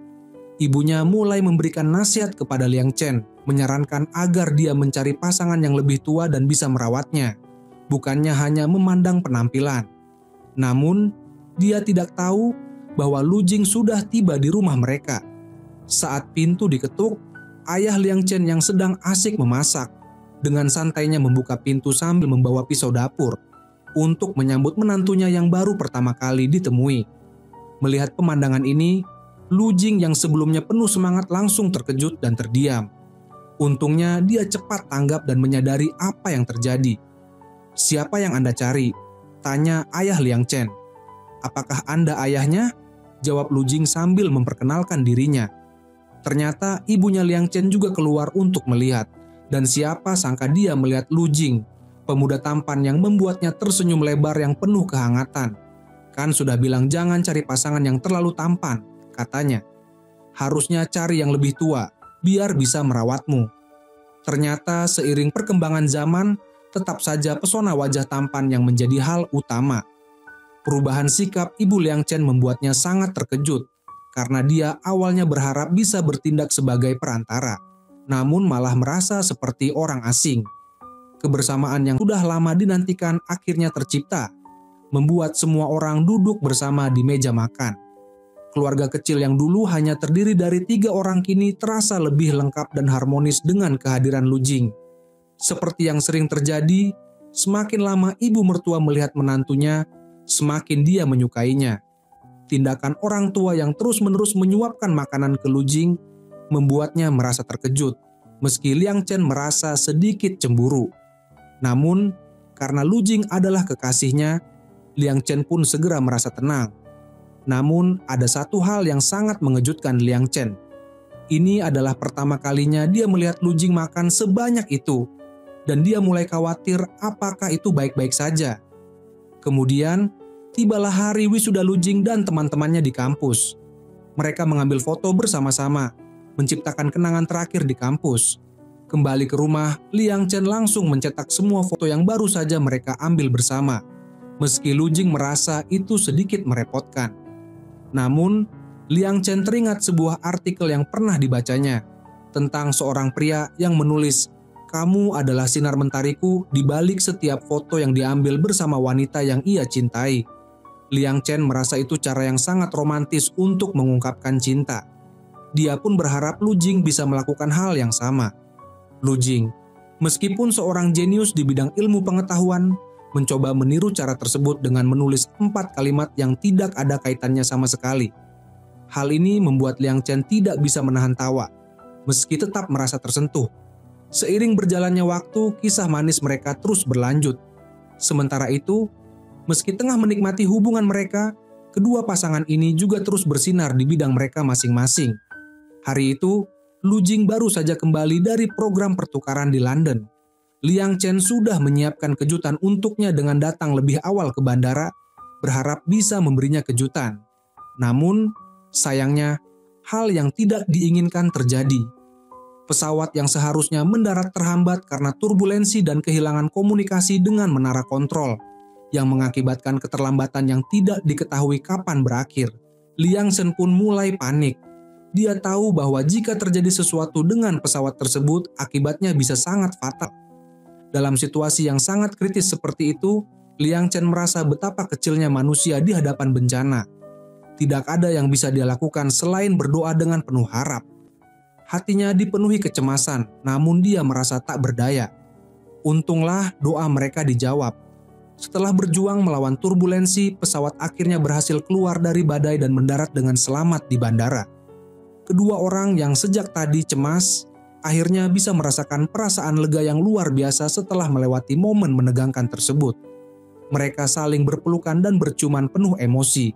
Ibunya mulai memberikan nasihat kepada Liang Chen, menyarankan agar dia mencari pasangan yang lebih tua dan bisa merawatnya, bukannya hanya memandang penampilan. Namun, dia tidak tahu bahwa Lu Jing sudah tiba di rumah mereka. Saat pintu diketuk, ayah Liang Chen yang sedang asik memasak, dengan santainya membuka pintu sambil membawa pisau dapur untuk menyambut menantunya yang baru pertama kali ditemui. Melihat pemandangan ini, Lu Jing yang sebelumnya penuh semangat langsung terkejut dan terdiam. Untungnya dia cepat tanggap dan menyadari apa yang terjadi. "Siapa yang Anda cari?" tanya ayah Liang Chen. "Apakah Anda ayahnya?" jawab Lu Jing sambil memperkenalkan dirinya. Ternyata ibunya Liang Chen juga keluar untuk melihat. Dan siapa sangka dia melihat Lu Jing, pemuda tampan yang membuatnya tersenyum lebar yang penuh kehangatan. "Kan sudah bilang jangan cari pasangan yang terlalu tampan," katanya. "Harusnya cari yang lebih tua, biar bisa merawatmu." Ternyata seiring perkembangan zaman, tetap saja pesona wajah tampan yang menjadi hal utama. Perubahan sikap Ibu Liang Chen membuatnya sangat terkejut, karena dia awalnya berharap bisa bertindak sebagai perantara, namun malah merasa seperti orang asing. Kebersamaan yang sudah lama dinantikan akhirnya tercipta, membuat semua orang duduk bersama di meja makan. Keluarga kecil yang dulu hanya terdiri dari 3 orang kini terasa lebih lengkap dan harmonis dengan kehadiran Lu Jing. Seperti yang sering terjadi, semakin lama ibu mertua melihat menantunya, semakin dia menyukainya. Tindakan orang tua yang terus-menerus menyuapkan makanan ke Lu Jing membuatnya merasa terkejut, meski Liang Chen merasa sedikit cemburu. Namun, karena Lu Jing adalah kekasihnya, Liang Chen pun segera merasa tenang. Namun, ada satu hal yang sangat mengejutkan Liang Chen. Ini adalah pertama kalinya dia melihat Lu Jing makan sebanyak itu, dan dia mulai khawatir apakah itu baik-baik saja. Kemudian, tibalah hari wisuda Lu Jing dan teman-temannya di kampus. Mereka mengambil foto bersama-sama, menciptakan kenangan terakhir di kampus. Kembali ke rumah, Liang Chen langsung mencetak semua foto yang baru saja mereka ambil bersama, meski Lu Jing merasa itu sedikit merepotkan. Namun, Liang Chen teringat sebuah artikel yang pernah dibacanya tentang seorang pria yang menulis, "Kamu adalah sinar mentariku di balik setiap foto yang diambil bersama wanita yang ia cintai." Liang Chen merasa itu cara yang sangat romantis untuk mengungkapkan cinta. Dia pun berharap Lu Jing bisa melakukan hal yang sama. Lu Jing, meskipun seorang jenius di bidang ilmu pengetahuan, mencoba meniru cara tersebut dengan menulis 4 kalimat yang tidak ada kaitannya sama sekali. Hal ini membuat Liang Chen tidak bisa menahan tawa, meski tetap merasa tersentuh. Seiring berjalannya waktu, kisah manis mereka terus berlanjut. Sementara itu, meski tengah menikmati hubungan mereka, kedua pasangan ini juga terus bersinar di bidang mereka masing-masing. Hari itu, Lu Jing baru saja kembali dari program pertukaran di London. Liang Chen sudah menyiapkan kejutan untuknya dengan datang lebih awal ke bandara, berharap bisa memberinya kejutan. Namun, sayangnya, hal yang tidak diinginkan terjadi. Pesawat yang seharusnya mendarat terhambat karena turbulensi dan kehilangan komunikasi dengan menara kontrol, yang mengakibatkan keterlambatan yang tidak diketahui kapan berakhir. Liang Chen pun mulai panik. Dia tahu bahwa jika terjadi sesuatu dengan pesawat tersebut, akibatnya bisa sangat fatal. Dalam situasi yang sangat kritis seperti itu, Liang Chen merasa betapa kecilnya manusia di hadapan bencana. Tidak ada yang bisa dia lakukan selain berdoa dengan penuh harap. Hatinya dipenuhi kecemasan, namun dia merasa tak berdaya. Untunglah doa mereka dijawab. Setelah berjuang melawan turbulensi, pesawat akhirnya berhasil keluar dari badai dan mendarat dengan selamat di bandara. Kedua orang yang sejak tadi cemas, akhirnya bisa merasakan perasaan lega yang luar biasa setelah melewati momen menegangkan tersebut. Mereka saling berpelukan dan berciuman penuh emosi,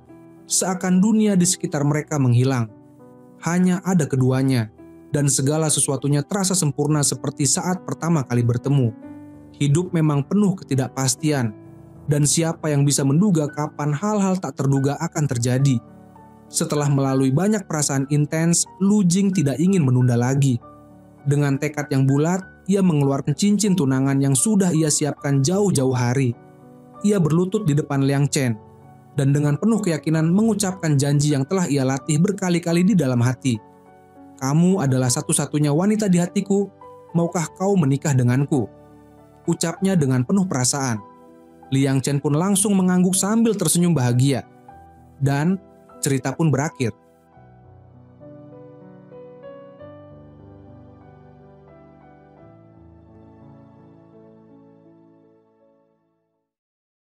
seakan dunia di sekitar mereka menghilang. Hanya ada keduanya, dan segala sesuatunya terasa sempurna seperti saat pertama kali bertemu. Hidup memang penuh ketidakpastian, dan siapa yang bisa menduga kapan hal-hal tak terduga akan terjadi. Setelah melalui banyak perasaan intens, Lu Jing tidak ingin menunda lagi. Dengan tekad yang bulat, ia mengeluarkan cincin tunangan yang sudah ia siapkan jauh-jauh hari. Ia berlutut di depan Liang Chen, dan dengan penuh keyakinan mengucapkan janji yang telah ia latih berkali-kali di dalam hati. "Kamu adalah satu-satunya wanita di hatiku, maukah kau menikah denganku?" Ucapnya dengan penuh perasaan. Liang Chen pun langsung mengangguk sambil tersenyum bahagia. Dan cerita pun berakhir.